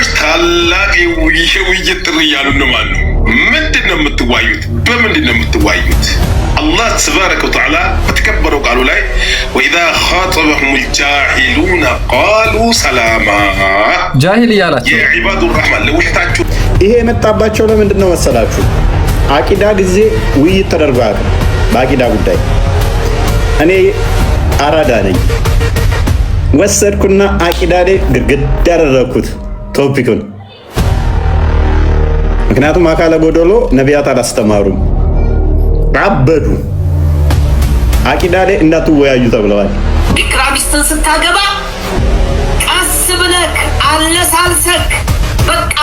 ልጆች ታላቅ የውይይት ጥሪ እያሉ ነው ማለት ነው። ምንድን ነው የምትዋዩት? በምንድን ነው የምትዋዩት? አላህ ተባረከ ወተዓላ በተከበረው ቃሉ ላይ ወኢዛ ኻጠበሁም ልጃሂሉነ ቃሉ ሰላማ ጃሂል እያላቸው የዒባዱ ረሕማን ለውሸታችሁ። ይሄ የመጣባቸው ለምንድን ነው መሰላችሁ? አቂዳ ጊዜ ውይይት ተደርጎ አያውቅም። በአቂዳ ጉዳይ እኔ አራዳ ነኝ ወሰድኩና አቂዳ ላይ ግድግዳ ያደረኩት ቶፒኩን። ምክንያቱም አካለ ጎደሎ ነቢያት አላስተማሩም፣ አበዱ። አቂዳ ላይ እንዳትወያዩ ተብለዋል። ቢክራ ሚስትን ስታገባ ቀስ ብለክ አለሳልሰክ በቃ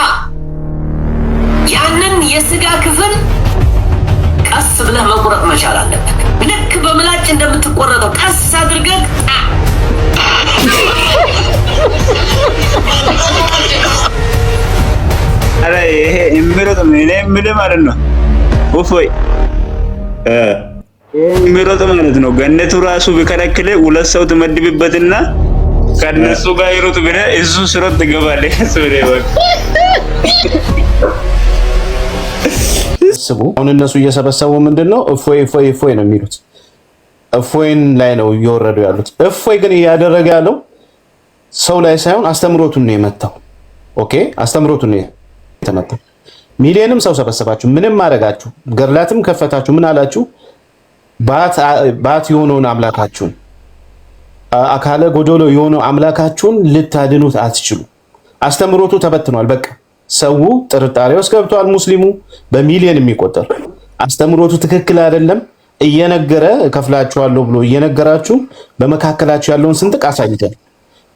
ያንን የስጋ ክፍል ቀስ ብለህ መቁረጥ መቻል አለበት። ልክ በምላጭ እንደምትቆረጠው ቀስ አድርገህ አረ ይሄ እምሮጥ ምን ማለት ነው? ወፎይ እምሮጥ ማለት ነው። ገነቱ ራሱ ቢከለክል ሁለት ሰው ትመድብበትና ከነሱ ጋር ይሮጥ ብለህ እሱ ስሮጥ ትገባለህ። ስቡ አሁን እነሱ እየሰበሰቡ ምንድነው እፎይ እፎይ እፎይ ነው የሚሉት። እፎይን ላይ ነው እየወረዱ ያሉት። እፎይ ግን እያደረገ ያለው ሰው ላይ ሳይሆን አስተምሮቱን ነው የመታው። ኦኬ አስተምሮቱን ነው የተመታው። ሚሊዮንም ሰው ሰበሰባችሁ፣ ምንም ማድረጋችሁ፣ ገድላትም ከፈታችሁ፣ ምን አላችሁ? ባት የሆነውን አምላካችሁን አካለ ጎዶሎ የሆነው አምላካችሁን ልታድኑት አትችሉ። አስተምሮቱ ተበትኗል። በቃ ሰው ጥርጣሬ ውስጥ ገብቷል። ሙስሊሙ በሚሊዮን የሚቆጠር አስተምሮቱ ትክክል አይደለም እየነገረ ከፍላችኋለሁ ብሎ እየነገራችሁ በመካከላችሁ ያለውን ስንጥቅ አሳይተን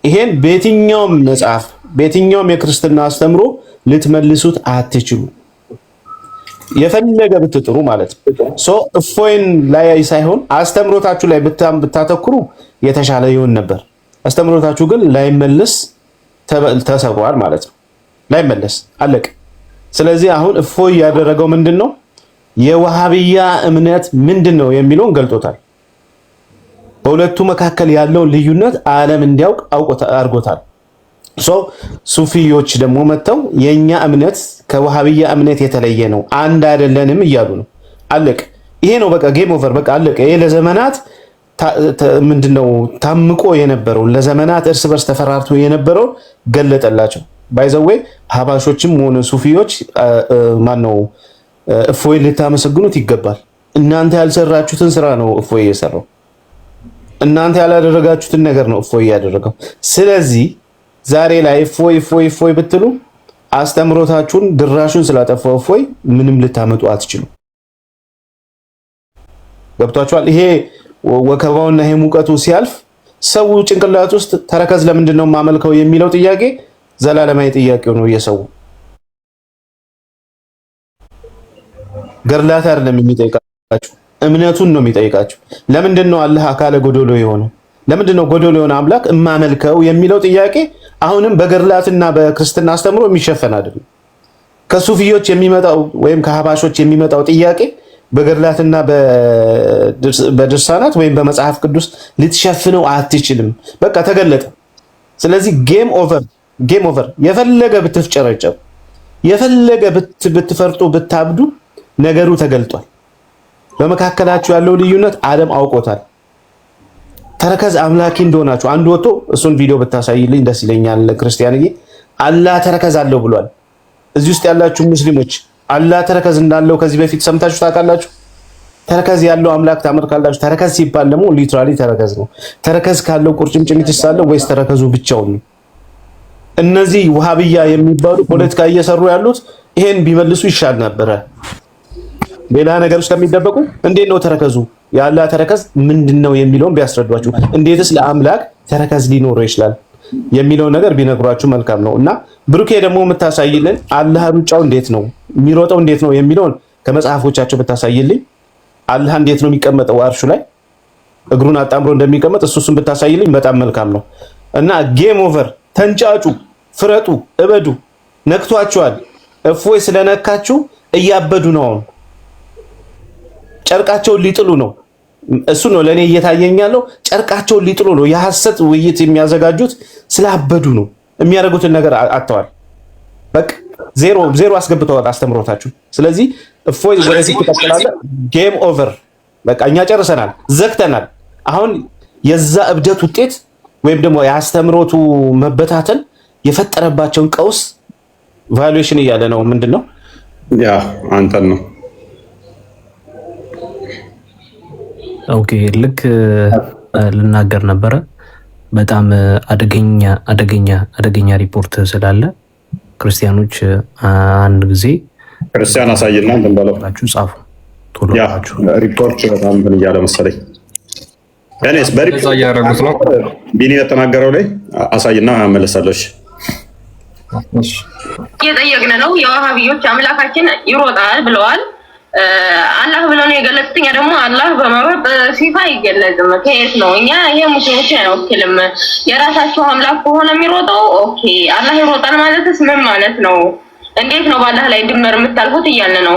ይሄን በየትኛውም መጽሐፍ በየትኛውም የክርስትና አስተምሮ ልትመልሱት አትችሉ። የፈለገ ብትጥሩ ማለት ነው። እፎይን ላይ ሳይሆን አስተምሮታችሁ ላይ ብታተኩሩ የተሻለ ይሆን ነበር። አስተምሮታችሁ ግን ላይመለስ ተሰብሯል ማለት ነው። ላይመለስ አለቀ። ስለዚህ አሁን እፎይ ያደረገው ምንድነው? የዋሃብያ እምነት ምንድነው የሚለውን ገልጦታል። በሁለቱ መካከል ያለውን ልዩነት ዓለም እንዲያውቅ አድርጎታል። ሱፊዮች ደግሞ መጥተው የኛ እምነት ከዋሃብያ እምነት የተለየ ነው፣ አንድ አይደለንም እያሉ ነው። አለቀ። ይሄ ነው በቃ ጌም ኦቨር። በቃ አለቀ። ይሄ ለዘመናት ምንድነው ታምቆ የነበረው ለዘመናት እርስ በርስ ተፈራርቶ የነበረው ገለጠላቸው። ባይዘዌ ሀባሾችም ሆነ ሱፊዮች ማነው እፎይ ልታመሰግኑት ይገባል። እናንተ ያልሰራችሁትን ስራ ነው እፎይ የሰራው። እናንተ ያላደረጋችሁትን ነገር ነው እፎይ ያደረገው። ስለዚህ ዛሬ ላይ እፎይ እፎይ እፎይ ብትሉ አስተምሮታችሁን ድራሹን ስላጠፋው እፎይ ምንም ልታመጡ አትችሉ። ገብቷችኋል? ይሄ ወከባውና ይሄ ሙቀቱ ሲያልፍ ሰው ጭንቅላት ውስጥ ተረከዝ ለምንድን ነው የማመልከው የሚለው ጥያቄ ዘላለማዊ ጥያቄው ነው። የሰው ገርላት አይደለም የሚጠይቃችሁ፣ እምነቱን ነው የሚጠይቃችሁ። ለምንድን ነው አላህ አካለ ጎዶሎ የሆነው? ለምንድን ነው ጎዶሎ የሆነ አምላክ እማመልከው የሚለው ጥያቄ አሁንም በገርላትና በክርስትና አስተምሮ የሚሸፈን አይደለም። ከሱፊዮች የሚመጣው ወይም ከሀባሾች የሚመጣው ጥያቄ በገድላትና በድርሳናት ወይም በመጽሐፍ ቅዱስ ልትሸፍነው አትችልም። በቃ ተገለጠ። ስለዚህ ጌም ኦቨር፣ ጌም ኦቨር። የፈለገ ብትፍጨረጨሩ፣ የፈለገ ብትፈርጡ፣ ብታብዱ ነገሩ ተገልጧል። በመካከላችሁ ያለው ልዩነት ዓለም አውቆታል። ተረከዝ አምላኪ እንደሆናችሁ አንድ ወጥቶ እሱን ቪዲዮ ብታሳይልኝ ደስ ይለኛል። ክርስቲያንዬ አላህ ተረከዝ አለው ብሏል። እዚህ ውስጥ ያላችሁ ሙስሊሞች አላህ ተረከዝ እንዳለው ከዚህ በፊት ሰምታችሁ ታውቃላችሁ? ተረከዝ ያለው አምላክ ታመልካላችሁ? ተረከዝ ሲባል ደግሞ ሊትራሊ ተረከዝ ነው። ተረከዝ ካለው ቁርጭምጭሚት ሳለው ወይስ ተረከዙ ብቻውን ነው? እነዚህ ወሃብያ የሚባሉ ፖለቲካ እየሰሩ ያሉት ይሄን ቢመልሱ ይሻል ነበረ። ሌላ ነገር ውስጥ ከሚደበቁ እንዴት ነው ተረከዙ የአላህ ተረከዝ ምንድነው የሚለውን ቢያስረዷችሁ፣ እንዴትስ ለአምላክ ተረከዝ ሊኖረው ይችላል የሚለው ነገር ቢነግሯችሁ መልካም ነው። እና ብሩኬ ደግሞ የምታሳይልን አላህ ሩጫው እንዴት ነው የሚሮጠው እንዴት ነው የሚለውን ከመጽሐፎቻቸው ብታሳይልኝ፣ አላህ እንዴት ነው የሚቀመጠው አርሹ ላይ እግሩን አጣምሮ እንደሚቀመጥ እሱን ብታሳይልኝ በጣም መልካም ነው። እና ጌም ኦቨር። ተንጫጩ፣ ፍረጡ፣ እበዱ። ነክቷቸዋል። እፎይ ስለነካችሁ እያበዱ ነው። ጨርቃቸውን ሊጥሉ ነው። እሱ ነው ለኔ እየታየኝ ያለው። ጨርቃቸውን ሊጥሉ ነው። የሐሰት ውይይት የሚያዘጋጁት ስላበዱ ነው። የሚያደርጉትን ነገር አጥተዋል። በቃ ዜሮ አስገብተዋል አስተምሮታችሁ። ስለዚህ እፎይ ወደዚህ ተቀጥላለ። ጌም ኦቨር በቃ እኛ ጨርሰናል፣ ዘግተናል። አሁን የዛ እብደት ውጤት ወይም ደግሞ የአስተምሮቱ መበታተን የፈጠረባቸውን ቀውስ ቫሉዌሽን እያለ ነው። ምንድነው ያ አንተን ነው። ኦኬ ልክ ልናገር ነበረ። በጣም አደገኛ ሪፖርት ስላለ ክርስቲያኖች አንድ ጊዜ ክርስቲያን አሳይና እንትን በላችሁ ጻፉ። ቶሎ ያችሁ ሪፖርት በጣም እንትን እያለ መሰለኝ። እኔስ በሪፖርት እያደረጉት ነው። ቢኒ የተናገረው ላይ አሳይና መለሳለሽ። እየጠየቅን ነው። የዋሃቢዮች አምላካችን ይሮጣል ብለዋል። አላህ ብለው ነው የገለጹት። እኛ ደግሞ አላህ በመሮጥ ሲፋ አይገለጽም። ከየት ነው? እኛ ይሄ ሙስሊሞችን አይወክልም። የራሳቸው አምላክ ከሆነ የሚሮጠው ኦኬ፣ አላህ ይሮጣል ማለትስ ምን ማለት ነው? እንዴት ነው በአላህ ላይ ድመር የምታልፉት እያልን ነው።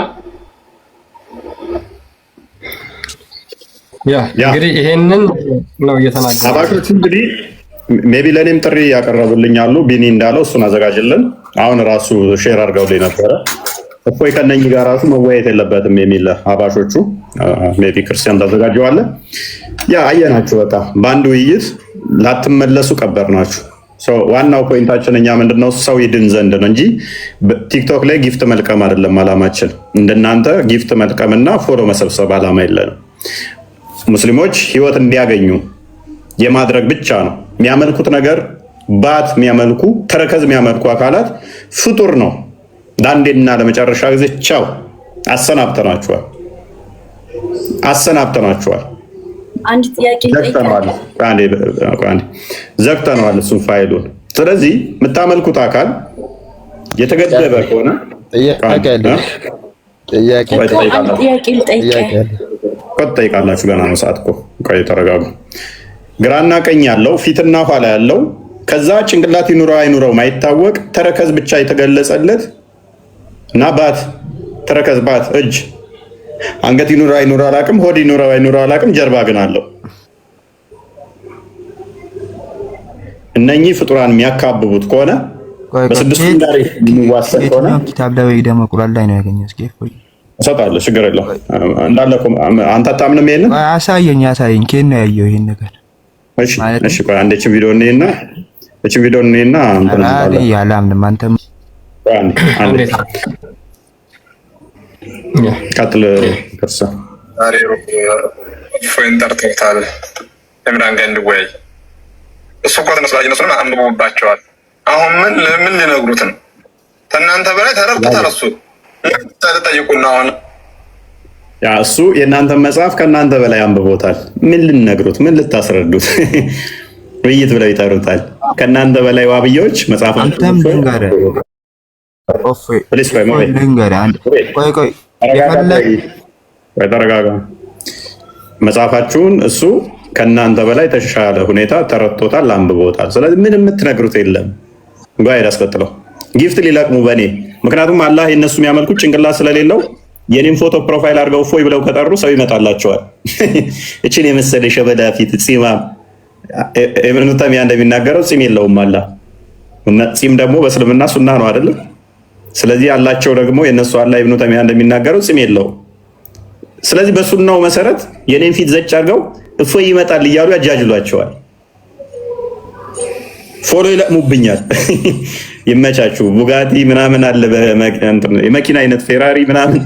ያ እንግዲህ ይሄንን ነው እየተናገረ አባቶች እንግዲህ ሜቢ ለኔም ጥሪ ያቀረቡልኝ አሉ። ቢኒ እንዳለው እሱን አዘጋጅልን። አሁን ራሱ ሼር አድርገውልኝ ነበረ። እፎይ ከነኚህ ጋር ራሱ መወያየት የለበትም የሚል አባሾቹ ሜቢ ክርስቲያን ታዘጋጀዋለ። ያ አየናችሁ። በቃ በአንድ ውይይት ላትመለሱ ቀበር ናችሁ። ዋናው ፖይንታችን እኛ ምንድነው ሰው ይድን ዘንድ ነው እንጂ ቲክቶክ ላይ ጊፍት መልቀም አይደለም አላማችን። እንደናንተ ጊፍት መልቀምና ፎሎ መሰብሰብ አላማ የለንም። ሙስሊሞች ህይወት እንዲያገኙ የማድረግ ብቻ ነው። የሚያመልኩት ነገር ባት የሚያመልኩ ተረከዝ የሚያመልኩ አካላት ፍጡር ነው። ለአንዴና ለመጨረሻ ጊዜ ቻው፣ አሰናብተናችኋል። አንድ ጥያቄ ዘግተነዋል እሱን ፋይሉን። ስለዚህ የምታመልኩት አካል የተገደበ ከሆነ ትጠይቃላችሁ። ገና ነው ሰዓት እኮ። ቆይ ተረጋጉ። ግራና ቀኝ ያለው ፊትና ኋላ ያለው ከዛ ጭንቅላት ይኑረው አይኑረው ማይታወቅ ተረከዝ ብቻ የተገለጸለት እና ባት ተረከዝ ባት እጅ አንገት ይኑረው አይኑረው አላውቅም፣ ሆድ ይኑረው አይኑረው አላውቅም፣ ጀርባ ግን አለው። እነኚህ ፍጡራን የሚያካብቡት ከሆነ በስድስቱ ጋር የሚዋሰል ከሆነ ኪታብ ላይ ደግሞ ቁርአን ላይ ነው ያገኘው። እስኪ እሰጣለሁ፣ ችግር የለውም። እንዳለ አንተ አታምንም? ይሄንን አሳየኝ። ከየት ነው ያየው ይሄን ነገር? እሺ ቆይ አንዴ እቺን ቪዲዮ እንየና አንተ ያላምንም አንተ አንዴ ቀጥል። ከርሳ ፎይን ጠርተውታል ኢምራን ጋር እንድወያይ። እሱ እኮ ተነስላጅነቱንም አንብቦባቸዋል። አሁን ምን ሊነግሩት ነው? ከእናንተ በላይ ተረድቶታል። እሱ ጠይቁና አሁን ያ እሱ የእናንተን መጽሐፍ ከእናንተ በላይ አንብቦታል። ምን ልነግሩት? ምን ልታስረዱት? ውይይት ብለው ይጠሩታል። ከእናንተ በላይ ዋብያዎች መጽሐፍ ተረጋጋ። መጽሐፋችሁን እሱ ከእናንተ በላይ ተሻለ ሁኔታ ተረድቶታል፣ አንብቦታል። ስለዚህ ምን የምትነግሩት የለም። ጓይድ አስቀጥለው ጊፍት ሊለቅሙ በእኔ ምክንያቱም አላህ የእነሱ የሚያመልኩት ጭንቅላት ስለሌለው የኔም ፎቶ ፕሮፋይል አድርገው ፎይ ብለው ከጠሩ ሰው ይመጣላቸዋል። እችን የመሰለ ሸበዳ ፊት ጺማም ኢብኑ ተይሚያ እንደሚናገረው ጺም የለውም አላህ። ጺም ደግሞ በእስልምና ሱና ነው አይደለም? ስለዚህ አላቸው ደግሞ የነሱ አላህ ኢብኑ ተይሚያ እንደሚናገረው ጺም የለውም። ስለዚህ በሱናው መሰረት የኔን ፊት ዘጭ አድርገው እፎይ ይመጣል እያሉ ያጃጅሏቸዋል። ፎሎ ይለቅሙብኛል። ይመቻችሁ። ቡጋቲ ምናምን አለ የመኪና አይነት ፌራሪ ምናምን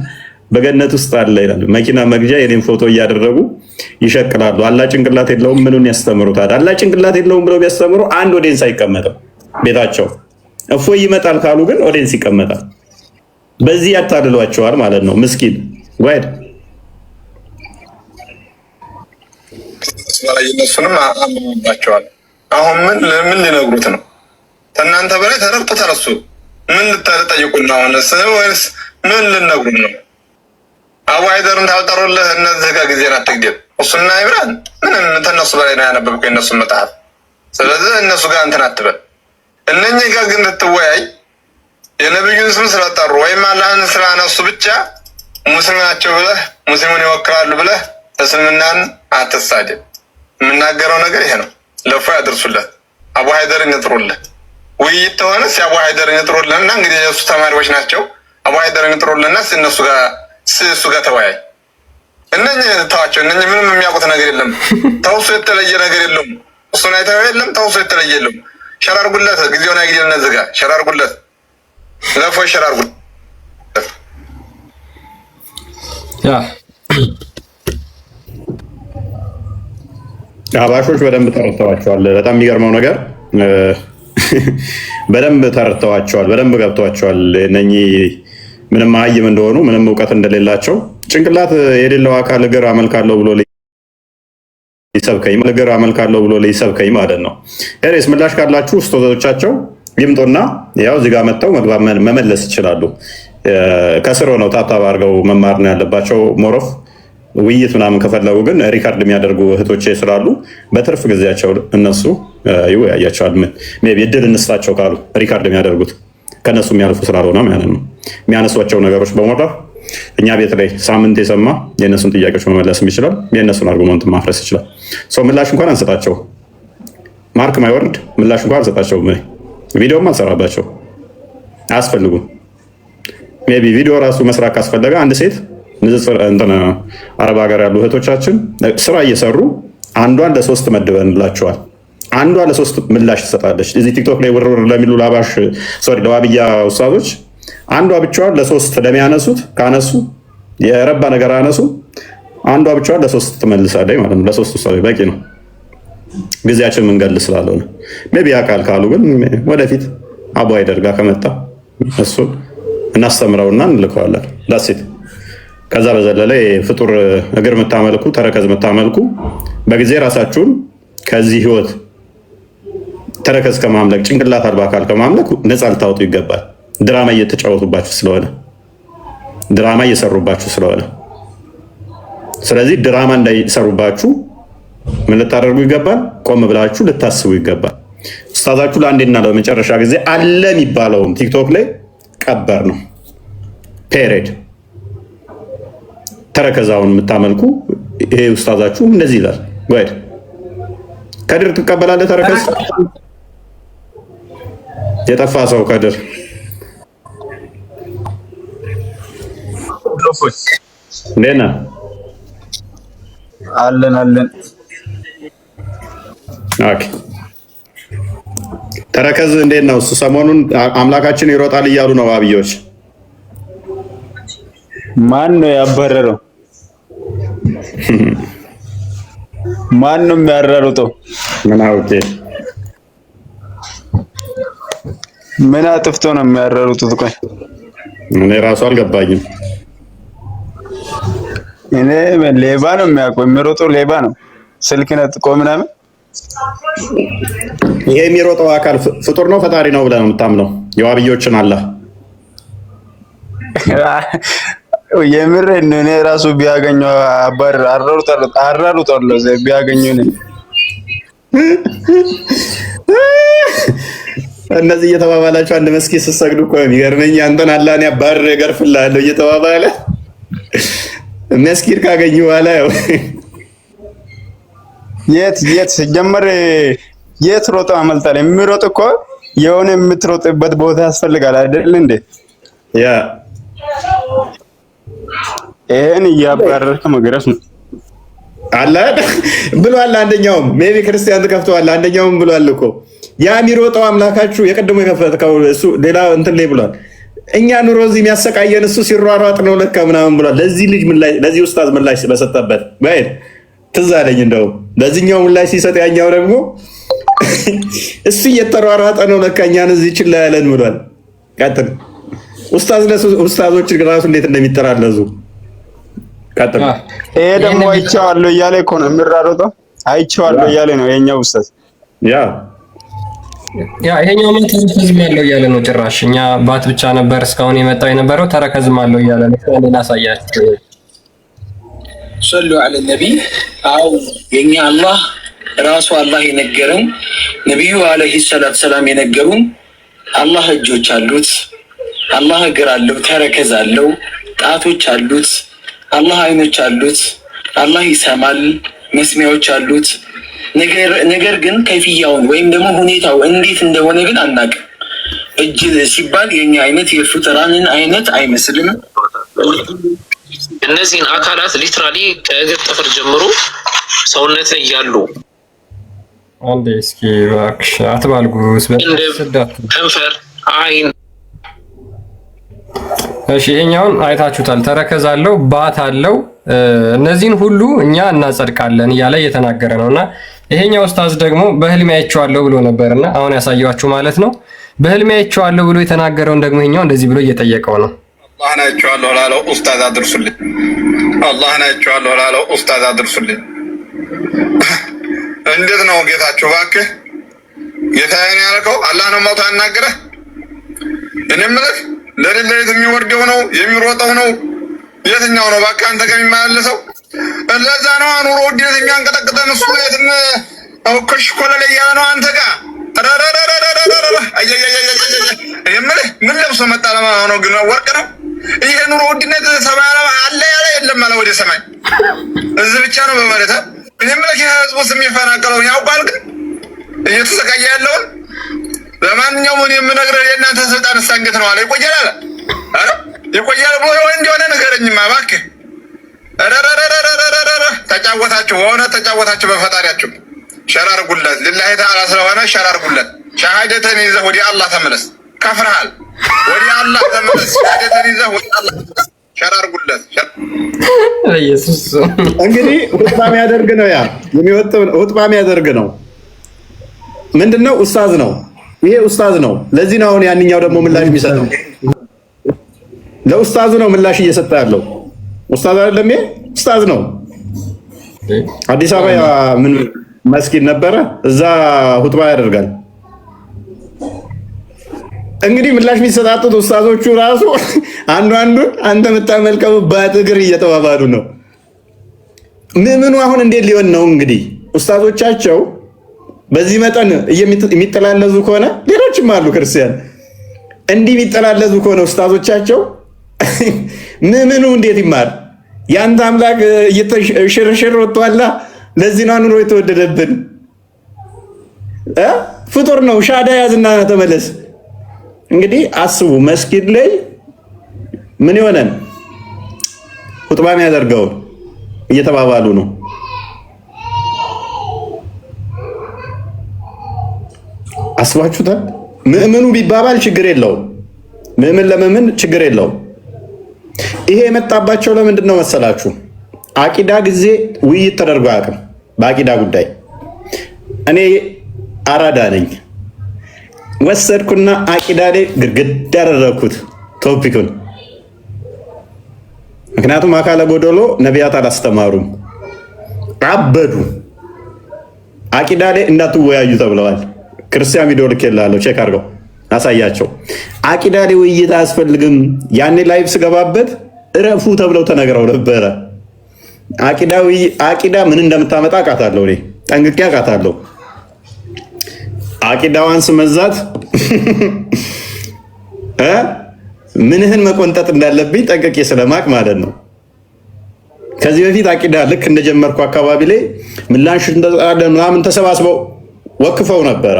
በገነት ውስጥ አለ ይላሉ። መኪና መግዣ የኔን ፎቶ እያደረጉ ይሸቅላሉ። አላህ ጭንቅላት የለውም ምኑን ያስተምሩታል? አላህ ጭንቅላት የለውም ብለው ቢያስተምሩ አንድ ኦዲየንስ አይቀመጥም ቤታቸው። እፎይ ይመጣል ካሉ ግን ኦዲየንስ ይቀመጣል። በዚህ ያታልሏቸዋል ማለት ነው። ምስኪን ጓይድ እነሱንም አንብቦባቸዋል። አሁን ምን ሊነግሩት ነው? ከእናንተ በላይ ተረድቶታል። እሱ ምን ልትጠይቁና ወይስ ምን ልነግሩት ነው? አቡ ሀይደርን ታልጠሩልህ እነዚህ ጋር ጊዜን አትግደል። እሱና ኢምራን ምንም ተነሱ በላይ ነው ያነበብከው የእነሱን መጽሐፍ። ስለዚህ እነሱ ጋር እንትን አትበል። እነኚህ ጋር ግን ልትወያይ የነቢዩን ስም ስለጠሩ ወይም አላህን ስላነሱ ብቻ ሙስሊም ናቸው ብለህ ሙስሊሙን ይወክላሉ ብለህ እስልምናን አትሳደብ። የምናገረው ነገር ይሄ ነው። ለፎ ያደርሱለት፣ አቡ ሀይደርን ይጥሩለት፣ ውይይት ተሆነ አቡ ሀይደርን ይጥሩልንና እንግዲህ የእሱ ተማሪዎች ናቸው። አቡ ሀይደርን ይጥሩልንና እሱ ጋር ተወያይ። እነኝህ ተዋቸው። እነኝህ ምንም የሚያውቁት ነገር የለም። ተውሱ የተለየ ነገር የለም። እሱን አይተው የለም። ተውሱ የተለየ የለም። ሸራርጉለት። ጊዜውን አይግደልነት ዝጋ። ሸራርጉለት። ለፎ ሸራርጉለት። ያ አባሾች በደንብ ተረድተዋቸዋል። በጣም የሚገርመው ነገር በደንብ ተረድተዋቸዋል። በደንብ ገብተዋቸዋል። እነኚህ ምንም መሀይም እንደሆኑ ምንም እውቀት እንደሌላቸው ጭንቅላት የሌለው አካል እግር አመልካለሁ ብሎ ሊሰብከኝ ማለት ነው። ኤሬስ ምላሽ ካላችሁ ኡስታዞቻቸው ይምጡና ያው እዚህ ጋር መጥተው መመለስ ይችላሉ። ከስር ሆነው ታብታብ አድርገው መማር ነው ያለባቸው። ሞሮፍ ውይይት ምናምን ከፈለጉ ግን ሪካርድ የሚያደርጉ እህቶቼ ስላሉ በትርፍ ጊዜያቸው እነሱ ይወያያቸዋል። ሜይ ቢ እድል እንስጣቸው ካሉ ሪካርድ የሚያደርጉት ከእነሱ የሚያልፉ ስላልሆነ ማለት ነው። የሚያነሷቸው ነገሮች በሞላ እኛ ቤት ላይ ሳምንት የሰማ የእነሱን ጥያቄዎች መመለስም ይችላል። የእነሱን አርጉመንት ማፍረስ ይችላል። ሰው ምላሽ እንኳን አንሰጣቸው። ማርክ ማይወርድ ምላሽ እንኳን አንሰጣቸው። ቪዲዮም አንሰራባቸው። አያስፈልጉም። ሜይ ቢ ቪዲዮ ራሱ መስራት ካስፈለገ አንድ ሴት ንጽጽር አረብ ሀገር ያሉ እህቶቻችን ስራ እየሰሩ አንዷን ለ3 መድበንላቸዋል። አንዷ ለ3 ምላሽ ትሰጣለች። እዚህ ቲክቶክ ላይ ውርውር ለሚሉ ለዋብያ ውሳቶች አንዷ ብቻዋን ለ3 ለሚያነሱት ካነሱ የረባ ነገር አነሱ አንዷ ብቻዋን ለ3 ትመልሳለች ማለት ነው። ለ3 ውሳቶች በቂ ነው። ጊዜያችን መንገድ ስላልሆነ ሜይ ቢ ያውቃል ካሉ ግን ወደፊት አቡ ሀይደር ጋር ከመጣ እሱን እናስተምረውና እንልከዋለን። ዳሴት ከዛ በዘለለ ፍጡር እግር የምታመልኩ ተረከዝ የምታመልኩ በጊዜ ራሳችሁን ከዚህ ህይወት ተረከዝ ከማምለክ ጭንቅላት አልባ አካል ከማምለክ ነፃ ልታወጡ ይገባል። ድራማ እየተጫወቱባችሁ ስለሆነ፣ ድራማ እየሰሩባችሁ ስለሆነ፣ ስለዚህ ድራማ እንዳይሰሩባችሁ ምን ልታደርጉ ይገባል? ቆም ብላችሁ ልታስቡ ይገባል። ኡስታዛችሁ ለአንዴና ለመጨረሻ ጊዜ አለ የሚባለውን ቲክቶክ ላይ ቀበር ነው ፔሬድ ተረከዛውን የምታመልኩ ይሄ ኡስታዛችሁ እንደዚህ ይላል። ወይ ከድር ትቀበላለህ? ተረከዝ የጠፋ ሰው ከድር እንዴት ነህ? አለን ኦኬ። ተረከዝ እንዴት ነው? እሱ ሰሞኑን አምላካችን ይሮጣል እያሉ ነው አብዮች። ማን ነው ያባረረው? ማን ነው የሚያራሩጠው? ምን አውቄ ምን አጥፍቶ ነው የሚያራሩጡት? ቆይ እኔ ራሱ አልገባኝም። እኔ ሌባ ነው የሚያውቀው። የሚሮጠው ሌባ ነው። ስልክ ነጥቆ ምናምን። ይሄ የሚሮጠው አካል ፍጡር ነው ፈጣሪ ነው ብለህ ነው የምታምነው? የዋብዮችን አላህ የምር እኔ ራሱ ቢያገኘው አራሩጣለሁ ቢያገኘው ነው። እነዚህ እየተባባላችሁ አንድ መስጊድ ስትሰግዱ እኮ የሚገርመኝ አንተን አላህን ያባርር እገርፍልሃለሁ እየተባባለ መስጊድ ካገኙ በኋላ ያው የት ሲጀመር የት ሮጦ አመልጣል። የሚሮጥ እኮ የሆነ የምትሮጥበት ቦታ ያስፈልጋል አይደል እንዴ? ያ ይሄን እያባረርክ መግረፍ ነው አለ ብሏል። አንደኛውም ሜቢ ክርስቲያን ተከፍተዋል። አንደኛውም ብሏል እኮ ያ የሚሮጠው አምላካችሁ የቀደሙ የከፈተው እሱ ሌላ እንትን ላይ ብሏል። እኛ ኑሮ እዚህ የሚያሰቃየን እሱ ሲሯሯጥ ነው ለካ ምናምን ብሏል። ለዚህ ልጅ ምላሽ ለዚህ ኡስታዝ ምላሽ በሰጠበት ወይ ትዝ አለኝ። እንደው ለዚህኛው ምላሽ ሲሰጥ ያኛው ደግሞ እሱ እየተሯሯጠ ነው ለካ እኛን እዚህ ችላ ያለን ብሏል። ቀጥል ኡስታዞች ራሱ እንዴት እንደሚጠራለዙ ቀጥል። ይሄ ደግሞ አይቼዋለሁ እያለ እኮ ነው የሚራሮጠው። አይቼዋለሁ እያለ ነው የኛው ኡስታዝ። ያ ይሄኛው ምን ተረከዝም አለው እያለ ነው ጭራሽ። እኛ ባት ብቻ ነበር እስካሁን የመጣው የነበረው ተረከዝም አለው እያለ ነው። እኔ ላሳያችሁ። ሰሉ ዐለ ነቢይ። አው የኛ አላህ ራሱ አላህ የነገረን ነብዩ አለይሂ ሰላቱ ሰላም የነገሩን አላህ እጆች አሉት፣ አላህ እግር አለው፣ ተረከዝ አለው፣ ጣቶች አሉት፣ አላህ አይኖች አሉት፣ አላህ ይሰማል፣ መስሚያዎች አሉት። ነገር ግን ከይፍያውን ወይም ደግሞ ሁኔታው እንዴት እንደሆነ ግን አናውቅም። እጅ ሲባል የኛ አይነት የፍጡራንን አይነት አይመስልም። እነዚህን አካላት ሊትራሊ ከእግር ጥፍር ጀምሮ ሰውነት ላይ ያሉ አንዴ እስኪ እባክሽ አትባልጉስ በስዳት ከንፈር፣ አይን። እሺ ይሄኛውን አይታችሁታል። ተረከዝ አለው፣ ባት አለው። እነዚህን ሁሉ እኛ እናጸድቃለን እያለ እየተናገረ ነውና ይሄኛው ኡስታዝ ደግሞ በህልሜ አይቼዋለሁ ብሎ ነበርና አሁን ያሳየዋችሁ ማለት ነው። በህልሜ አይቼዋለሁ ብሎ የተናገረውን ደግሞ ይሄኛው እንደዚህ ብሎ እየጠየቀው ነው። አላህን አይቼዋለሁ ላለው ኡስታዝ አድርሱልኝ። አላህን አይቼዋለሁ ላለው ኡስታዝ አድርሱልኝ። እንዴት ነው ጌታችሁ? እባክህ ጌታዬን ያልከው አላህ ነው ሞቶ ያናገረህ? እኔ የምልህ ለሌት ለሌት የሚወርደው ነው የሚሮጠው ነው የትኛው ነው? እባክህ አንተ ጋር የሚመላለሰው ለዛ ነው ኑሮ ውድነት የሚያንቀጠቅጠን እሱ የትም ከሽኮለለ እያለ ነው አንተ ጋር የምልህ ምን ለብሶ መጣ ለማለት ነው? ግን ወርቅ ነው ይሄ ኑሮ ውድነት ሰማይ አለ ያለ የለም አለ ወደ ሰማይ እዚህ ብቻ ነው በማለት የምልህ የህዝቡ ስም የሚፈናቀለውን ያውቃል። ግን እየተሰቃየ ያለውን ለማንኛውም እኔ የምነግርህ የእናንተ ስልጣን እሳንገት ነው አለ። ይቆያል አለ ይቆያል ብሎ እንደሆነ ንገረኝማ እባክህ። ተጫወታችሁ ሆነ ተጫወታችሁ በፈጣሪያችሁ። ሸራርጉለት ሊላሂ ተዓላ ስለሆነ ሸራርጉለት። ሻሃደተን ይዘህ ወደ አላህ ተመለስ። ከፍረሃል፣ ወደ አላህ ተመለስ። ሻሃደተን ይዘህ ወደ አላህ ሸራርጉለት። ኢየሱስ እንግዲህ ሁጥባ የሚያደርግ ነው፣ ያ የሚወጣው ሁጥባ የሚያደርግ ነው። ምንድነው? ኡስታዝ ነው። ይሄ ኡስታዝ ነው። ለዚህ ነው አሁን ያንኛው ደግሞ ምላሽ የሚሰጠው። ለኡስታዙ ነው ምላሽ እየሰጠ ያለው። ኡስታዝ አይደለም፣ ይሄ ኡስታዝ ነው። አዲስ አበባ ምን መስጊድ ነበረ፣ እዛ ሁጥባ ያደርጋል። እንግዲህ ምላሽ የሚሰጣጡት ኡስታዞቹ ራሱ አንዱን አንተ የምታመልከው በእግር እየተባባሉ ነው። ምኑ አሁን እንዴት ሊሆን ነው? እንግዲህ ኡስታዞቻቸው በዚህ መጠን የሚጠላለዙ ከሆነ ሌሎችም አሉ ክርስቲያን እንዲህ የሚጠላለዙ ከሆነ ኡስታዞቻቸው ምኑ እንዴት ይማር? ያንተ አምላክ ሽርሽር ወጥቷላ። ለዚህ ነው ኑሮ የተወደደብን። ፍጡር ነው። ሻዳ ያዝና ተመለስ። እንግዲህ አስቡ፣ መስጊድ ላይ ምን ይሆነን ሁጥባ የሚያደርገው እየተባባሉ ነው። አስባችሁታል? ምእምኑ ቢባባል ችግር የለውም። ምእምን ለምእምን ችግር የለውም። ይሄ የመጣባቸው ለምንድን ነው መሰላችሁ? አቂዳ ጊዜ ውይይት ተደርጎ አያውቅም። በአቂዳ ጉዳይ እኔ አራዳ ነኝ፣ ወሰድኩና አቂዳ ላይ ግድግዳ ያደረግኩት ቶፒኩን። ምክንያቱም አካለ ጎደሎ ነቢያት አላስተማሩም፣ አበዱ። አቂዳ ላይ እንዳትወያዩ ተብለዋል። ክርስቲያን ቪዲዮ ልኬልሃለሁ፣ ቼክ አድርገው አሳያቸው። አቂዳ ላይ ውይይት አያስፈልግም። ያኔ ላይቭ ስገባበት እረፉ ተብለው ተነግረው ነበረ። አቂዳ ምን እንደምታመጣ አውቃታለሁ፣ እኔ ጠንቅቄ አውቃታለሁ። አቂዳዋን ስመዛት ምንህን መቆንጠጥ እንዳለብኝ ጠንቅቄ ስለማቅ ማለት ነው። ከዚህ በፊት አቂዳ ልክ እንደጀመርኩ አካባቢ ላይ ምላሽ ምናምን ተሰባስበው ወክፈው ነበረ።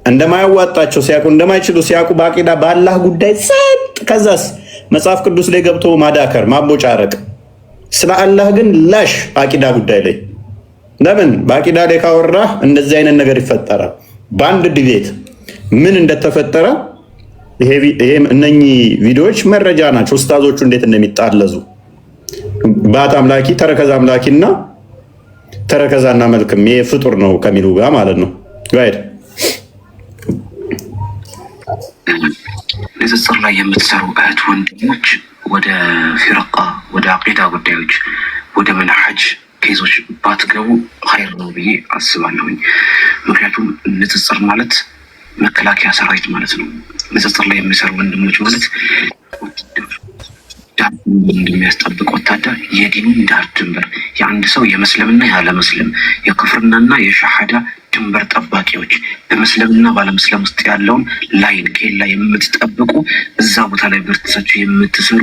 እንደማያዋጣቸው ሲያውቁ እንደማይችሉ ሲያውቁ በአቂዳ በአላህ ጉዳይ ጸጥ። ከዛስ መጽሐፍ ቅዱስ ላይ ገብቶ ማዳከር ማቦጫረቅ። ስለ አላህ ግን ላሽ አቂዳ ጉዳይ ላይ ለምን በአቂዳ ላይ ካወራህ እንደዚህ አይነት ነገር ይፈጠራል። በአንድ ዲቤት ምን እንደተፈጠረ እነኚህ ቪዲዮዎች መረጃ ናቸው። ኡስታዞቹ እንዴት እንደሚጣለዙ ባት አምላኪ ተረከዝ አምላኪና ተረከዛና መልክም ይሄ ፍጡር ነው ከሚሉ ጋር ማለት ነው። ጋይድ ንጽጽር ላይ የምትሰሩ እህት ወንድሞች ወደ ፊረቃ ወደ አቂዳ ጉዳዮች ወደ መንሐጅ ኬዞች ባትገቡ ኸይር ነው ብዬ አስባለሁኝ። ምክንያቱም ንጽጽር ማለት መከላከያ ሰራዊት ማለት ነው። ንጽጽር ላይ የሚሰሩ ወንድሞች ማለት ዳር እንደሚያስጠብቅ ወታደር የዲኑን ዳር ድንበር የአንድ ሰው የመስለምና ያለ መስለም የክፍርናና የሻሃዳ ድንበር ጠባቂዎች በመስለምና ባለመስለም ውስጥ ያለውን ላይን ኬላ የምትጠብቁ እዛ ቦታ ላይ በርትሳችሁ የምትሰሩ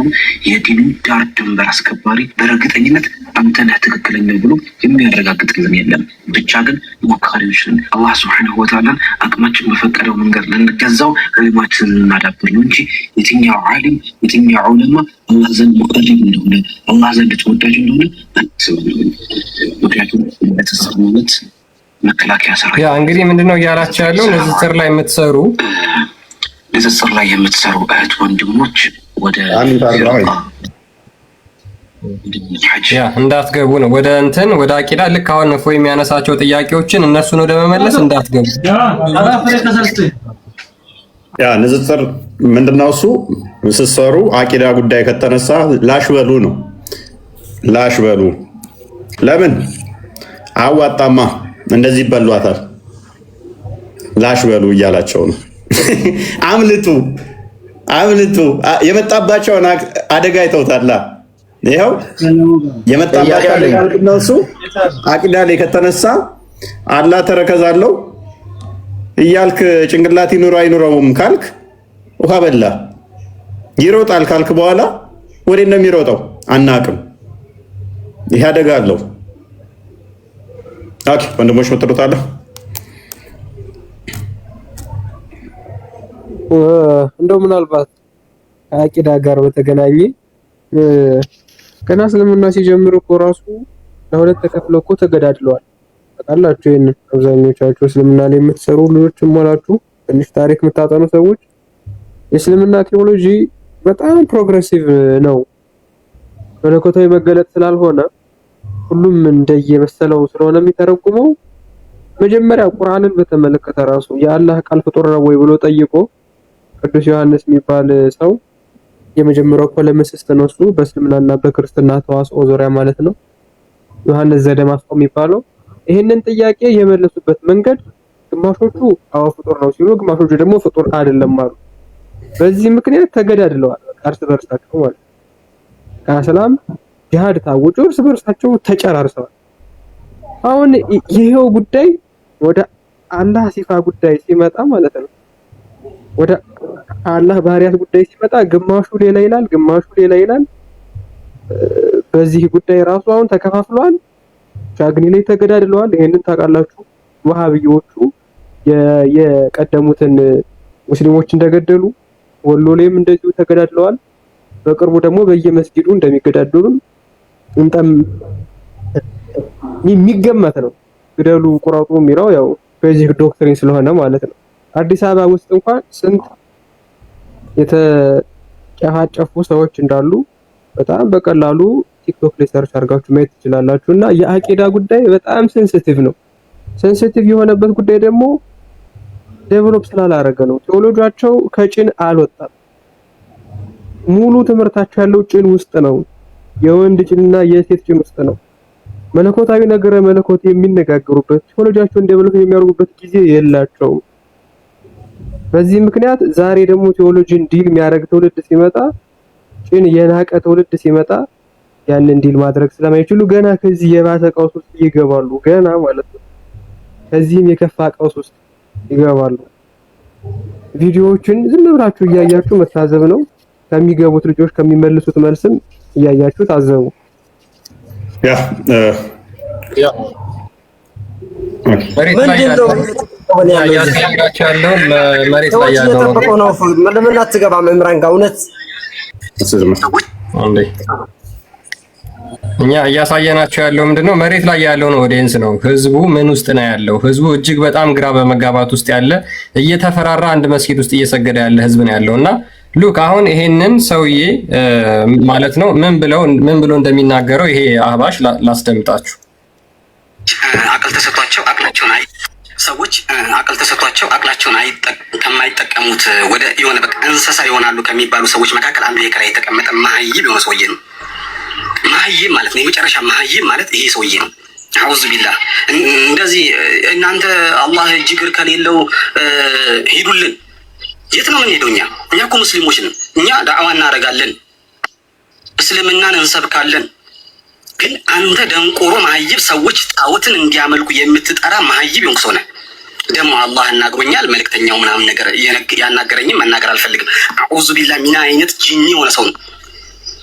የዲኑ ዳር ድንበር አስከባሪ በእርግጠኝነት አንተ ነህ ትክክለኛ ብሎ የሚያረጋግጥልን የለም። ብቻ ግን ሞካሪዎችን አላህ ሱብሓነሁ ወተዓላ አቅማችን በፈቀደው መንገድ ልንገዛው ሪማችንን እናዳብር ነው እንጂ የትኛው ዓሊም የትኛው ዑለማ አላህ ዘንድ ሙቀሪብ እንደሆነ አላህ ዘንድ ተወዳጅ እንደሆነ አስባለሁ። ምክንያቱም በተሰማነት መከላከያ ሰራዊት ያ እንግዲህ ምንድነው እያላችሁ ያለው ንጽጽር ላይ የምትሰሩ እህት ወንድሞች ወደ ያ እንዳትገቡ ነው ወደ እንትን ወደ አቂዳ ልክ አሁን ነው የሚያነሳቸው ጥያቄዎችን እነሱን ወደ መመለስ እንዳትገቡ። ያ ንጽጽር ምንድነው? እሱ ስትሰሩ አቂዳ ጉዳይ ከተነሳ ላሽ በሉ ነው። ላሽ በሉ ለምን አዋጣማ እንደዚህ ይበሏታል። ላሽ በሉ እያላቸው ነው። አምልጡ የመጣባቸውን አደጋ አይተውታላ። ይኸው የመጣባቸው አደጋ ነው። እሱ አቂዳ ላይ ከተነሳ አላህ ተረከዛለው እያልክ ጭንቅላት ይኑረው አይኑረውም ካልክ ውሃ በላ ይሮጣል ካልክ በኋላ ወዴት ነው የሚሮጠው? አናቅም። ይሄ አደጋ አለው። ኦኬ ወንድሞች መጥቶታል። እንደው ምናልባት ከአቂዳ ጋር በተገናኘ ገና እስልምና ሲጀምር እኮ ራሱ ለሁለት ተከፍለው እኮ ተገዳድለዋል። ታውቃላችሁ ይሄን አብዛኞቻችሁ እስልምና ላይ የምትሰሩ ልጆችም ሆናችሁ ትንሽ ታሪክ የምታጠኑ ሰዎች የእስልምና ቴዎሎጂ በጣም ፕሮግሬሲቭ ነው። መለኮታዊ መገለጥ ስላልሆነ ሁሉም እንደየመሰለው ስለሆነ የሚተረጉመው መጀመሪያ ቁርአንን በተመለከተ ራሱ የአላህ ቃል ፍጡር ነው ወይ ብሎ ጠይቆ ቅዱስ ዮሐንስ የሚባል ሰው የመጀመሪያው ፖለሚሲስት ነው። እሱ በእስልምናና በክርስትና ተዋስኦ ዙሪያ ማለት ነው። ዮሐንስ ዘደማስቆ የሚባለው ይሄንን ጥያቄ የመለሱበት መንገድ ግማሾቹ አዎ ፍጡር ነው ሲሉ፣ ግማሾቹ ደግሞ ፍጡር አይደለም አሉ። በዚህ ምክንያት ተገዳድለዋል እርስ በርሳቸው ማለት ነው። ከሰላም ጂሃድ ታውጆ እርስ በርሳቸው ተጨራርሰዋል። አሁን ይሄው ጉዳይ ወደ አላህ ሲፋ ጉዳይ ሲመጣ ማለት ነው፣ ወደ አላህ ባህሪያት ጉዳይ ሲመጣ ግማሹ ሌላ ይላል፣ ግማሹ ሌላ ይላል። በዚህ ጉዳይ ራሱ አሁን ተከፋፍሏል። ሻግኒ ላይ ተገዳድለዋል። ይሄንን ታውቃላችሁ። ወሃቢዮቹ የቀደሙትን ሙስሊሞች እንደገደሉ ወሎ ላይም እንደዚሁ ተገዳድለዋል። በቅርቡ ደግሞ በየመስጊዱ እንደሚገዳደሉ እንጠም የሚገመት ነው። ግደሉ ቁረጡ የሚለው ያው በዚህ ዶክትሪን ስለሆነ ማለት ነው። አዲስ አበባ ውስጥ እንኳን ስንት የተጨፋጨፉ ሰዎች እንዳሉ በጣም በቀላሉ ቲክቶክ ላይ ሰርች አድርጋችሁ ማየት ትችላላችሁ። እና የአቂዳ ጉዳይ በጣም ሴንሲቲቭ ነው። ሴንሲቲቭ የሆነበት ጉዳይ ደግሞ ዴቨሎፕ ስላላረገ ነው። ቴዎሎጂያቸው ከጭን አልወጣም። ሙሉ ትምህርታቸው ያለው ጭን ውስጥ ነው። የወንድ ጭንና የሴት ጭን ውስጥ ነው። መለኮታዊ ነገረ መለኮት የሚነጋገሩበት ቴዎሎጂያቸውን ዴቨሎፕ የሚያደርጉበት ጊዜ የላቸውም። በዚህ ምክንያት ዛሬ ደግሞ ቴዎሎጂን ዲል የሚያደርግ ትውልድ ሲመጣ፣ ጭን የናቀ ትውልድ ሲመጣ ያንን ዲል ማድረግ ስለማይችሉ ገና ከዚህ የባሰ ቀውስ ውስጥ ይገባሉ። ገና ማለት ነው ከዚህም የከፋ ቀውስ ውስጥ ይገባሉ። ቪዲዮዎችን ዝም ብላችሁ እያያችሁ መታዘብ ነው። ከሚገቡት ልጆች ከሚመልሱት መልስም እያያችሁ ታዘቡ። መሬት ላይ ያለው ለምን አትገባም? እምራን ጋር እውነት እኛ እያሳየናቸው ያለው ምንድነው? መሬት ላይ ያለው ነው። ኦዲየንስ ነው። ህዝቡ ምን ውስጥ ነው ያለው? ህዝቡ እጅግ በጣም ግራ በመጋባት ውስጥ ያለ እየተፈራራ አንድ መስጊድ ውስጥ እየሰገደ ያለ ህዝብ ነው ያለውና ሉክ አሁን ይሄንን ሰውዬ ማለት ነው ምን ብሎ እንደሚናገረው ይሄ አህባሽ ላስደምጣችሁ። አቅል ተሰጥቷቸው አቅላቸውን ከማይጠቀሙት ወደ የሆነ በቃ እንስሳ ይሆናሉ ከሚባሉ ሰዎች መካከል አንዱ ይሄ ከላይ የተቀመጠ መሀይብ የሆነ ሰውዬ ነው። መሀይብ ማለት ነው፣ የመጨረሻ መሀይብ ማለት ይሄ ሰውዬ ነው። አውዝ ቢላህ እንደዚህ እናንተ አላህ ጅግር ከሌለው ሂዱልን። የት ነው የምንሄደው? እኛ እኮ ሙስሊሞች ነን። እኛ ዳዕዋ እናደርጋለን፣ እስልምናን እንሰብካለን። ግን አንተ ደንቆሮ መሀይብ፣ ሰዎች ጣዖትን እንዲያመልኩ የምትጠራ መሀይብ የሆንክ ሰው ነህ። ደግሞ አላህ እናግሮኛል መልእክተኛው ምናምን ነገር ያናገረኝም መናገር አልፈልግም። አዑዙ ቢላህ ምን አይነት ጂኒ የሆነ ሰው ነው።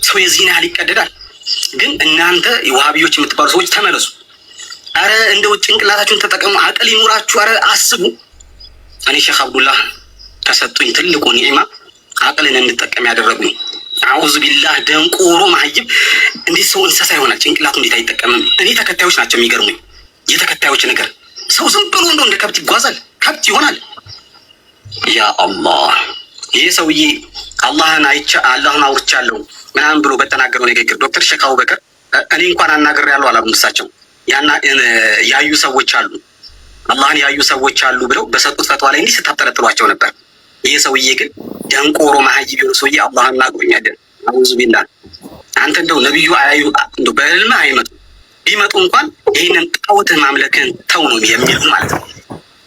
ሰው የዚህን ያህል ይቀደዳል። ግን እናንተ የዋሃቢዎች የምትባሉ ሰዎች ተመለሱ። አረ እንደው ጭንቅላታችሁን ተጠቀሙ፣ አቅል ይኑራችሁ። አረ አስቡ። እኔ ሼክ አብዱላህ ከሰጡኝ ትልቁ ኒዕማ አቅልን እንድጠቀም ያደረጉኝ። አዑዙ ቢላህ ደንቆሮ ማህይም እንዴት ሰው እንስሳ ይሆናል? ጭንቅላቱ እንዴት አይጠቀምም? እኔ ተከታዮች ናቸው የሚገርሙኝ። የተከታዮች ነገር ሰው ዝም ብሎ እንደው እንደ ከብት ይጓዛል፣ ከብት ይሆናል። ያ አላህ ይሄ ሰውዬ አላህን አውርቻለሁ ምናምን ብሎ በተናገረው ንግግር ዶክተር ሼክ አቡበከር እኔ እንኳን አናግሬያለሁ አላሉም። እሳቸው ያዩ ሰዎች አሉ፣ አላህን ያዩ ሰዎች አሉ ብለው በሰጡት ፈትዋ ላይ እንዲህ ስታጠለጥሏቸው ነበር። ይሄ ሰውዬ ግን ደንቆሮ ማህይብ የሆነ ሰውዬ አላህን አናግሮኛል። አውዙ ቢላህ አንተ እንደው ነብዩ አያዩ እንደው በህልም አይመጡ ቢመጡ እንኳን ይሄንን ጣዖትን ማምለክን ተው ነው የሚሉ ማለት ነው።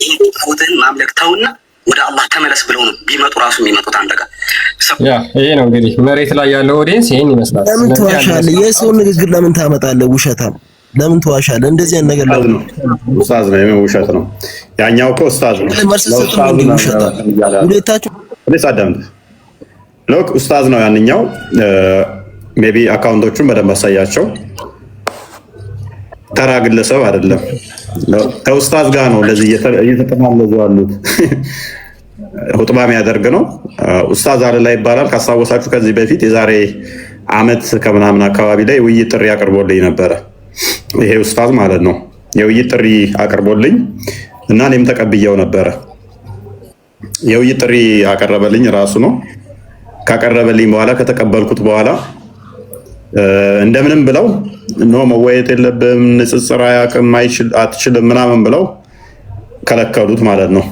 ይሄን ጣዖትን ማምለክ ተውና ወደ አላህ ተመለስ ብለው ነው ቢመጡ ራሱ የሚመጡት አንተ ጋር። ይሄ ነው እንግዲህ መሬት ላይ ያለው ኦዲየንስ ይሄን ይመስላል። ለምን ትዋሻለህ? የሰው ንግግር ለምን ታመጣለህ? ውሸታም ለምን ትዋሻለህ? እንደዚህ አይነት ነገር ለምን ኡስታዝ ነው? የምን ውሸት ነው? ያኛው እኮ ኡስታዝ ነው። ሁለታችሁ ለሳዳምት ሎክ ኡስታዝ ነው ያንኛው። ሜቢ አካውንቶቹን በደንብ አሳያቸው። ተራ ግለሰብ አይደለም። ከኡስታዝ ጋር ነው ለዚህ እየተጠማለዙ ያሉት። ሁጥባ የሚያደርግ ነው ኡስታዝ አለላ ይባላል። ካስታወሳችሁ ከዚህ በፊት የዛሬ አመት ከምናምን አካባቢ ላይ ውይይት ጥሪ አቅርቦልኝ ነበረ። ይሄ ኡስታዝ ማለት ነው የውይይት ጥሪ አቅርቦልኝ እና እኔም ተቀብየው ነበረ። የውይይት ጥሪ አቀረበልኝ ራሱ ነው። ካቀረበልኝ በኋላ ከተቀበልኩት በኋላ እንደምንም ብለው ኖ መወያየት የለብም ንጽጽር አያውቅም አትችልም ምናምን ብለው ከለከሉት ማለት ነው።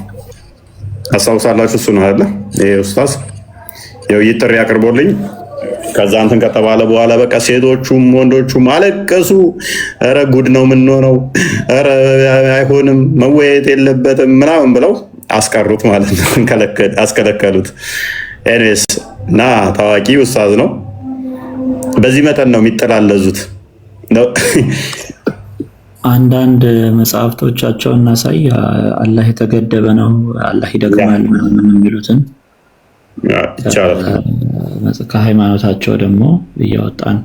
አስታውሳላችሁ? እሱ ነው አይደለ? ይሄ ኡስታዝ የውይይት ጥሪ አቅርቦልኝ ከዛ እንትን ከተባለ በኋላ በቃ ሴቶቹም ወንዶቹም አለቀሱ። ኧረ ጉድ ነው የምንሆነው፣ ኧረ አይሆንም መወያየት የለበትም ምናምን ብለው አስቀሩት ማለት ነው። አስከለከሉት። ኤኒዌይስ እና ታዋቂ ኡስታዝ ነው። በዚህ መጠን ነው የሚጠላለዙት። አንዳንድ መጽሐፍቶቻቸውን እናሳይ። አላህ የተገደበ ነው፣ አላህ ይደግማል ምናምን የሚሉትን ከሃይማኖታቸው ደግሞ እያወጣን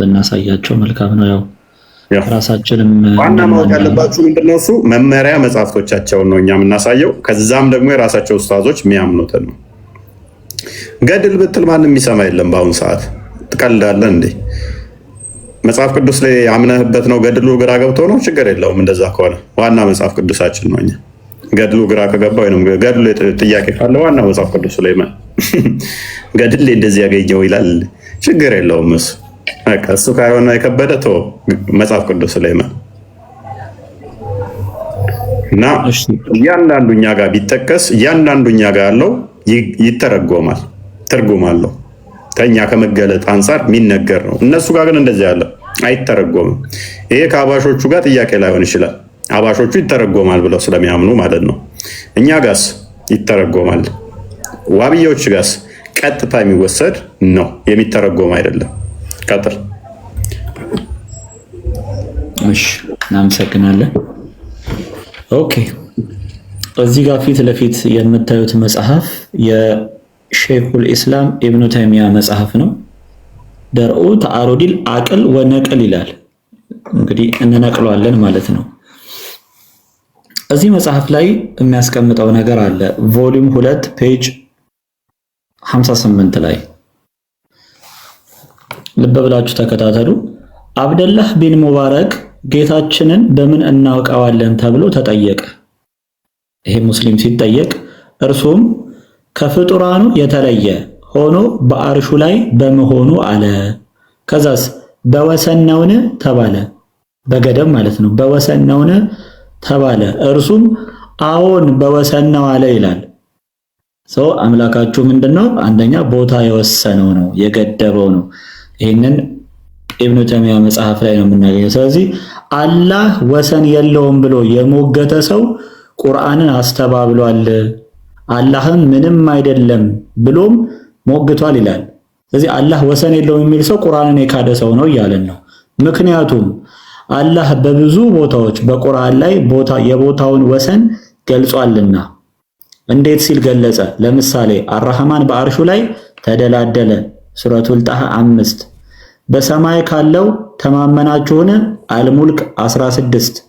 ብናሳያቸው መልካም ነው። ያው ራሳችንም ዋና ማወቅ ያለባችሁ ምንድነው እሱ መመሪያ መጽሐፍቶቻቸውን ነው እኛ የምናሳየው። ከዛም ደግሞ የራሳቸው ኡስታዞች የሚያምኑትን ነው። ገድል ብትል ማንም የሚሰማ የለም። በአሁኑ ሰዓት ትቀልዳለህ እንዴ? መጽሐፍ ቅዱስ ላይ አምነህበት ነው ገድሉ ግራ ገብቶ ነው? ችግር የለውም እንደዛ ከሆነ ዋና መጽሐፍ ቅዱሳችን ነው። እኛ ገድሉ ግራ ከገባ ወይም ገድሉ ጥያቄ ካለ ዋና መጽሐፍ ቅዱስ ላይ ገድል ላይ እንደዚህ ያገኘው ይላል፣ ችግር የለውም እሱ በቃ እሱ ካልሆነ የከበደ ቶ መጽሐፍ ቅዱስ ላይ እና እያንዳንዱ እኛ ጋር ቢጠቀስ እያንዳንዱ እኛ ጋር ያለው ይተረጎማል፣ ትርጉም አለው። ከኛ ከመገለጥ አንጻር የሚነገር ነው። እነሱ ጋር ግን እንደዚህ ያለ አይተረጎምም። ይሄ ከአባሾቹ ጋር ጥያቄ ላይሆን ይችላል። አባሾቹ ይተረጎማል ብለው ስለሚያምኑ ማለት ነው። እኛ ጋስ ይተረጎማል። ዋብዮች ጋስ ቀጥታ የሚወሰድ ነው፣ የሚተረጎም አይደለም። ቀጥል። እሺ፣ እናመሰግናለን። ኦኬ፣ እዚህ ጋር ፊት ለፊት የምታዩት መጽሐፍ የሼኹል ኢስላም ኢብኑ ተይሚያ መጽሐፍ ነው። ደርኡ ተአሩዲል አቅል ወነቅል ይላል። እንግዲህ እንነቅለዋለን ማለት ነው። እዚህ መጽሐፍ ላይ የሚያስቀምጠው ነገር አለ። ቮሊዩም 2 ፔጅ 58 ላይ ልብ ብላችሁ ተከታተሉ። አብደላህ ቢን ሙባረክ ጌታችንን በምን እናውቀዋለን ተብሎ ተጠየቀ። ይሄ ሙስሊም ሲጠየቅ እርሱም ከፍጡራኑ የተለየ ሆኖ በአርሹ ላይ በመሆኑ አለ። ከዛስ በወሰን ነውን ተባለ። በገደብ ማለት ነው። በወሰን ነውን ተባለ። እርሱም አዎን በወሰን ነው አለ ይላል። ሰው አምላካችሁ ምንድነው? አንደኛ ቦታ የወሰነው ነው፣ የገደበው ነው። ይህንን ኢብኑ ተይሚያ መጽሐፍ ላይ ነው የምናገኘው። ስለዚህ አላህ ወሰን የለውም ብሎ የሞገተ ሰው ቁርአንን አስተባብሏል፣ አላህም ምንም አይደለም ብሎም ሞግቷል ይላል። ስለዚህ አላህ ወሰን የለውም የሚል ሰው ቁርአንን የካደ ሰው ነው እያለን ነው። ምክንያቱም አላህ በብዙ ቦታዎች በቁርአን ላይ የቦታውን ወሰን ገልጿልና። እንዴት ሲል ገለጸ? ለምሳሌ አርራህማን በአርሹ ላይ ተደላደለ፣ ሱረቱል ጣሃ 5። በሰማይ ካለው ተማመናችሁን? አልሙልክ 16።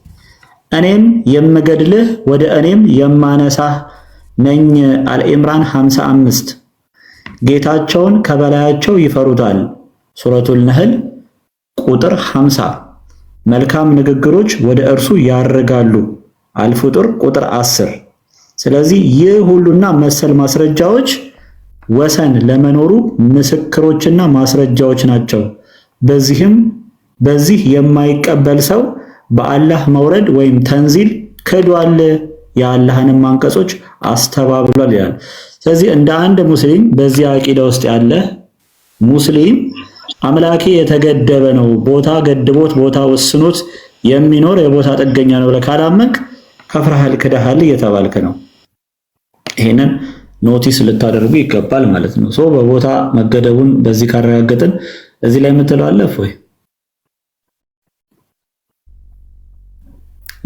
እኔም የምገድልህ ወደ እኔም የማነሳህ ነኝ፣ አልኢምራን 55። ጌታቸውን ከበላያቸው ይፈሩታል፣ ሱረቱል ነህል ቁጥር 50። መልካም ንግግሮች ወደ እርሱ ያርጋሉ፣ አልፍጡር ቁጥር 10። ስለዚህ ይህ ሁሉና መሰል ማስረጃዎች ወሰን ለመኖሩ ምስክሮችና ማስረጃዎች ናቸው። በዚህ የማይቀበል ሰው በአላህ መውረድ ወይም ተንዚል ክዷል፣ የአላህንም አንቀጾች አስተባብሏል ይላል። ስለዚህ እንደ አንድ ሙስሊም በዚህ አቂዳ ውስጥ ያለ ሙስሊም አምላኬ የተገደበ ነው፣ ቦታ ገድቦት ቦታ ወስኖት የሚኖር የቦታ ጥገኛ ነው ብለህ ካላመንክ ከፍረሃል፣ ክደሃል እየተባልክ ነው። ይሄንን ኖቲስ ልታደርጉ ይገባል ማለት ነው። ሶ በቦታ መገደቡን በዚህ ካረጋገጥን እዚህ ላይ የምትለው አለ ወይ?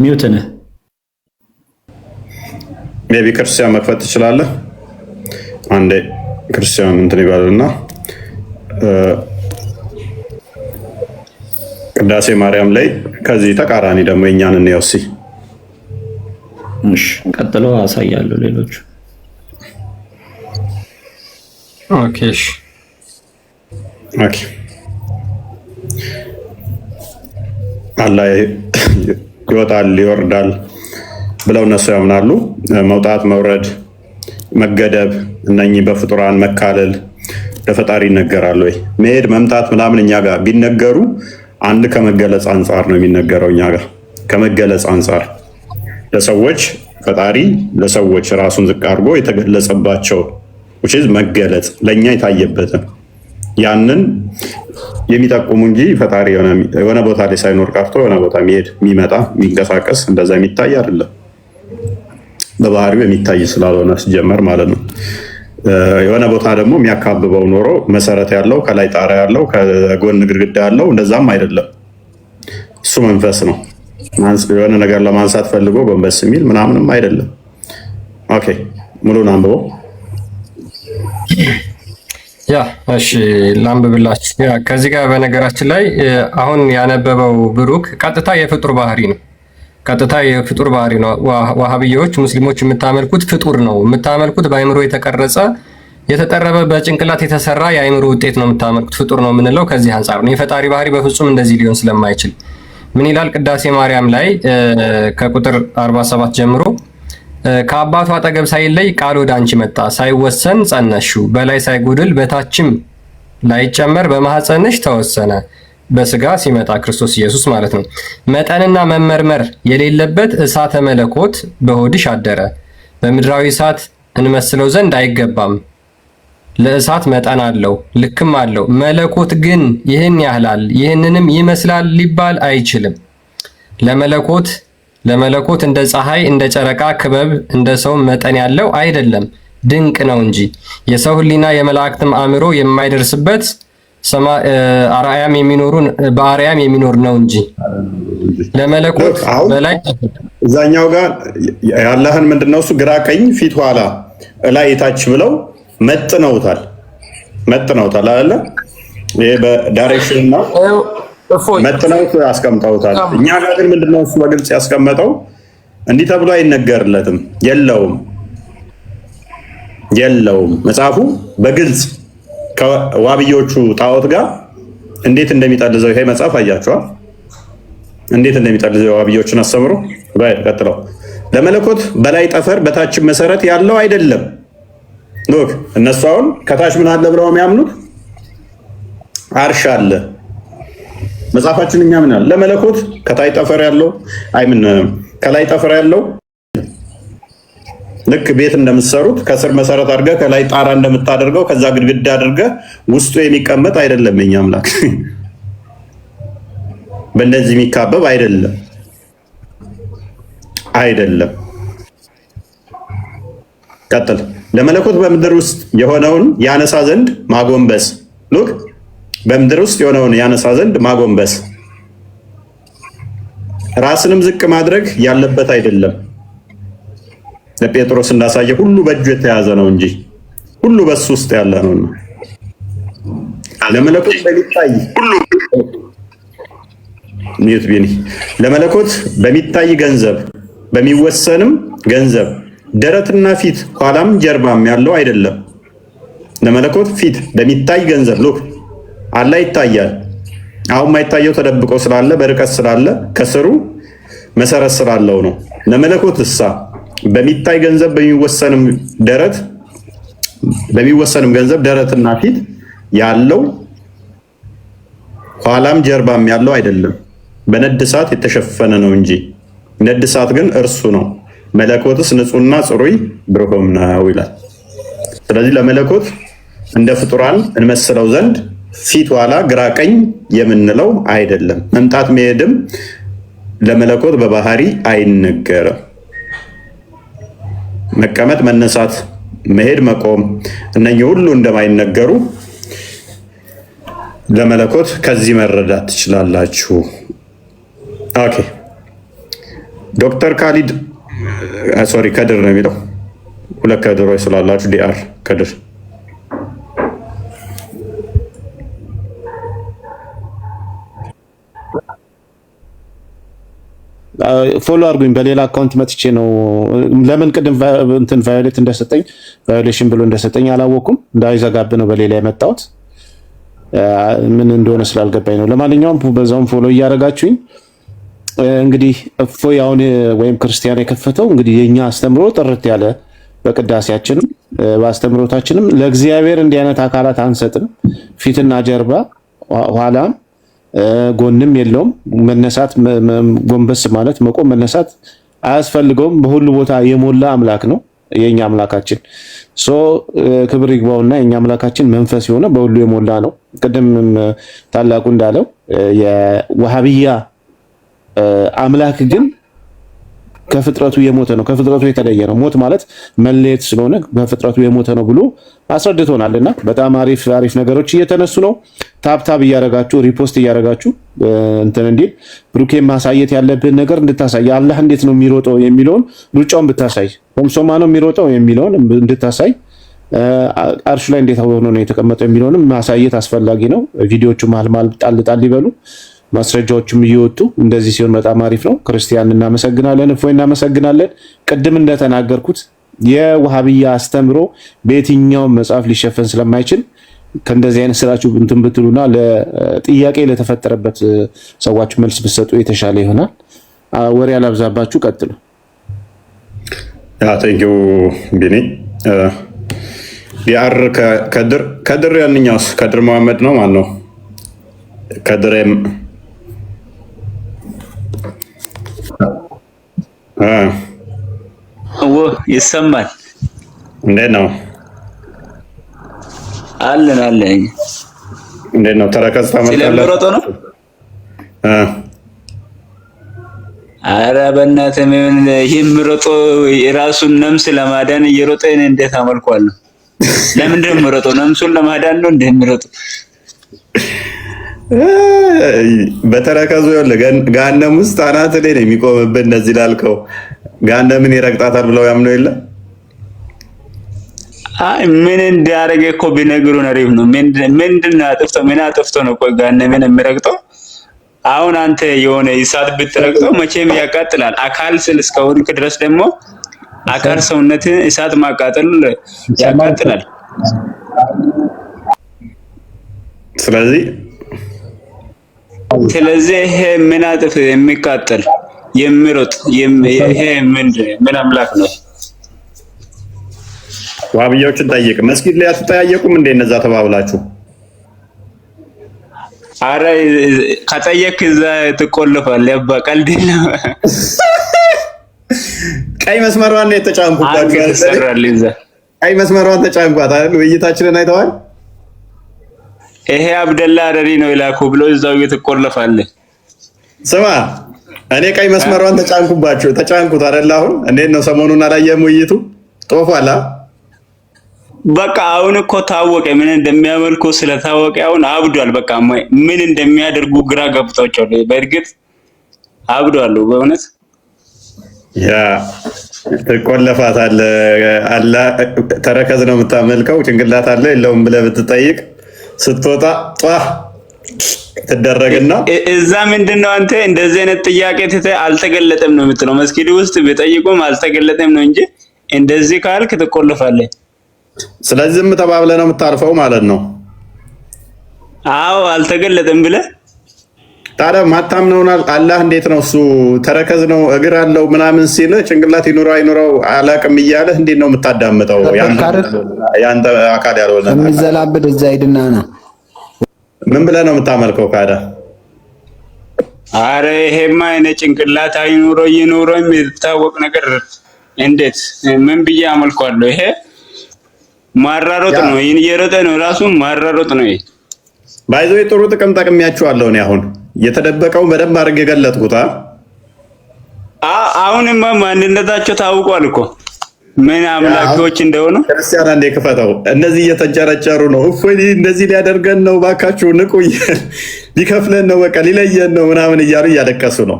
ሚውት ነህ። ሜቢ ክርስቲያን መክፈት ትችላለህ። አንዴ ክርስቲያን እንትን ይባልና ቅዳሴ ማርያም ላይ ከዚህ ተቃራኒ ደግሞ የኛን እንየው እስኪ። እሺ ቀጥሎ አሳያለሁ ሌሎች። ኦኬ እሺ ኦኬ። አላህ ይወጣል ይወርዳል ብለው እነሱ ያምናሉ። መውጣት መውረድ መገደብ እነኚህ በፍጡራን መካለል ለፈጣሪ ይነገራል ወይ? መሄድ መምጣት ምናምን እኛ ጋር ቢነገሩ አንድ ከመገለጽ አንጻር ነው የሚነገረው። እኛ ጋር ከመገለጽ አንጻር ለሰዎች ፈጣሪ ለሰዎች ራሱን ዝቅ አድርጎ የተገለጸባቸው መገለጽ ለእኛ የታየበትን ያንን የሚጠቁሙ እንጂ ፈጣሪ የሆነ ቦታ ላይ ሳይኖር ቀርቶ የሆነ ቦታ የሚሄድ የሚመጣ የሚንቀሳቀስ እንደዛ የሚታይ አይደለም። በባህሪው የሚታይ ስላልሆነ ሲጀመር ማለት ነው። የሆነ ቦታ ደግሞ የሚያካብበው ኖሮ መሰረት ያለው ከላይ ጣሪያ ያለው ከጎን ግድግዳ ያለው እንደዛም አይደለም። እሱ መንፈስ ነው። የሆነ ነገር ለማንሳት ፈልጎ ጎንበስ የሚል ምናምንም አይደለም። ኦኬ ሙሉን አንብቦ ያ እሺ ላንብብላችሁ። ያ ከዚህ ጋር በነገራችን ላይ አሁን ያነበበው ብሩክ ቀጥታ የፍጡር ባህሪ ነው። ቀጥታ የፍጡር ባህሪ ነው። ዋሃብዮች ሙስሊሞች የምታመልኩት ፍጡር ነው የምታመልኩት፣ በአይምሮ የተቀረጸ የተጠረበ በጭንቅላት የተሰራ የአይምሮ ውጤት ነው የምታመልኩት፣ ፍጡር ነው የምንለው ከዚህ አንጻር ነው። የፈጣሪ ባህሪ በፍጹም እንደዚህ ሊሆን ስለማይችል ምን ይላል ቅዳሴ ማርያም ላይ ከቁጥር 47 ጀምሮ ከአባቱ አጠገብ ሳይለይ ቃል ወደ አንቺ መጣ፣ ሳይወሰን ጸነስሽው፣ በላይ ሳይጎድል በታችም ላይጨመር በማህፀንሽ ተወሰነ። በስጋ ሲመጣ ክርስቶስ ኢየሱስ ማለት ነው። መጠንና መመርመር የሌለበት እሳተ መለኮት በሆድሽ አደረ። በምድራዊ እሳት እንመስለው ዘንድ አይገባም። ለእሳት መጠን አለው ልክም አለው። መለኮት ግን ይህን ያህላል ይህንንም ይመስላል ሊባል አይችልም። ለመለኮት እንደ ፀሐይ እንደ ጨረቃ ክበብ እንደ ሰው መጠን ያለው አይደለም፣ ድንቅ ነው እንጂ የሰው ሕሊና የመላእክትም አእምሮ የማይደርስበት በአርያም የሚኖር ነው እንጂ ለመለኮት በላይ እዛኛው ጋር ያለህን ምንድነው እሱ ግራ ቀኝ ፊት ኋላ ላይ የታች ብለው መጥነውታል አይደለ? ይሄ በዳይሬክሽን እና መጥነውት ያስቀምጠውታል። እኛ ጋር ግን ምንድነው እሱ በግልጽ ያስቀመጠው እንዲህ ተብሎ አይነገርለትም። የለውም መጽሐፉ በግልጽ ከዋብዮቹ ጣዖት ጋር እንዴት እንደሚጠልዘው ይሄ መጽሐፍ አያችኋል። እንዴት እንደሚጠልዘው ዋብዮቹን አስተምሮ ቀጥለው ለመለኮት በላይ ጠፈር በታች መሰረት ያለው አይደለም። ሎክ እነሱ አሁን ከታች ምን አለ ብለው የሚያምኑት አርሽ አለ። መጽሐፋችን እኛ ምን አለ ለመለኮት ከታይ ጠፈር ያለው ከላይ ጠፈር ያለው ልክ ቤት እንደምትሰሩት ከስር መሰረት አድርገህ ከላይ ጣራ እንደምታደርገው ከዛ ግድግዳ አድርገህ ውስጡ የሚቀመጥ አይደለም። የኛ አምላክ በእንደዚህ የሚካበብ አይደለም። ቀጥል። ለመለኮት በምድር ውስጥ የሆነውን ያነሳ ዘንድ ማጎንበስ። ሉክ በምድር ውስጥ የሆነውን ያነሳ ዘንድ ማጎንበስ ራስንም ዝቅ ማድረግ ያለበት አይደለም። ለጴጥሮስ እንዳሳየ ሁሉ በእጁ የተያዘ ነው እንጂ ሁሉ በሱ ውስጥ ያለ ነውና ለመለኮት በሚታይ ሁሉ ኒውት ቢኒ ለመለኮት በሚታይ ገንዘብ በሚወሰንም ገንዘብ ደረትና ፊት ኋላም ጀርባም ያለው አይደለም። ለመለኮት ፊት በሚታይ ገንዘብ ሉክ አላህ ይታያል። አሁን ማይታየው ተደብቆ ስላለ በርቀት ስላለ ከስሩ መሰረት ስላለው ነው። ለመለኮት እሳ በሚታይ ገንዘብ በሚወሰንም ገንዘብ ደረትና ፊት ያለው ኋላም ጀርባም ያለው አይደለም። በነድ እሳት የተሸፈነ ነው እንጂ ነድ እሳት ግን እርሱ ነው። መለኮትስ ንጹህና ጽሩይ ብሩህም ነው ይላል። ስለዚህ ለመለኮት እንደ ፍጡራን እንመስለው ዘንድ ፊት ኋላ ግራ ቀኝ የምንለው አይደለም። መምጣት መሄድም ለመለኮት በባህሪ አይነገርም። መቀመጥ፣ መነሳት፣ መሄድ፣ መቆም እነኚህ ሁሉ እንደማይነገሩ ለመለኮት ከዚህ መረዳት ትችላላችሁ። ኦኬ ዶክተር ካሊድ ሶሪ ከድር ነው የሚለው። ሁለት ከድሮች ስላላችሁ ዲአር ከድር ፎሎ አድርጉኝ። በሌላ አካውንት መጥቼ ነው። ለምን ቅድም እንትን ቫዮሌት እንደሰጠኝ ቫዮሌሽን ብሎ እንደሰጠኝ አላወኩም። እንዳይዘጋብ ነው በሌላ የመጣሁት። ምን እንደሆነ ስላልገባኝ ነው። ለማንኛውም በዛውም ፎሎ እያደረጋችሁኝ እንግዲህ እፎይ አሁን ወይም ክርስቲያን የከፈተው እንግዲህ የኛ አስተምሮ ጥርት ያለ በቅዳሴያችንም በአስተምሮታችንም ለእግዚአብሔር እንዲህ አይነት አካላት አንሰጥም። ፊትና ጀርባ ኋላም ጎንም የለውም። መነሳት፣ ጎንበስ ማለት፣ መቆም፣ መነሳት አያስፈልገውም። በሁሉ ቦታ የሞላ አምላክ ነው የኛ አምላካችን። ክብር ይግባውና የኛ አምላካችን መንፈስ የሆነ በሁሉ የሞላ ነው። ቅድም ታላቁ እንዳለው የዋሃብያ አምላክ ግን ከፍጥረቱ የሞተ ነው፣ ከፍጥረቱ የተለየ ነው። ሞት ማለት መለየት ስለሆነ በፍጥረቱ የሞተ ነው ብሎ አስረድቶናልና በጣም አሪፍ አሪፍ ነገሮች እየተነሱ ነው። ታብታብ እያረጋችሁ ሪፖስት እያረጋችሁ እንትን እንዲል ብሩኬ ማሳየት ያለብን ነገር እንድታሳይ፣ አላህ እንዴት ነው የሚሮጠው የሚለውን ሩጫውን ብታሳይ፣ ሶምሶማ ነው የሚሮጠው የሚለውን እንድታሳይ፣ አርሹ ላይ እንዴት ሆኖ ነው የተቀመጠው የሚለውንም ማሳየት አስፈላጊ ነው። ቪዲዮቹ መሀል ጣል ጣል ይበሉ፣ ማስረጃዎችም እየወጡ እንደዚህ ሲሆን በጣም አሪፍ ነው። ክርስቲያን እናመሰግናለን፣ እፎይ እናመሰግናለን። ቅድም እንደተናገርኩት የዋሃብያ አስተምሮ በየትኛውም መጽሐፍ ሊሸፈን ስለማይችል ከእንደዚህ አይነት ስራችሁ እንትን ብትሉና ለጥያቄ ለተፈጠረበት ሰዎች መልስ ብትሰጡ የተሻለ ይሆናል። ወሬ አላብዛባችሁ፣ ቀጥሉ። ቴንኪው ቢኒ። ዲአር ከድር ያንኛውስ ከድር መሐመድ ነው ማን ነው? ከድሬም ይሰማል። እንዴት ነው? አለን አለን። እንዴት ነው? ተረከዝ ታመጣለህ? ስለምሮጦ ነው። ኧረ በእናትህ ምን የሚሮጦ የራሱን ነፍስ ለማዳን እየሮጠ እንዴት አመልኳለሁ? ለምንድን ነው የሚሮጠው? ነፍሱን ለማዳን ነው እንደሚሮጠው። በተረከዙ ገሃነም ውስጥ አናት ላይ ነው የሚቆምብህ። እንደዚህ ላልከው ገሃነምን ይረግጣታል ብለው ያምነው የለ። አይ ምን እንዳረገ እኮ ቢነግሩን አሪፍ ነው። ምንድን ነው አጥፍቶ ምን አጥፍቶ ነው ቆይ ገሃነምን የሚረግጠው? አሁን አንተ የሆነ እሳት ብትረግጠው መቼም ያቃጥላል። አካል ስል እስከሆንክ ድረስ ደግሞ አካል ሰውነትን እሳት ማቃጠል ያቃጥላል። ስለዚህ ይሄ ምን አጥፍ የሚቃጠል የሚሮጥ ይሄ ምን አምላክ ነው? ዋሃብያዎችን ጠይቅ። መስጊድ ላይ አትጠያየቁም እንደ እነዛ ተባብላችሁ? አረ ከጠየቅ እዛ ትቆልፋለህ። ያባ ቀልድ ነው። ቀይ መስመሯን ነው የተጫንኩባችሁ። ቀይ መስመሯን ተጫንኳት አይደል? ውይይታችንን አይተዋል። ይሄ አብደላ አረሪ ነው ይላኩ ብሎ እዛው እየተቆለፋለህ። ስማ እኔ ቀይ መስመሯን ተጫንኩት አይደል? አሁን እንዴት ነው? ሰሞኑን አላየህም? ውይይቱ ጦፏላ። በቃ አሁን እኮ ታወቀ፣ ምን እንደሚያመልኩ ስለታወቀ አሁን አብዷል። በቃ ምን እንደሚያደርጉ ግራ ገብቷቸዋል። በእርግጥ አብዷል በእውነት ያ ተቆለፋታል አላ ተረከዝ ነው የምታመልከው ጭንቅላት አለ የለውም ብለህ ብትጠይቅ ስትወጣ ትደረግና እዛ ምንድነው አንተ እንደዚህ አይነት ጥያቄ አልተገለጠም ነው የምትለው። መስጊድ ውስጥ ቢጠይቁም አልተገለጠም ነው እንጂ እንደዚህ ካልክ ትቆልፋለህ። ስለዚህ ዝም ተባብለህ ነው የምታርፈው ማለት ነው። አዎ አልተገለጠም ብለህ ታዲያ ማታምነውን አላህ እንዴት ነው እሱ ተረከዝ ነው እግር አለው ምናምን ሲል ጭንቅላት ይኑረው አይኑረው አላቅም እያለህ እንዴት ነው የምታዳምጠው? ያንተ አካል ያልሆነ የሚዘላብድ እዛ ሄድና ነው ምን ብለህ ነው የምታመልከው? ካዳ አረ ይሄማ እኔ ጭንቅላት አይኑረው ይኑረው የሚታወቅ ነገር እንዴት ምን ብዬ አመልከዋለሁ? ይሄ ማራሮጥ ነው። ይሄን እየሮጠ ነው ራሱ ማራሮጥ ነው። ይሄ ባይዞ ጥሩ ጥቅም ጠቅሚያችኋለሁ እኔ አሁን የተደበቀው በደንብ አድርጌ ገለጥኩት። አሁንማ ማንነታቸው ታውቋል እኮ ምን አምላኮች እንደሆኑ። ክርስቲያን አንዴ ክፈተው። እነዚህ እየተጨረጨሩ ነው። እፎይ እንደዚህ ሊያደርገን ነው ባካችሁ ንቁ፣ ሊከፍለን ነው በቃ ሊለየን ነው ምናምን እያሉ እያለቀሱ ነው።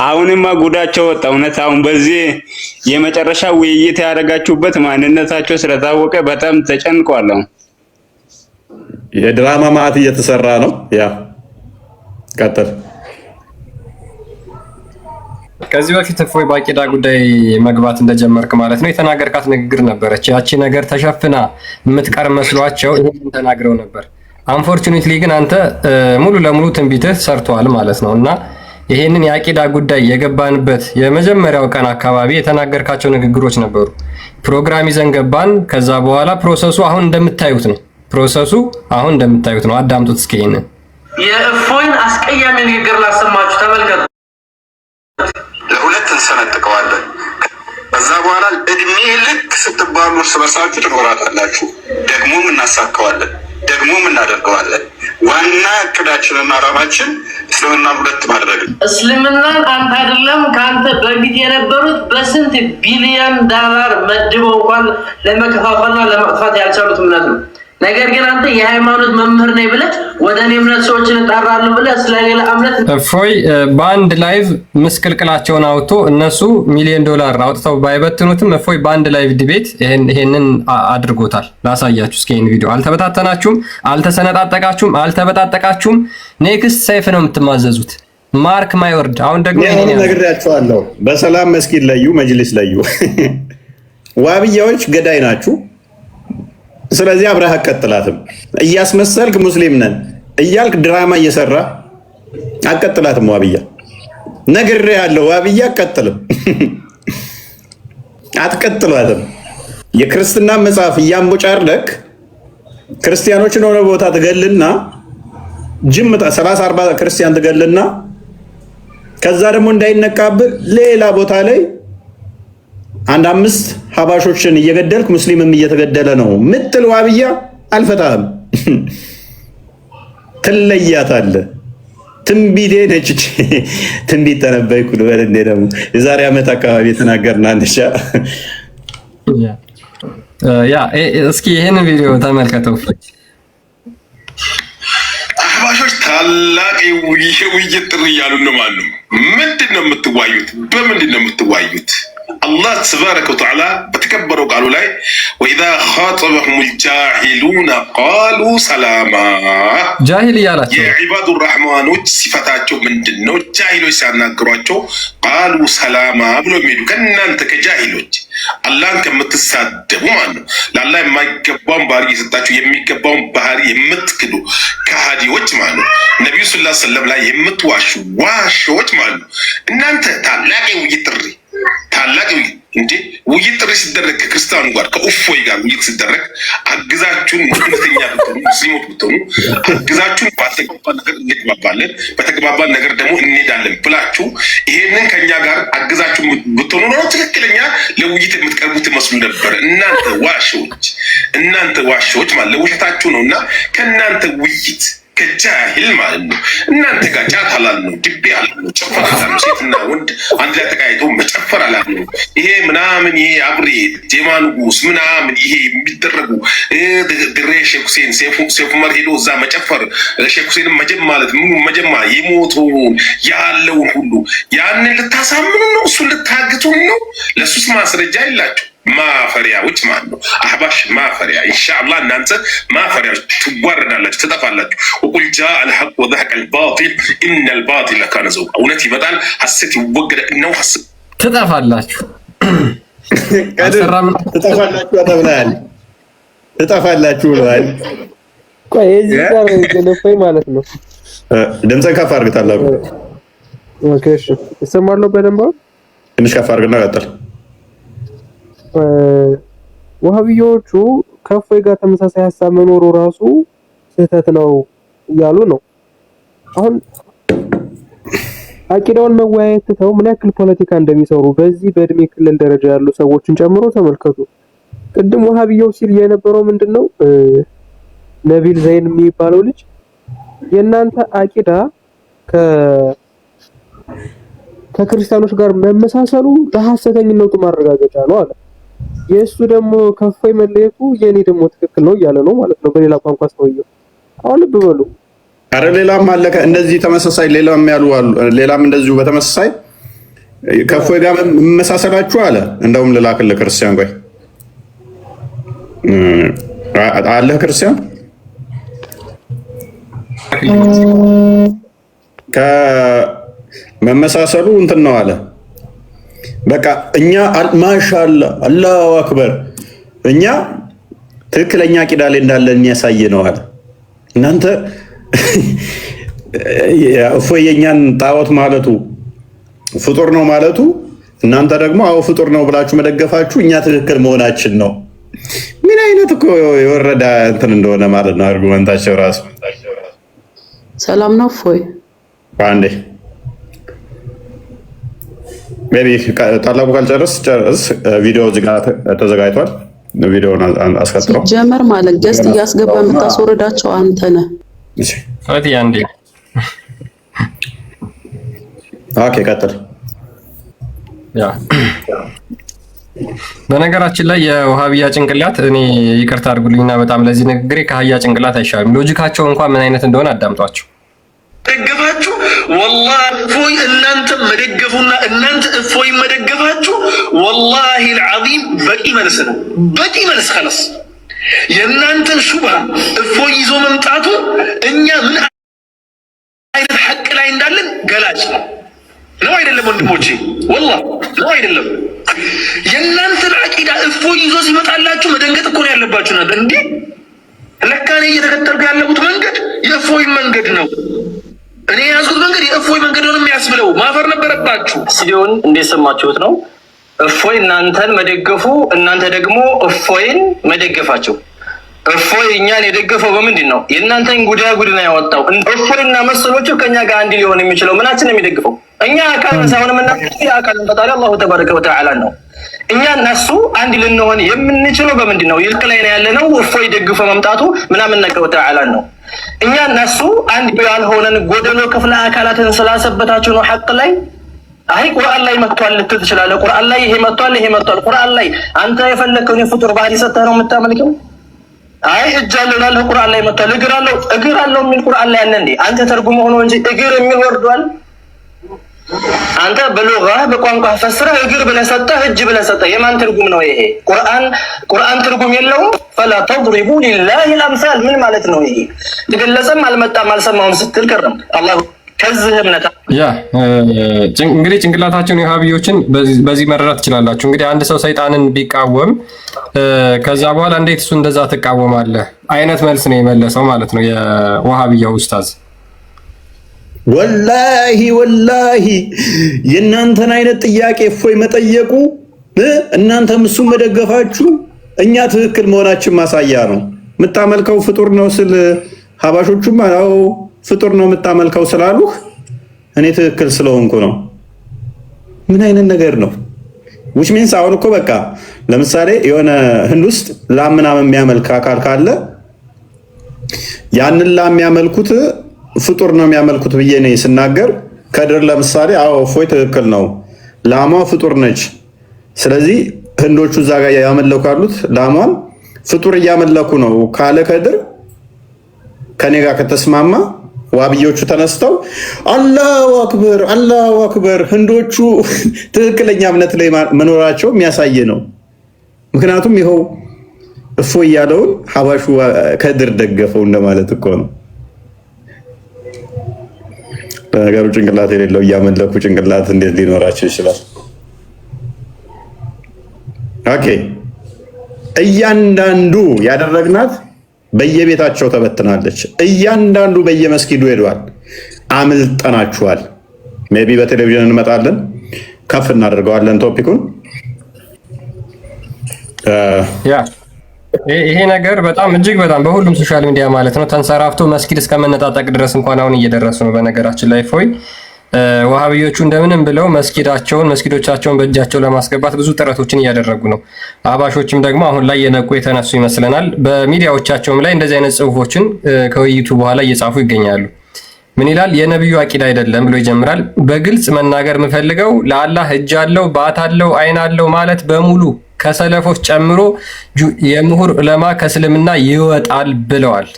አሁንማ ጉዳቸው ወጣ። እውነት አሁን በዚህ የመጨረሻ ውይይት ያደረጋችሁበት ማንነታቸው ስለታወቀ በጣም ተጨንቀዋል። የድራማ ማዕት እየተሰራ ነው። ያ ቀጥል። ከዚህ በፊት እፎይ በአቂዳ ጉዳይ መግባት እንደጀመርክ ማለት ነው የተናገርካት ንግግር ነበረች። ያቺ ነገር ተሸፍና የምትቀር መስሏቸው ይሄን ተናግረው ነበር። አንፎርቹኔትሊ ግን አንተ ሙሉ ለሙሉ ትንቢትህ ሰርቷል ማለት ነው። እና ይሄንን የአቂዳ ጉዳይ የገባንበት የመጀመሪያው ቀን አካባቢ የተናገርካቸው ንግግሮች ነበሩ። ፕሮግራም ይዘን ገባን። ከዛ በኋላ ፕሮሰሱ አሁን እንደምታዩት ነው። አዳምጡት እስኪ። ይሄንን የእፎይን አስቀያሚ ንግግር ላሰማችሁ ተመልከቱ። ለሁለት እንሰነጥቀዋለን። ከዛ በኋላ እድሜ ልክ ስትባሉ እርስ በርሳችሁ ትኖራላችሁ። ደግሞም እናሳካዋለን፣ ደግሞም እናደርገዋለን። ዋና እቅዳችንና ዓላማችን እስልምናን ሁለት ማድረግ። እስልምናን አንተ አይደለም ከአንተ በፊት የነበሩት በስንት ቢሊዮን ዶላር መድበው እንኳን ለመከፋፈልና ለማጥፋት ያልቻሉት እምነት ነው። ነገር ግን አንተ የሃይማኖት መምህር ነኝ ብለህ ወደ እኔ እምነት ሰዎችን እጣራለሁ ብለህ ስለሌላ እምነት እፎይ በአንድ ላይቭ ምስቅልቅላቸውን አውጥቶ እነሱ ሚሊዮን ዶላር አውጥተው ባይበትኑትም እፎይ በአንድ ላይቭ ዲቤት ይሄንን አድርጎታል። ላሳያችሁ እስኪ ይሄን ቪዲዮ። አልተበታተናችሁም፣ አልተሰነጣጠቃችሁም፣ አልተበጣጠቃችሁም። ኔክስት ሰይፍ ነው የምትማዘዙት። ማርክ ማይ ወርድ። አሁን ደግሞ ይሄን ነግሬያችኋለሁ። በሰላም መስጊድ ለዩ፣ መጅሊስ ለዩ። ዋብያዎች ገዳይ ናችሁ። ስለዚህ አብረህ አቀጥላትም እያስመሰልክ ሙስሊም ነን እያልክ ድራማ እየሰራ አቀጥላትም። ዋብያ ነግሬሃለሁ። ዋብያ አቀጥልም አትቀጥሏትም። የክርስትና መጽሐፍ እያንቦጫርደክ ክርስቲያኖችን ሆነ ቦታ ትገልና ጅምታ 30-40 ክርስቲያን ትገልና ከዛ ደግሞ እንዳይነቃብህ ሌላ ቦታ ላይ 1-5 ሀባሾችን እየገደልክ ሙስሊምም እየተገደለ ነው ምትል ዋብያ አልፈታህም። ትለያታለህ። ትንቢቴ ነች። ትንቢት ተነበይኩ ልበል እንዴ? ደግሞ የዛሬ ዓመት አካባቢ የተናገርና አንደሻ እስኪ ይሄንን ቪዲዮ ተመልከተው። አህባሾች ታላቅ የውይይት ጥሪ እያሉ ነው ማለት ነው። ምንድን ነው የምትዋዩት? በምንድን ነው የምትዋዩት? አላህ ተባረከ ወተዓላ በተከበረው ቃሉ ላይ ወኢዛ ኻጠበሁም ልጃሂሉነ ቃሉ ሰላማ፣ ጃሂል እያላቸው የዒባዱ ራሕማኖች ሲፈታቸው ምንድን ነው? ጃሂሎች ሲያናግሯቸው ቃሉ ሰላማ ብሎ የሚሄዱ ከእናንተ ከጃሂሎች አላህን ከምትሳደቡ ማለት ነው። ለአላህ የማይገባውን ባህሪ እየሰጣችሁ የሚገባውን ባህሪ የምትክዱ ከሃዲዎች ማለት ነው። ነቢዩ ሰለላሁ ዐለይሂ ወሰለም ላይ የምትዋሹ ዋሾች ማለት ነው። እናንተ ታላቅ የውይይት ጥሪ እንዴ ውይይት ጥሪ ሲደረግ ከክርስቲያኑ ጋር ከእፎይ ጋር ውይይት ሲደረግ አግዛችሁን እውነተኛ ብትሆኑ ሙስሊሞች ብትሆኑ አግዛችሁን ባልተግባባን ነገር እንግባባለን፣ በተግባባን ነገር ደግሞ እንሄዳለን ብላችሁ ይሄንን ከኛ ጋር አግዛችሁ ብትሆኑ ነው ትክክለኛ ለውይይት የምትቀርቡት ይመስሉ ነበር። እናንተ ዋሾች ማለት ለውሸታችሁ ነው። እና ከጃሂል ማለት ነው። እናንተ ጋር ጫት ሐላል ነው፣ ድቤ ሐላል ነው፣ ጨፈር ሐላል ነው። ሴትና ወንድ አንድ ላይ ተቃይቶ መጨፈር ሐላል ነው። ይሄ ምናምን ይሄ አብሬት ዜማ ንጉስ ምናምን ይሄ የሚደረጉ ድሬ ሼክ ሁሴን ሴፍ ዑመር ሄዶ እዛ መጨፈር ሼክ ሁሴንም መጀም ማለት መጀማ የሞተውን ያለውን ሁሉ ያንን ልታሳምኑ ነው? እሱን ልታግቱን ነው? ለሱስ ማስረጃ የላቸው ማፈሪያዎች ማለት ነው። አህባሽ ማፈሪያ ኢንሻአላህ እናንተ ማፈሪያዎች ትዋረዳላችሁ፣ ትጠፋላችሁ። ወቁል ጃአ አልሐቅ ወዘሐቀ አልባጢል ኢነል ባጢለ ካነ ዘሁቃ። እውነት ይመጣል፣ ሐሰት ይወገዳል። ነው ሐሰት ትጠፋላችሁ፣ ትጠፋላችሁ ተብለሃል። ትጠፋላችሁ ብለሃል። ቆይ እዚህ ጋር ገለፈይ ማለት ነው። ድምፅህን ከፍ አድርግታለህ። ኦኬ እሺ፣ እሰማለሁ በደንብ። ትንሽ ከፍ አድርግና ቀጥል። ወሃቢዮቹ ከእፎይ ጋር ተመሳሳይ ሀሳብ መኖሩ ራሱ ስህተት ነው እያሉ ነው። አሁን አቂዳውን መወያየት ትተው ምን ያክል ፖለቲካ እንደሚሰሩ በዚህ በእድሜ ክልል ደረጃ ያሉ ሰዎችን ጨምሮ ተመልከቱ። ቅድም ወሃቢዮው ሲል የነበረው ምንድነው? ነቢል ዘይን የሚባለው ልጅ የእናንተ አቂዳ ከክርስቲያኖች ጋር መመሳሰሉ ለሐሰተኝነቱ ማረጋገጫ ነው አለ። የእሱ ደግሞ ከእፎይ መለየቱ የኔ ደግሞ ትክክል ነው እያለ ነው ማለት ነው። በሌላ ቋንቋ ሰውየው አሁን ልብ በሉ። አረ ሌላም አለ እንደዚህ ተመሳሳይ ሌላም ያሉ አሉ። ሌላም እንደዚሁ በተመሳሳይ ከእፎይ ጋር መመሳሰላችሁ አለ። እንደውም ልላክልህ ክርስቲያን፣ ቆይ አለ ክርስቲያን ከመመሳሰሉ እንትን ነው አለ። በቃ እኛ ማሻአላ አላሁ አክበር እኛ ትክክለኛ ቂዳ ላይ እንዳለን የሚያሳይ ነው አለ። እናንተ እፎይ የኛን ጣዖት ማለቱ ፍጡር ነው ማለቱ፣ እናንተ ደግሞ አዎ ፍጡር ነው ብላችሁ መደገፋችሁ እኛ ትክክል መሆናችን ነው። ምን አይነት እኮ የወረዳ እንትን እንደሆነ ማለት ነው አርጉመንታቸው ራሱ። ሰላም ነው እፎይ አንዴ ሜቢ ታላቁ ካልጨረስ ቪዲዮ እዚህ ጋር ተዘጋጅቷል። ቪዲዮውን አስከትለው ጀመር ማለት ገስት እያስገባ የምታስወርዳቸው አንተ ነህ። እሺ ፈቲ አንዴ ኦኬ ቀጥል። ያ በነገራችን ላይ የውሃብያ ጭንቅላት እኔ ይቅርታ አድርጉልኝና በጣም ለዚህ ንግግሬ ከአህያ ጭንቅላት አይሻልም። ሎጂካቸው እንኳን ምን አይነት እንደሆነ አዳምጧቸው። ደገፋችሁ ወላሂ እፎይ እናንተ መደገፉና እናንተ እፎይ መደገፋችሁ ወላሂ አልዓዚም በቂ መልስ ነው። በቂ መልስ خلاص የእናንተ ሹብሃ እፎይ ይዞ መምጣቱ እኛ ምን አይነት ሐቅ ላይ እንዳለን ገላጭ ነው አይደለም ወንድሞቼ? ወላሂ ነው አይደለም? የእናንተ አቂዳ እፎይ ይዞ ሲመጣላችሁ መደንገጥ እኮ ነው ያለባችሁ ነበር እንዴ? ለካ እኔ እየተከተልኩ ያለሁት መንገድ የእፎይ መንገድ ነው። እኔ ያዝኩት መንገድ የእፎይ መንገድ ነው የሚያስብለው ማፈር ነበረባችሁ። ሲዲዮን እንደሰማችሁት ነው። እፎይ እናንተን መደገፉ፣ እናንተ ደግሞ እፎይን መደገፋችሁ። እፎይ እኛን የደገፈው በምንድን ነው? የእናንተን ጉድ ነው ያወጣው። እፎይና መሰሎቹ ከኛ ጋር አንድ ሊሆን የሚችለው ምናችን ነው የሚደግፈው? እኛ አካል ሳይሆን የምናውቀው የአካልን ፈጣሪ አላሁ ተባረከ ወተዓላ ነው። እኛ እነሱ አንድ ልንሆን የምንችለው በምንድን ነው? ይልቅ ላይ ነው ያለነው። እፎይ ደግፎ መምጣቱ ምናምን ነገር ወተዓላ ነው። እኛ እነሱ አንድ ያልሆነን ጎደሎ ክፍለ አካላትን ስላሰበታችሁ ነው ሐቅ ላይ። አይ ቁርአን ላይ መጥቷል ልትል ትችላለህ። ቁርአን ላይ ይሄ መጥቷል፣ ይሄ መጥቷል። ቁርአን ላይ አንተ የፈለከውን የፍጡር ባህሪ ሰጥተህ ነው የምታመልከው። አይ እጅ አለው ላልህ ቁርአን ላይ መጥቷል። እግር አለው የሚል ቁርአን ላይ አለ እንዴ? አንተ ተርጉሞ ሆኖ እንጂ እግር የሚል ወርዷል። አንተ በሉጋ በቋንቋ ፈስረህ እግር ብለህ ሰጠህ፣ እጅ ብለህ ሰጠህ። የማን ትርጉም ነው ይሄ? ቁርአን ትርጉም የለውም። ፈላ ተድሪቡ ሊላሂ አልአምሳል ምን ማለት ነው ይሄ? ተገለጸም አልመጣም አልሰማሁም ስትል ከረም አላህ ከዚህ እምነት ያ እንግዲህ ጭንቅላታቸውን የውሃቢዮችን በዚህ መረዳት ትችላላችሁ። እንግዲህ አንድ ሰው ሰይጣንን ቢቃወም ከዛ በኋላ እንዴት እሱ እንደዛ ትቃወማለህ አይነት መልስ ነው የመለሰው ማለት ነው የውሃቢያው ኡስታዝ። ወላሂ የእናንተን አይነት ጥያቄ እፎይ መጠየቁ እናንተም እሱን መደገፋችሁ እኛ ትክክል መሆናችን ማሳያ ነው። የምታመልከው ፍጡር ነው ስል ሀባሾቹም አዎ ፍጡር ነው የምታመልከው ስላሉህ እኔ ትክክል ስለሆንኩ ነው። ምን አይነት ነገር ነው? which means አሁን እኮ በቃ ለምሳሌ የሆነ ህንድ ውስጥ ላም ምናምን የሚያመልክ አካል ካለ ያንን የሚያመልኩት ፍጡር ነው የሚያመልኩት ብዬ ነው ስናገር ከድር ለምሳሌ አዎ እፎይ ትክክል ነው ላሟ ፍጡር ነች ስለዚህ ህንዶቹ እዛ ጋር ያመለኩ ያሉት ላሟን ፍጡር እያመለኩ ነው ካለ ከድር ከኔ ጋር ከተስማማ ዋብዮቹ ተነስተው አላሁ አክበር ህንዶቹ ትክክለኛ እምነት ላይ መኖራቸው የሚያሳይ ነው ምክንያቱም ይኸው እፎይ ያለውን ሐባሹ ከድር ደገፈው እንደማለት እኮ ነው በነገሩ ጭንቅላት የሌለው እያመለኩ ጭንቅላት እንዴት ሊኖራቸው ይችላል ኦኬ እያንዳንዱ ያደረግናት በየቤታቸው ተበትናለች እያንዳንዱ በየመስጊዱ ሄዷል አምልጠናችኋል ሜቢ በቴሌቪዥን እንመጣለን ከፍ እናደርገዋለን ቶፒኩን ይሄ ነገር በጣም እጅግ በጣም በሁሉም ሶሻል ሚዲያ ማለት ነው ተንሰራፍቶ መስጊድ እስከመነጣጠቅ ድረስ እንኳን አሁን እየደረሱ ነው በነገራችን ላይ ፎይ ወሃቢዮቹ እንደምንም ብለው መስጊዶቻቸውን በእጃቸው ለማስገባት ብዙ ጥረቶችን እያደረጉ ነው አባሾችም ደግሞ አሁን ላይ የነቁ የተነሱ ይመስለናል በሚዲያዎቻቸውም ላይ እንደዚህ አይነት ጽሁፎችን ከውይይቱ በኋላ እየጻፉ ይገኛሉ ምን ይላል የነብዩ አቂዳ አይደለም ብሎ ይጀምራል በግልጽ መናገር የምፈልገው ለአላህ እጅ አለው ባት አለው አይን አለው ማለት በሙሉ ከሰለፎች ጨምሮ የምሁር ዑለማ ከእስልምና ይወጣል ብለዋል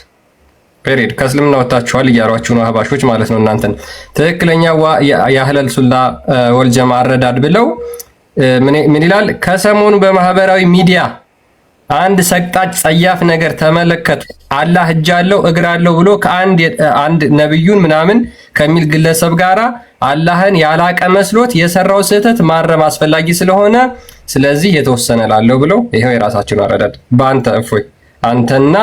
ፔሪድ ከእስልምና ወጣችኋል እያሏችሁ ነው አህባሾች ማለት ነው እናንተን ትክክለኛ የአህለል ሱና ወልጀማ አረዳድ ብለው ምን ይላል ከሰሞኑ በማህበራዊ ሚዲያ አንድ ሰቅጣጭ ጸያፍ ነገር ተመለከቱ አላህ እጅ አለው እግር አለው ብሎ ከአንድ ነብዩን ምናምን ከሚል ግለሰብ ጋራ አላህን ያላቀ መስሎት የሰራው ስህተት ማረም አስፈላጊ ስለሆነ ስለዚህ የተወሰነ ላለው ብለው ይሄው የራሳችሁን አረዳድ በአንተ እፎይ አንተና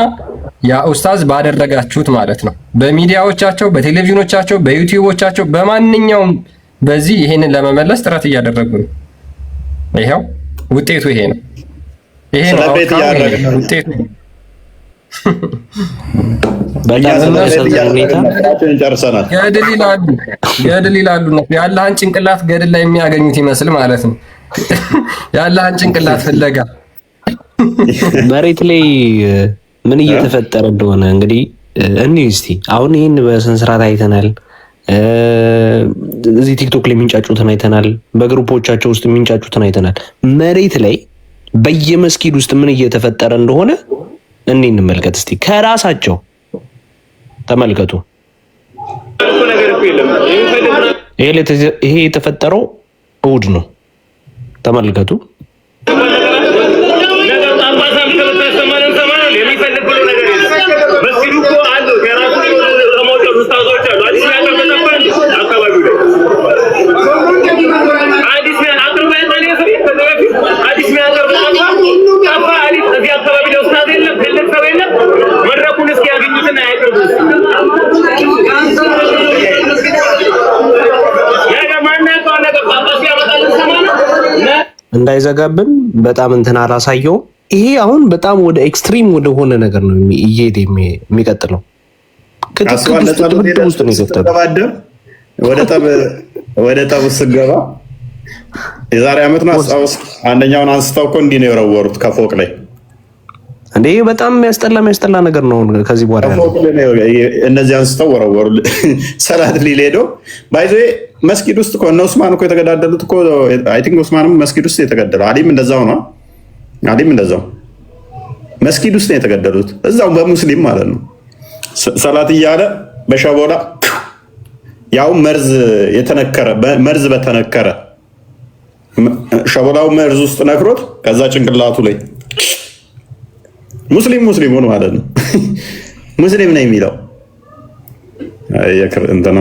ያ ኡስታዝ ባደረጋችሁት ማለት ነው በሚዲያዎቻቸው በቴሌቪዥኖቻቸው በዩቲዩቦቻቸው በማንኛውም በዚህ ይሄንን ለመመለስ ጥረት እያደረጉ ነው ይሄው ውጤቱ ይሄ ነው ይሄ ነው ውጤቱ ገድል ይላሉ የአላህን ጭንቅላት ገድል ላይ የሚያገኙት ይመስል ማለት ነው የአላህን ጭንቅላት ፍለጋ መሬት ላይ ምን እየተፈጠረ እንደሆነ እንግዲህ እስቲ አሁን ይህን በስንስራት አይተናል እዚህ ቲክቶክ ላይ የሚንጫጩትን አይተናል በግሩፖቻቸው ውስጥ የሚንጫጩትን አይተናል መሬት ላይ በየመስጊድ ውስጥ ምን እየተፈጠረ እንደሆነ እንመልከት እስቲ ከራሳቸው ተመልከቱ ይሄ የተፈጠረው እሑድ ነው ተመልከቱ እንዳይዘጋብን በጣም እንትን አላሳየው ይሄ አሁን በጣም ወደ ኤክስትሪም ወደ ሆነ ነገር ነው እየሄደ የሚቀጥለው ውስጥ ነው የተባደር ወደ ጠብ ስገባ የዛሬ ዓመት ነው አስታውስ አንደኛውን አንስተው እኮ እንዲህ ነው የወረወሩት ከፎቅ ላይ እንዴ በጣም የሚያስጠላ ነገር ነው ከዚህ በኋላ እነዚህ አንስተው ወረወሩ ሰላት ሊሌዶ ባይዘ መስጊድ ውስጥ እኮ እነ ኡስማን እኮ የተገዳደሉት እኮ አይ ቲንክ ኡስማንም መስጊድ ውስጥ የተገደለው አሊም እንደዛው ነው አሊም እንደዛው መስጊድ ውስጥ ነው የተገደሉት እዛው በሙስሊም ማለት ነው ሰላት እያለ በሸቦላ ያው መርዝ በተነከረ ሸቦላው መርዝ ውስጥ ነክሮት ከዛ ጭንቅላቱ ላይ ሙስሊም ሆኖ ማለት ነው ሙስሊም ነው የሚለው የክር እንትና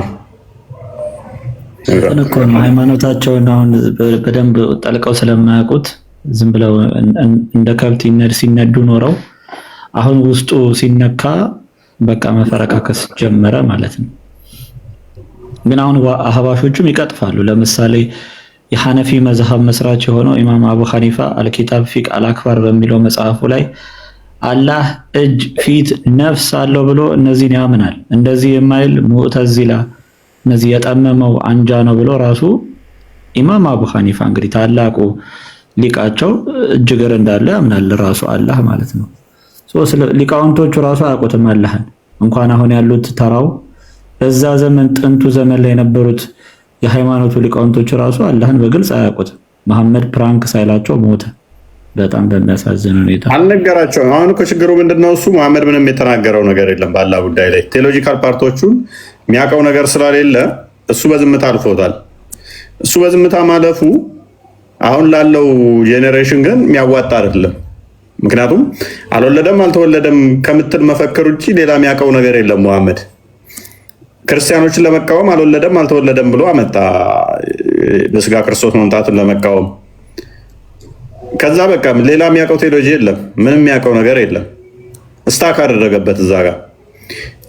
እኮ ሃይማኖታቸውን አሁን በደንብ ጠልቀው ስለማያውቁት ዝም ብለው እንደ ከብት ሲነዱ ኖረው አሁን ውስጡ ሲነካ በቃ መፈረካከስ ጀመረ ማለት ነው። ግን አሁን አህባሾቹም ይቀጥፋሉ። ለምሳሌ የሐነፊ መዝሐብ መስራች የሆነው ኢማም አቡ ሐኒፋ አልኪታብ ፊቅ አልአክበር በሚለው መጽሐፉ ላይ አላህ እጅ፣ ፊት፣ ነፍስ አለው ብሎ እነዚህን ያምናል። እንደዚህ የማይል ሙዕተዚላ እነዚህ የጠመመው አንጃ ነው ብሎ ራሱ ኢማም አቡ ሐኒፋ እንግዲህ ታላቁ ሊቃቸው እጅግር እንዳለ ያምናል ራሱ አላህ ማለት ነው። ሊቃውንቶቹ ራሱ አያውቁትም አላህን። እንኳን አሁን ያሉት ተራው እዛ ዘመን ጥንቱ ዘመን ላይ የነበሩት የሃይማኖቱ ሊቃውንቶች ራሱ አላህን በግልጽ አያውቁትም። መሐመድ ፕራንክ ሳይላቸው ሞተ። በጣም በሚያሳዝን ሁኔታ አልነገራቸውም። አሁን እኮ ችግሩ ምንድነው? እሱ መሐመድ ምንም የተናገረው ነገር የለም በአላህ ጉዳይ ላይ ቴዎሎጂካል ፓርቶቹን የሚያውቀው ነገር ስለሌለ እሱ በዝምታ አልፎታል። እሱ በዝምታ ማለፉ አሁን ላለው ጄኔሬሽን ግን የሚያዋጣ አይደለም። ምክንያቱም አልወለደም አልተወለደም ከምትል መፈክር ውጭ ሌላ የሚያውቀው ነገር የለም። መሐመድ ክርስቲያኖችን ለመቃወም አልወለደም አልተወለደም ብሎ አመጣ፣ በስጋ ክርስቶስ መምጣትን ለመቃወም። ከዛ በቃ ሌላ የሚያውቀው ቴዎሎጂ የለም፣ ምንም የሚያውቀው ነገር የለም። እስታክ አደረገበት እዛ ጋር።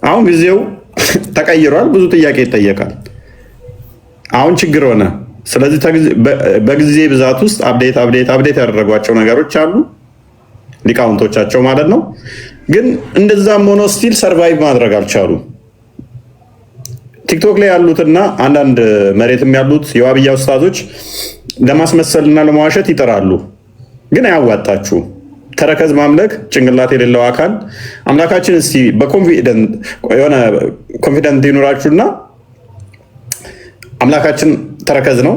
አሁን ጊዜው ተቀይሯል፣ ብዙ ጥያቄ ይጠየቃል። አሁን ችግር ሆነ። ስለዚህ በጊዜ ብዛት ውስጥ አፕዴት ያደረጓቸው ነገሮች አሉ ሊቃውንቶቻቸው ማለት ነው። ግን እንደዛም ሆኖ ስቲል ሰርቫይቭ ማድረግ አልቻሉ። ቲክቶክ ላይ ያሉትና አንዳንድ መሬትም ያሉት የዋብያ ኡስታዞች ለማስመሰልና ለመዋሸት ይጥራሉ። ግን አያዋጣችሁ። ተረከዝ ማምለክ ጭንቅላት የሌለው አካል አምላካችን እስቲ ኮንፊደንት ይኑራችሁና አምላካችን ተረከዝ ነው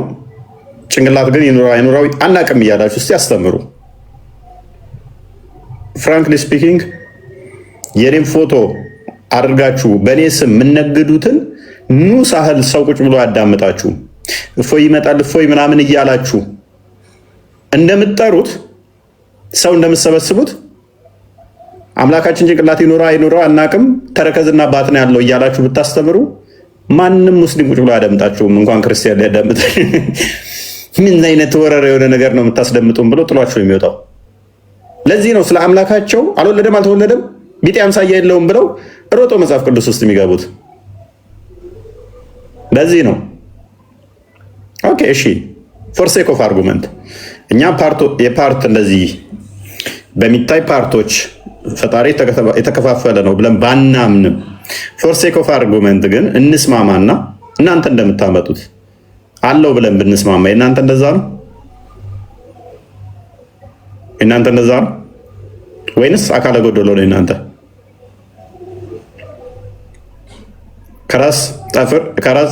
ጭንቅላት ግን ይኑራው አናቅም እያላችሁ እስቲ አስተምሩ። ፍራንክሊ ስፒኪንግ የኔም ፎቶ አድርጋችሁ በእኔ ስም የምነግዱትን ኑ ሳህል ሰው ቁጭ ብሎ ያዳምጣችሁ እፎይ ይመጣል እፎይ ምናምን እያላችሁ እንደምትጠሩት ሰው እንደምትሰበስቡት አምላካችን ጭንቅላት ይኑራ አይኑራ አናቅም ተረከዝና ባጥን ያለው እያላችሁ ብታስተምሩ ማንም ሙስሊም ቁጭ ብሎ አያዳምጣችሁም። እንኳን ክርስቲያን ሊያዳምጥ ምን አይነት ወረረ የሆነ ነገር ነው የምታስደምጡም ብሎ ጥሏቸው የሚወጣው። ለዚህ ነው ስለ አምላካቸው አልወለደም አልተወለደም ቢጤ አምሳያ የለውም ብለው ሮጦ መጽሐፍ ቅዱስ ውስጥ የሚገቡት። ለዚህ ነው ኦኬ እሺ ፎር ሴክ ኦፍ አርጉመንት እኛ የፓርት እንደዚህ በሚታይ ፓርቶች ፈጣሪ የተከፋፈለ ነው ብለን ባናምንም ፎር ሴክ ኦፍ አርጉመንት ግን እንስማማና እናንተ እንደምታመጡት አለው ብለን ብንስማማ እናንተ እንደዛ ነው? እናንተ እንደዛ ነው ወይንስ አካለ ጎደሎ ነው? እናንተ ከራስ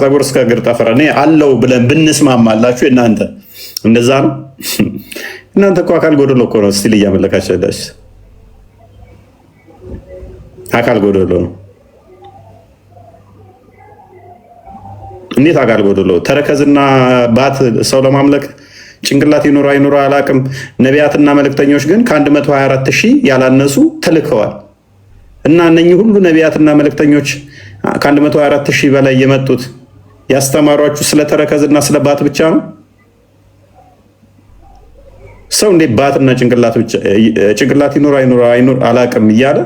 ፀጉር እስከ እግር ጠፍር እኔ አለው ብለን ብንስማማላችሁ እናንተ እንደዛ ነው? እናንተ እኮ አካል ጎደሎ እኮ ነው ስቲል እያመለካችሁ ያላችሁ። አካል ጎደሎ ነው። እንዴት አካል ጎደሎ? ተረከዝና ባት ሰው ለማምለክ ጭንቅላት ይኑራ አይኑራ አላቅም። ነቢያትና መልእክተኞች ግን ከ124,000 ያላነሱ ተልከዋል። እና እነኚህ ሁሉ ነቢያትና መልእክተኞች ከ124,000 በላይ የመጡት ያስተማሯችሁ ስለ ተረከዝና ስለ ባት ብቻ ነው? ሰው እንዴት ባትና ጭንቅላት ይኑራ አይኑራ አላቅም እያለ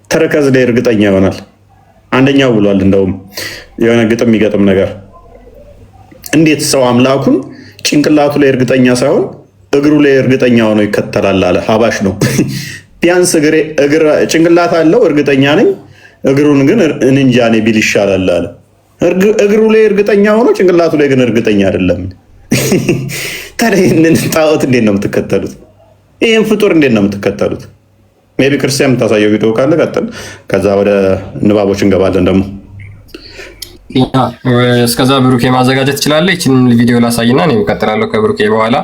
ተረከዝ ላይ እርግጠኛ ይሆናል? አንደኛው ብሏል እንደውም የሆነ ግጥም የሚገጥም ነገር እንዴት ሰው አምላኩን ጭንቅላቱ ላይ እርግጠኛ ሳይሆን እግሩ ላይ እርግጠኛ ሆኖ ይከተላል አለ። ሀባሽ ነው። ቢያንስ ጭንቅላት አለው እርግጠኛ ነኝ፣ እግሩን ግን እንጃ እኔ ቢል ይሻላል አለ። እግሩ ላይ እርግጠኛ ሆኖ ጭንቅላቱ ላይ ግን እርግጠኛ አይደለም። ታዲያ ይህንን ጣዖት እንዴት ነው የምትከተሉት? ይህን ፍጡር እንዴት ነው የምትከተሉት? ሜቢ ክርስቲያን የምታሳየው ቪዲዮ ካለ ቀጥል፣ ከዛ ወደ ንባቦች እንገባለን። ደግሞ እስከዛ ብሩኬ ማዘጋጀት ትችላለህ። ይችን ቪዲዮ ላሳይና እኔ እቀጥላለሁ ከብሩኬ በኋላ።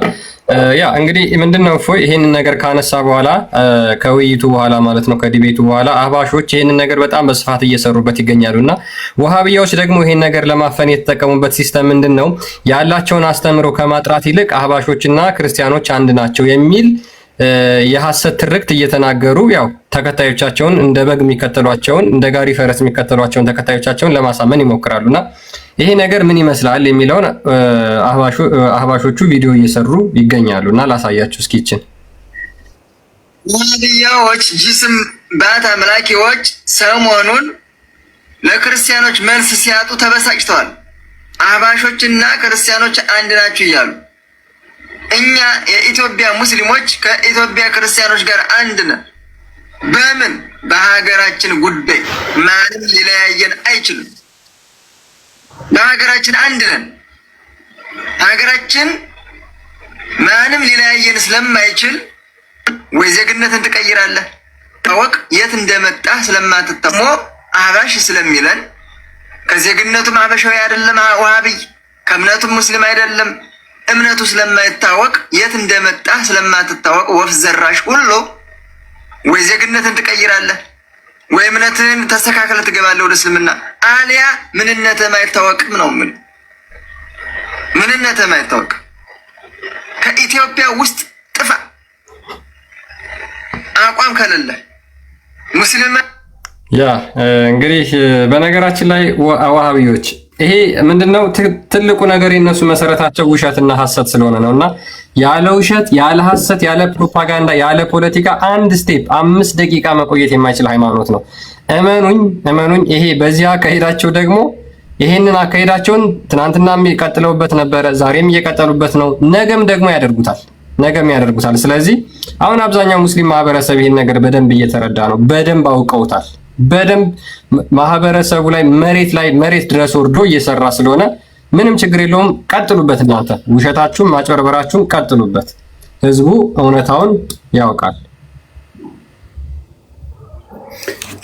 ያ እንግዲህ ምንድነው እፎይ ይሄንን ነገር ካነሳ በኋላ ከውይይቱ በኋላ ማለት ነው ከዲቤቱ በኋላ አህባሾች ይሄንን ነገር በጣም በስፋት እየሰሩበት ይገኛሉና ወሃቢያዎች ደግሞ ይሄን ነገር ለማፈን የተጠቀሙበት ሲስተም ምንድነው ያላቸውን አስተምሮ ከማጥራት ይልቅ አህባሾችና ክርስቲያኖች አንድ ናቸው የሚል የሐሰት ትርክት እየተናገሩ ያው ተከታዮቻቸውን እንደ በግ የሚከተሏቸውን እንደ ጋሪ ፈረስ የሚከተሏቸውን ተከታዮቻቸውን ለማሳመን ይሞክራሉና ይሄ ነገር ምን ይመስላል የሚለውን አህባሾቹ ቪዲዮ እየሰሩ ይገኛሉና ላሳያችሁ እስኪ። ይችን ወሃቢያዎች ጂስም ባት አምላኪዎች ሰሞኑን ለክርስቲያኖች መልስ ሲያጡ ተበሳጭተዋል። አህባሾችና ክርስቲያኖች አንድ ናቸው እያሉ እኛ የኢትዮጵያ ሙስሊሞች ከኢትዮጵያ ክርስቲያኖች ጋር አንድ ነን። በምን? በሀገራችን ጉዳይ ማንም ሊለያየን አይችልም። በሀገራችን አንድ ነን። ሀገራችን ማንም ሊለያየን ስለማይችል ወይ ዜግነትን ትቀይራለህ ታወቅ የት እንደመጣህ ስለማትጠሞ አህባሽ ስለሚለን ከዜግነቱም አህባሻዊ አይደለም ዋሃብይ፣ ከእምነቱም ሙስሊም አይደለም። እምነቱ ስለማይታወቅ የት እንደመጣ ስለማትታወቅ ወፍ ዘራሽ ሁሉ ወይ ዜግነትን ትቀይራለህ ወይ እምነትን ተስተካክለ ትገባለህ ወደ እስልምና፣ አሊያ ምንነትህ አይታወቅም ነው ምን ምንነትህ አይታወቅ ከኢትዮጵያ ውስጥ ጥፋ አቋም ከሌለ ሙስሊም። ያ እንግዲህ በነገራችን ላይ ዋሃቢዎች ይሄ ምንድነው ትልቁ ነገር የነሱ መሰረታቸው ውሸትና ሐሰት ስለሆነ ነውና ያለ ውሸት ያለ ሐሰት ያለ ፕሮፓጋንዳ ያለ ፖለቲካ አንድ ስቴፕ 5 ደቂቃ መቆየት የማይችል ሃይማኖት ነው። እመኑኝ ይሄ በዚያ አካሄዳቸው ደግሞ ይሄንን አካሄዳቸውን ትናንትናም የቀጥለውበት ነበረ፣ ዛሬም እየቀጠሉበት ነው፣ ነገም ደግሞ ያደርጉታል። ስለዚህ አሁን አብዛኛው ሙስሊም ማህበረሰብ ይሄን ነገር በደንብ እየተረዳ ነው፣ በደንብ አውቀውታል። በደንብ ማህበረሰቡ ላይ መሬት ድረስ ወርዶ እየሰራ ስለሆነ ምንም ችግር የለውም። ቀጥሉበት፣ እናንተ ውሸታችሁም ማጭበርበራችሁም ቀጥሉበት። ህዝቡ እውነታውን ያውቃል።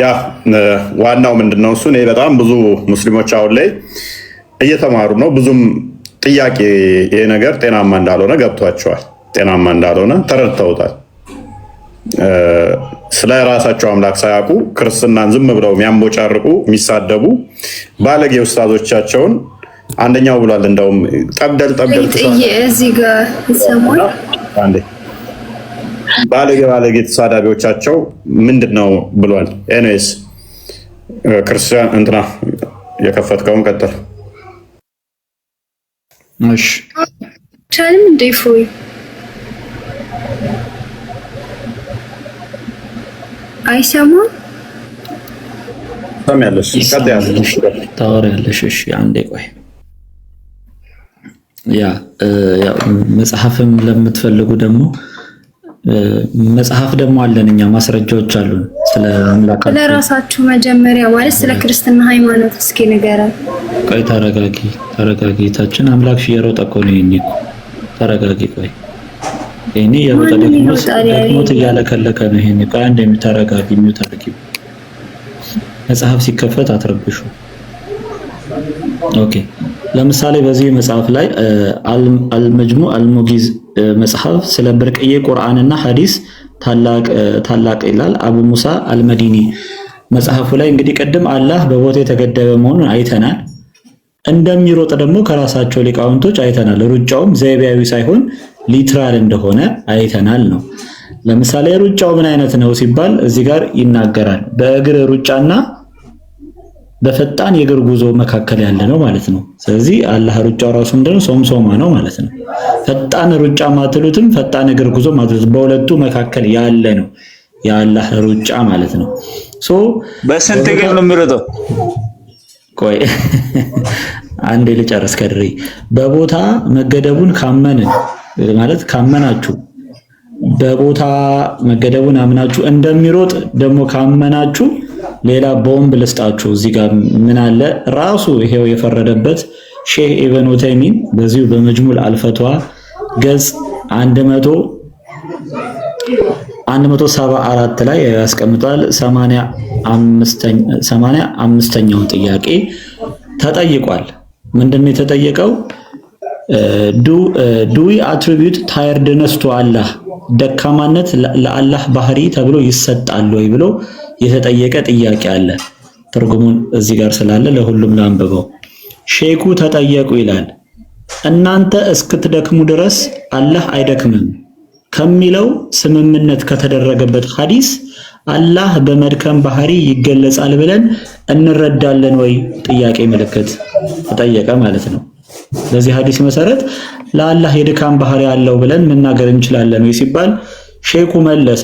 ያ ዋናው ምንድነው እሱ እኔ በጣም ብዙ ሙስሊሞች አሁን ላይ እየተማሩ ነው። ብዙም ጥያቄ ይሄ ነገር ጤናማ እንዳልሆነ ገብቷቸዋል። ጤናማ እንዳልሆነ ተረድተውታል። ስለ ራሳቸው አምላክ ሳያውቁ ክርስትናን ዝም ብለው የሚያንቦጫርቁ የሚሳደቡ ባለጌ ኡስታዞቻቸውን አንደኛው ብሏል። እንደውም ጠብደል እዚህ ጋር ይሰማል። ባለጌ ተሳዳቢዎቻቸው ምንድነው ብሏል። ኤኒዌይስ ክርስቲያን እንትና የከፈትከውን ቀጥል። እሺ ቻልም እንደፎይ አይሰማም። ታሚያለሽ ቀጥያለሽ ታወሪያለሽ። እሺ አንዴ ቆይ። ያ መጽሐፍም ለምትፈልጉ ደግሞ መጽሐፍ ደግሞ አለን፣ እኛ ማስረጃዎች አሉን ስለ አምላካችን። ለራሳችሁ መጀመሪያ ማለት ስለ ክርስትና ሃይማኖት እስኪ ንገረን። ቆይ ተረጋጊ ታችን አምላክ እየሮጠ እኮ ነው። ይሄኔ ተረጋጊ። ቆይ ይሄኔ እየሮጠ ደግሞ እያለከለከ ነው። ይሄኔ ቆይ አንዴ ተረጋጊ። የሚታረቂ መጽሐፍ ሲከፈት አትረብሹ። ኦኬ ለምሳሌ በዚህ መጽሐፍ ላይ አልመጅሙዕ አልሙጊዝ መጽሐፍ ስለ ብርቅዬ ቁርአንና ሐዲስ ታላቅ ይላል አቡ ሙሳ አልመዲኒ። መጽሐፉ ላይ እንግዲህ ቅድም አላህ በቦታ የተገደበ መሆኑን አይተናል። እንደሚሮጥ ደግሞ ከራሳቸው ሊቃውንቶች አይተናል። ሩጫውም ዘይቤያዊ ሳይሆን ሊትራል እንደሆነ አይተናል ነው። ለምሳሌ ሩጫው ምን አይነት ነው ሲባል እዚህ ጋር ይናገራል። በእግር ሩጫና በፈጣን የእግር ጉዞ መካከል ያለ ነው ማለት ነው። ስለዚህ አላህ ሩጫው ራሱ ምንድነው? ሶምሶማ ነው ማለት ነው። ፈጣን ሩጫ ማትሉትም ፈጣን እግር ጉዞ ማትሉትም በሁለቱ መካከል ያለ ነው የአላህ ሩጫ ማለት ነው። በስንት እግር ነው የሚሮጠው? ቆይ አንዴ ልጨርስ ከድሬ። በቦታ መገደቡን ካመንን ማለት ካመናችሁ በቦታ መገደቡን አምናችሁ እንደሚሮጥ ደግሞ ካመናችሁ ሌላ ቦምብ ልስጣችሁ። እዚህ ጋር ምን አለ? ራሱ ይሄው የፈረደበት ሼህ ኢብኑ ተይሚን በዚሁ በመጅሙዕ አልፈትዋ ገጽ 174 ላይ ያስቀምጣል። 85ኛው ጥያቄ ተጠይቋል። ምንድነው የተጠየቀው? ዱ ዊ አትሪቢዩት ታየርድነስ ቱ አላህ፣ ደካማነት ለአላህ ባህሪ ተብሎ ይሰጣል ወይ ብሎ የተጠየቀ ጥያቄ አለ። ትርጉሙን እዚህ ጋር ስላለ ለሁሉም ላንብበው። ሼኩ ተጠየቁ ይላል፣ እናንተ እስክትደክሙ ድረስ አላህ አይደክምም ከሚለው ስምምነት ከተደረገበት ሐዲስ አላህ በመድከም ባህሪ ይገለጻል ብለን እንረዳለን ወይ? ጥያቄ ምልክት ተጠየቀ ማለት ነው። በዚህ ሐዲስ መሰረት ለአላህ የድካም ባህሪ አለው ብለን መናገር እንችላለን ወይ ሲባል ሼኩ መለሰ።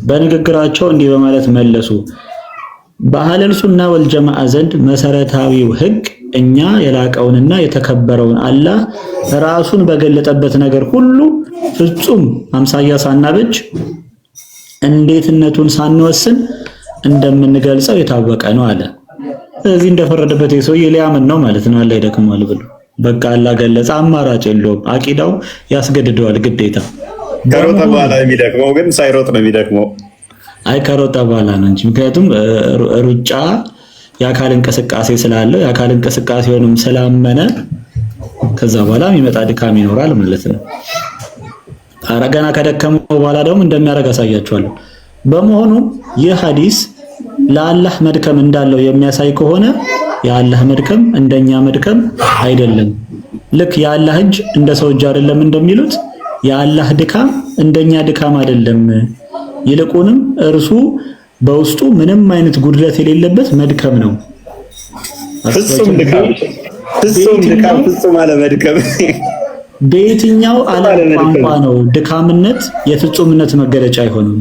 በንግግራቸው እንዲህ በማለት መለሱ። በአህለል ሱና ወልጀማዓ ዘንድ መሰረታዊው ህግ እኛ የላቀውንና የተከበረውን አላህ ራሱን በገለጠበት ነገር ሁሉ ፍጹም አምሳያ ሳናበጅ እንዴትነቱን ሳንወስን እንደምንገልጸው የታወቀ ነው አለ። ስለዚህ እንደፈረደበት የሰውዬ ሊያምን ነው ማለት ነው። አላህ ይደክማል ብሎ በቃ አላህ ገለጸ፣ አማራጭ የለውም። አቂዳው ያስገድደዋል ግዴታ። ከሮጠ በኋላ የሚደክመው ግን ሳይሮጥ ነው የሚደክመው። አይ ከሮጠ በኋላ ነው እንጂ ምክንያቱም ሩጫ የአካል እንቅስቃሴ ስላለው የአካል እንቅስቃሴውንም ስላመነ ከዛ በኋላ የሚመጣ ድካም ይኖራል ማለት ነው። አረጋና ከደከመው በኋላ ደግሞ እንደሚያደርግ አሳያችኋለሁ። በመሆኑ ይህ ሐዲስ ለአላህ መድከም እንዳለው የሚያሳይ ከሆነ የአላህ መድከም እንደኛ መድከም አይደለም። ልክ የአላህ እጅ እንደ ሰው እጅ አይደለም እንደሚሉት የአላህ ድካም እንደኛ ድካም አይደለም። ይልቁንም እርሱ በውስጡ ምንም አይነት ጉድለት የሌለበት መድከም ነው። ፍጹም ድካም ፍጹም አለመድከም። በየትኛው ዓለም ቋንቋ ነው ድካምነት የፍጹምነት መገለጫ አይሆንም?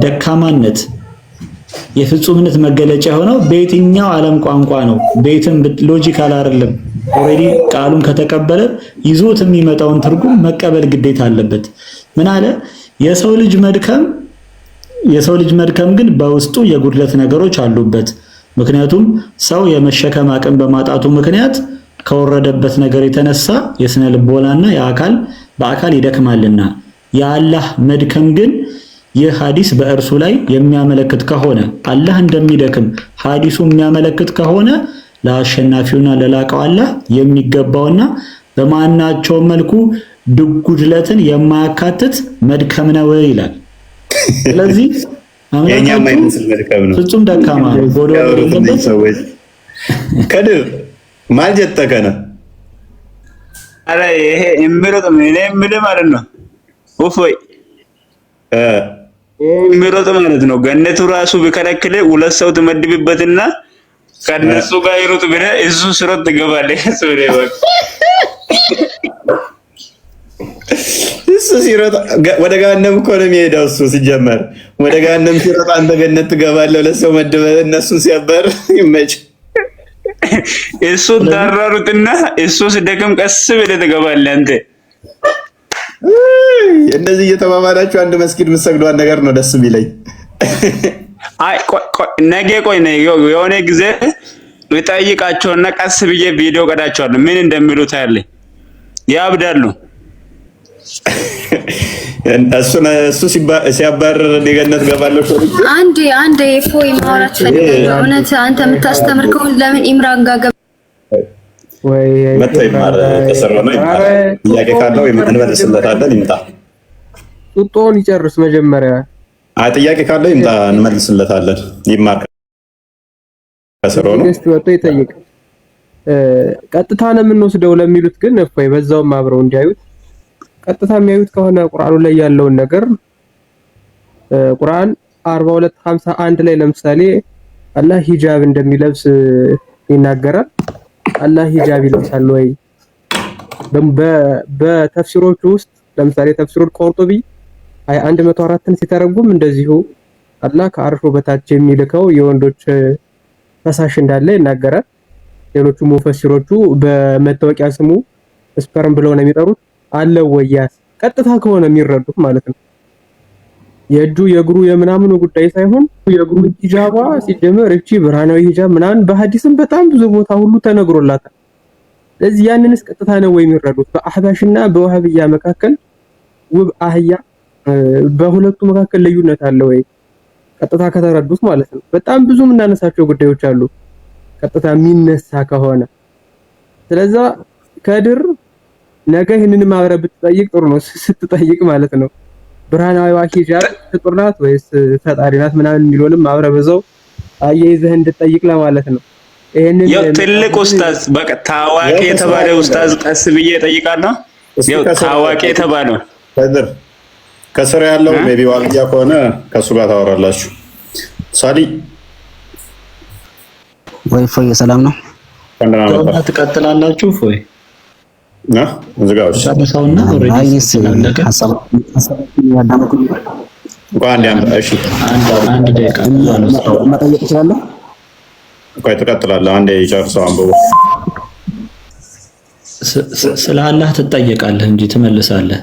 ደካማነት የፍጹምነት መገለጫ የሆነው በየትኛው ዓለም ቋንቋ ነው? ቤትም ሎጂካል አይደለም። ኦሬዲ ቃሉን ከተቀበለ ይዞት የሚመጣውን ትርጉም መቀበል ግዴታ አለበት። ምን አለ? የሰው ልጅ መድከም ግን በውስጡ የጉድለት ነገሮች አሉበት። ምክንያቱም ሰው የመሸከም አቅም በማጣቱ ምክንያት ከወረደበት ነገር የተነሳ የስነ ልቦናና በአካል ይደክማልና የአላህ መድከም ግን ይህ ሐዲስ በእርሱ ላይ የሚያመለክት ከሆነ አላህ እንደሚደክም ሐዲሱ የሚያመለክት ከሆነ ለአሸናፊውና ለላቀው አላህ የሚገባውና በማናቸው መልኩ ጉድለትን የማያካትት መድከም ነው ይላል። ስለዚህ ፍጹም ደካማ ነው። ጎዶ የሌለበት ሰዎች ከድር ማልጀተከነ አረ ይሄ እምሮጥ ምን ማለት ነው? ኡፎይ እምሮጥ ማለት ነው። ገነቱ ራሱ ቢከለክል ሁለት ሰው ትመድብበትና ከነሱ ጋር ይሮጥ ብለህ እሱ ስሮጥ ትገባለህ። እሱ ሲሮጥ ወደ ገሃነም እኮ ነው የሚሄደው። እሱ ሲጀመር ወደ ገሃነም ሲሮጥ አንተ ገነት ትገባለህ። ለሰው መድበህ እነሱን ሲያበር ይመች። እሱ ዳራሩትና እሱ ሲደክም ቀስ ብለህ ትገባለህ አንተ። እንደዚህ እየተባባላችሁ አንድ መስጊድ የምትሰግዷን ነገር ነው ደስ የሚለኝ። አይ ነገ የሆነ ጊዜ እጠይቃቸውና ቀስ ብዬ ቪዲዮ ቀዳቸዋለሁ። ምን እንደሚሉት ያለ ያብዳሉ። እሱ ሲያባረር የገነት ገባለሁ። አንድ ፎይ ማውራት ፈልጋለሁ። እውነት አንተ የምታስተምር ከሆነ ለምን ኢምራን ጋር መጥቶ ይማር ተሰራ ነው ይማር። ጥያቄ ካለው እንመልስለታለን። ይምጣ ጡጦን ይጨርስ መጀመሪያ። ጥያቄ ካለው ይምጣ እንመልስለታለን። ይማር ከሰራው ነው ወጥቶ ይጠይቅ። ቀጥታ ነው የምንወስደው ለሚሉት ግን እፎይ በዛውም አብረው እንዲያዩት ቀጥታ የሚያዩት ከሆነ ቁርአኑ ላይ ያለውን ነገር ቁርአን 42:51 ላይ ለምሳሌ አላህ ሂጃብ እንደሚለብስ ይናገራል። አላህ ሂጃብ ይለብሳል ወይ? በተፍሲሮቹ ውስጥ ለምሳሌ ተፍሲሩል ቁርጡቢ 104ን ሲተረጉም እንደዚሁ አላህ ከአርሹ በታች የሚልከው የወንዶች ፈሳሽ እንዳለ ይናገራል። ሌሎቹ ሙፈሲሮቹ በመታወቂያ ስሙ ስፐርም ብለው ነው የሚጠሩት። አለው ወያስ ቀጥታ ከሆነ የሚረዱት ማለት ነው። የእጁ የእግሩ የምናምኑ ጉዳይ ሳይሆን የእግሩ ሂጃባ ሲጀመር እቺ ብርሃናዊ ሂጃብ ምናምን በሐዲስም በጣም ብዙ ቦታ ሁሉ ተነግሮላታል። ስለዚህ ያንንስ ቀጥታ ነው ወይ የሚረዱት? በአህባሽና በወሃብያ መካከል ውብ አህያ በሁለቱ መካከል ልዩነት አለ ወይ? ቀጥታ ከተረዱት ማለት ነው። በጣም ብዙ የምናነሳቸው ጉዳዮች አሉ ቀጥታ የሚነሳ ከሆነ። ስለዛ ከድር ነገ ይህንን ማብረ ብትጠይቅ ጥሩ ነው። ስትጠይቅ ማለት ነው ብርሃናዊ ሂጃብ ፍጡር ናት ወይስ ፈጣሪ ናት ምናምን የሚለውንም አብረ በዛው አያይዘህ እንድትጠይቅ ለማለት ነው። ይሄንን ትልቅ ኡስታዝ በቃ ታዋቂ የተባለ ኡስታዝ ቀስ ብዬ እጠይቃለሁ። ታዋቂ የተባለው ከስር ያለው ሜቢ ዋልያ ከሆነ ከሱ ጋር ታወራላችሁ። ሳዲ ወይ ፎይ ሰላም ነው? ትቀጥላላችሁ ፎይ ዝጋዎች አንድ ደቂቃ መጠየቅ እችላለሁ? ቆይ ትቀጥላለህ። አንዴ የጨርሰው አንብቦ ስለ አላህ ትጠየቃለህ እንጂ ትመልሳለህ።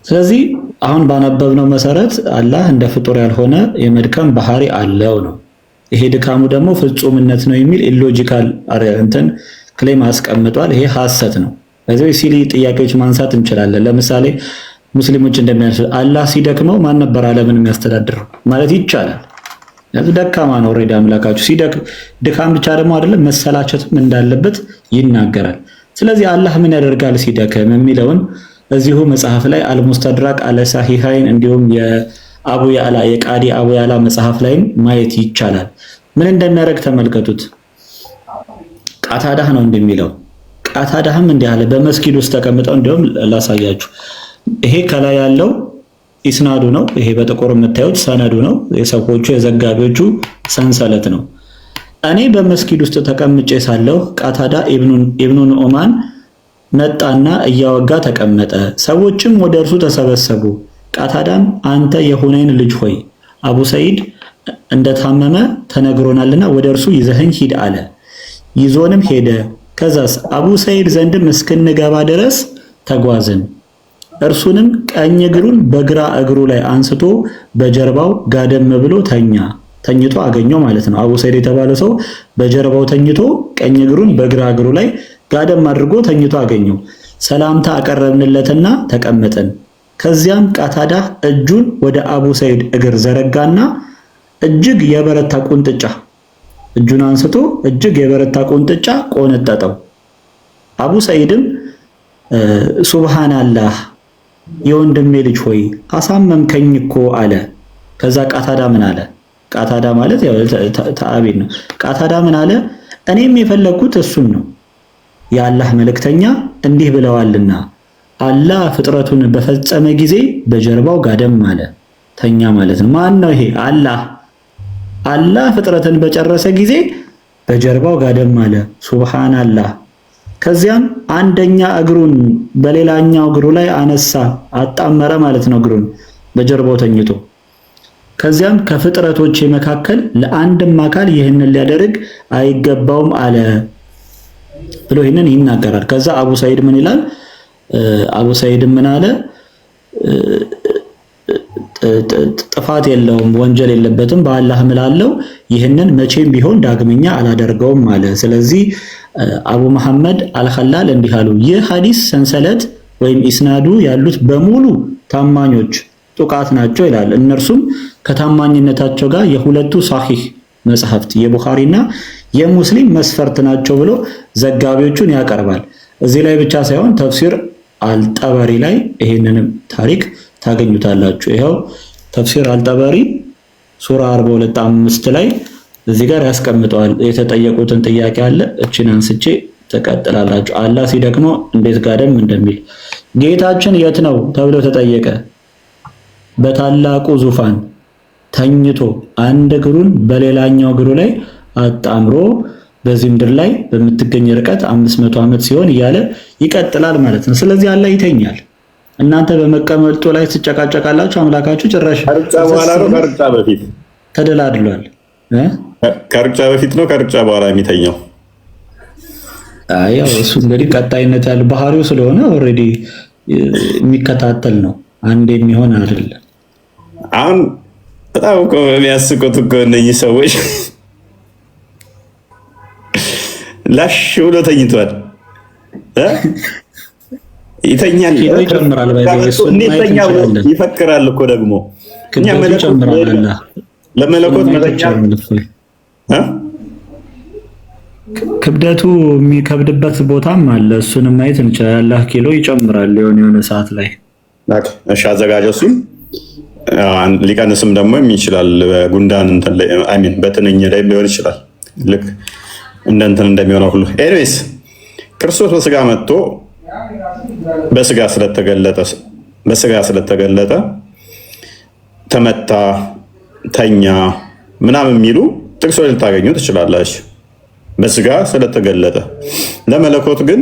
ስለዚህ አሁን ባነበብነው መሰረት አላህ እንደ ፍጡር ያልሆነ የመድከም ባህሪ አለው ነው። ይሄ ድካሙ ደግሞ ፍጹምነት ነው የሚል ኢሎጂካል ክሌም አስቀምጧል። ይሄ ሐሰት ነው። ስለዚህ ሲሊ ጥያቄዎች ማንሳት እንችላለን። ለምሳሌ ሙስሊሞች እንደሚያልፍ አላህ ሲደክመው ማን ነበር ዓለምን የሚያስተዳድረው ማለት ይቻላል። ደካማ ነው ኦልሬዲ አምላካችሁ። ድካም ብቻ ደግሞ አይደለም መሰላቸትም እንዳለበት ይናገራል። ስለዚህ አላህ ምን ያደርጋል ሲደክም የሚለውን እዚሁ መጽሐፍ ላይ አልሙስተድራቅ አለ ሳሂሃይን እንዲሁም የአቡ ያዕላ የቃዲ አቡ ያዕላ መጽሐፍ ላይም ማየት ይቻላል። ምን እንደሚያደርግ ተመልከቱት። ቃታዳህ ነው እንደሚለው ቃታዳህም እንዲህ አለ። በመስጊድ ውስጥ ተቀምጠው እንዲሁም ላሳያችሁ። ይሄ ከላይ ያለው ኢስናዱ ነው። ይሄ በጥቁር የምታዩት ሰነዱ ነው። የሰዎቹ የዘጋቢዎቹ ሰንሰለት ነው። እኔ በመስጊድ ውስጥ ተቀምጬ ሳለሁ ቃታዳ ኢብኑን ኡማን መጣና እያወጋ ተቀመጠ። ሰዎችም ወደ እርሱ ተሰበሰቡ። ቃታዳም አንተ የሁነይን ልጅ ሆይ አቡ ሰይድ እንደታመመ ተነግሮናልና ወደ እርሱ ይዘኸኝ ሂድ አለ። ይዞንም ሄደ። ከዛስ አቡ ሰይድ ዘንድም እስክንገባ ድረስ ተጓዝን። እርሱንም ቀኝ እግሩን በግራ እግሩ ላይ አንስቶ በጀርባው ጋደም ብሎ ተኝቶ አገኘው ማለት ነው። አቡ ሰይድ የተባለ ሰው በጀርባው ተኝቶ ቀኝ እግሩን በግራ እግሩ ላይ ጋደም አድርጎ ተኝቶ አገኘው። ሰላምታ አቀረብንለትና ተቀመጠን። ከዚያም ቃታዳ እጁን ወደ አቡ ሰይድ እግር ዘረጋና እጅግ የበረታ ቁንጥጫ እጁን አንስቶ እጅግ የበረታ ቁንጥጫ ቆነጠጠው። አቡ ሰይድም ሱብሃንአላህ የወንድሜ ልጅ ሆይ አሳመምከኝ እኮ አለ። ከዛ ቃታዳ ምን አለ? ቃታዳ ማለት ያው ተአቢን ነው። ቃታዳ ምን አለ? እኔም የፈለኩት እሱን ነው። የአላህ መልእክተኛ እንዲህ ብለዋልና አላህ ፍጥረቱን በፈጸመ ጊዜ በጀርባው ጋደም አለ፣ ተኛ ማለት ነው። ማን ነው ይሄ? አላህ ፍጥረትን በጨረሰ ጊዜ በጀርባው ጋደም አለ። ሱብሃንአላህ። ከዚያም አንደኛ እግሩን በሌላኛው እግሩ ላይ አነሳ፣ አጣመረ ማለት ነው እግሩን በጀርባው ተኝቶ። ከዚያም ከፍጥረቶች መካከል ለአንድም አካል ይህንን ሊያደርግ አይገባውም አለ ብሎ ይህንን ይናገራል። ከዛ አቡ ሰይድ ምን ይላል? አቡ ሰይድ ምን አለ? ጥፋት የለውም ወንጀል የለበትም በአላህ እምላለሁ ይህንን መቼም ቢሆን ዳግመኛ አላደርገውም አለ። ስለዚህ አቡ መሐመድ አልኸላል እንዲህ አሉ። ይህ ሐዲስ ሰንሰለት ወይም ኢስናዱ ያሉት በሙሉ ታማኞች ጡቃት ናቸው ይላል። እነርሱም ከታማኝነታቸው ጋር የሁለቱ ሳሂህ መጽሐፍት የቡኻሪና የሙስሊም መስፈርት ናቸው ብሎ ዘጋቢዎቹን ያቀርባል። እዚህ ላይ ብቻ ሳይሆን ተፍሲር አልጠበሪ ላይ ይሄንንም ታሪክ ታገኙታላችሁ። ይሄው ተፍሲር አልጠበሪ ሱራ 42:5 ላይ እዚህ ጋር ያስቀምጠዋል። የተጠየቁትን ጥያቄ አለ። እቺን አንስቼ ተቀጥላላችሁ። አላህ ሲደክመው እንዴት ጋደም እንደሚል ጌታችን የት ነው ተብሎ ተጠየቀ። በታላቁ ዙፋን ተኝቶ አንድ እግሩን በሌላኛው እግሩ ላይ አጣምሮ በዚህ ምድር ላይ በምትገኝ ርቀት 500 ዓመት ሲሆን እያለ ይቀጥላል ማለት ነው። ስለዚህ አላህ ይተኛል። እናንተ በመቀመጡ ላይ ትጨቃጨቃላችሁ። አምላካችሁ ጭራሽ ከርጫ በኋላ ነው ከርጫ በፊት ተደላድሏል። ከርጫ በፊት ነው ከርጫ በኋላ የሚተኛው? ያው እሱ እንግዲህ ቀጣይነት ያለው ባህሪው ስለሆነ ኦልሬዲ የሚከታተል ነው። አንድ የሚሆን አይደለም። አሁን በጣም እኮ የሚያስቁት እኮ እነዚህ ሰዎች ላሽ ብሎ ተኝቷል። ይተኛል ይጨምራል። ይፈክራል እኮ ደግሞ ለመለኮት ክብደቱ የሚከብድበት ቦታም አለ። እሱንም ማየት እንችላለን። አላህ ኪሎ ይጨምራል የሆነ ሰዓት ላይ። እሺ አዘጋጀው። እሱም ሊቀንስም ደግሞ ይችላል። በጉንዳን አሚን በትንኝ ላይ ሊሆን ይችላል። ልክ እንደ እንትን እንደሚሆነው ሁሉ ኤኒዌይስ ክርስቶስ በስጋ መጥቶ በስጋ ስለተገለጠ ተመታ፣ ተኛ ምናምን የሚሉ ጥቅሶች ልታገኙ ትችላላችሁ። በስጋ ስለተገለጠ ለመለኮት ግን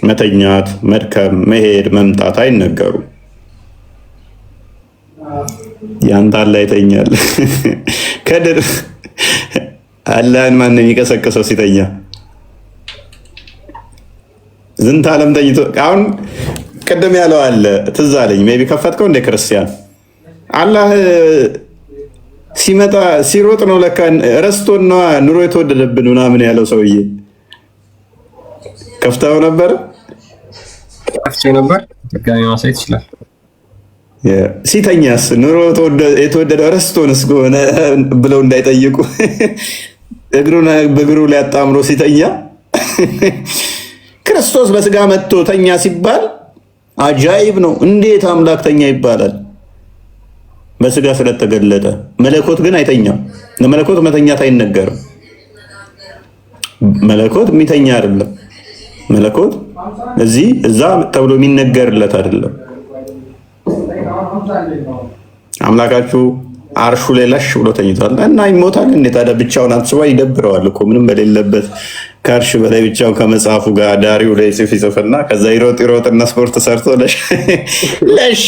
መተኛት፣ መድከም፣ መሄድ፣ መምጣት አይነገሩም። ያንተ አላህ ይተኛል። ከድር አላህን ማን ነው የሚቀሰቅሰው ሲተኛ? ዝንተ ዓለም ተኝቶ አሁን ቅድም ያለው አለ ትዝ አለኝ። ሜይ ቢ ከፈትከው እንደ ክርስቲያን አላህ ሲመጣ ሲሮጥ ነው ለካ ረስቶን ነው ኑሮ የተወደደብን ምናምን ያለው ሰውዬ ከፍተው ነበር። ከፍቼ ነበር ድጋሚ ማሳየት ይችላል። ሲተኛስ ኑሮ የተወደደ ረስቶንስ ከሆነ ብለው እንዳይጠይቁ እግሩን በእግሩ ላይ አጣምሮ ሲተኛ ክርስቶስ በስጋ መጥቶ ተኛ ሲባል አጃይብ ነው። እንዴት አምላክ ተኛ ይባላል? በስጋ ስለተገለጠ። መለኮት ግን አይተኛም። ለመለኮት መተኛት አይነገርም። መለኮት የሚተኛ አይደለም። መለኮት እዚህ እዛ ተብሎ የሚነገርለት አይደለም። አምላካችሁ አርሹ ላይ ላሽ ብሎ ተኝቷል እና ይሞታል። እንዴት ታዲያ ብቻውን አስባ ይደብረዋል እኮ ምንም በሌለበት ከአርሽ በላይ ብቻውን ከመጽሐፉ ጋር ዳሪው ላይ ይጽፍና ከዛ ይሮጥና ስፖርት ሰርቶ ለሽ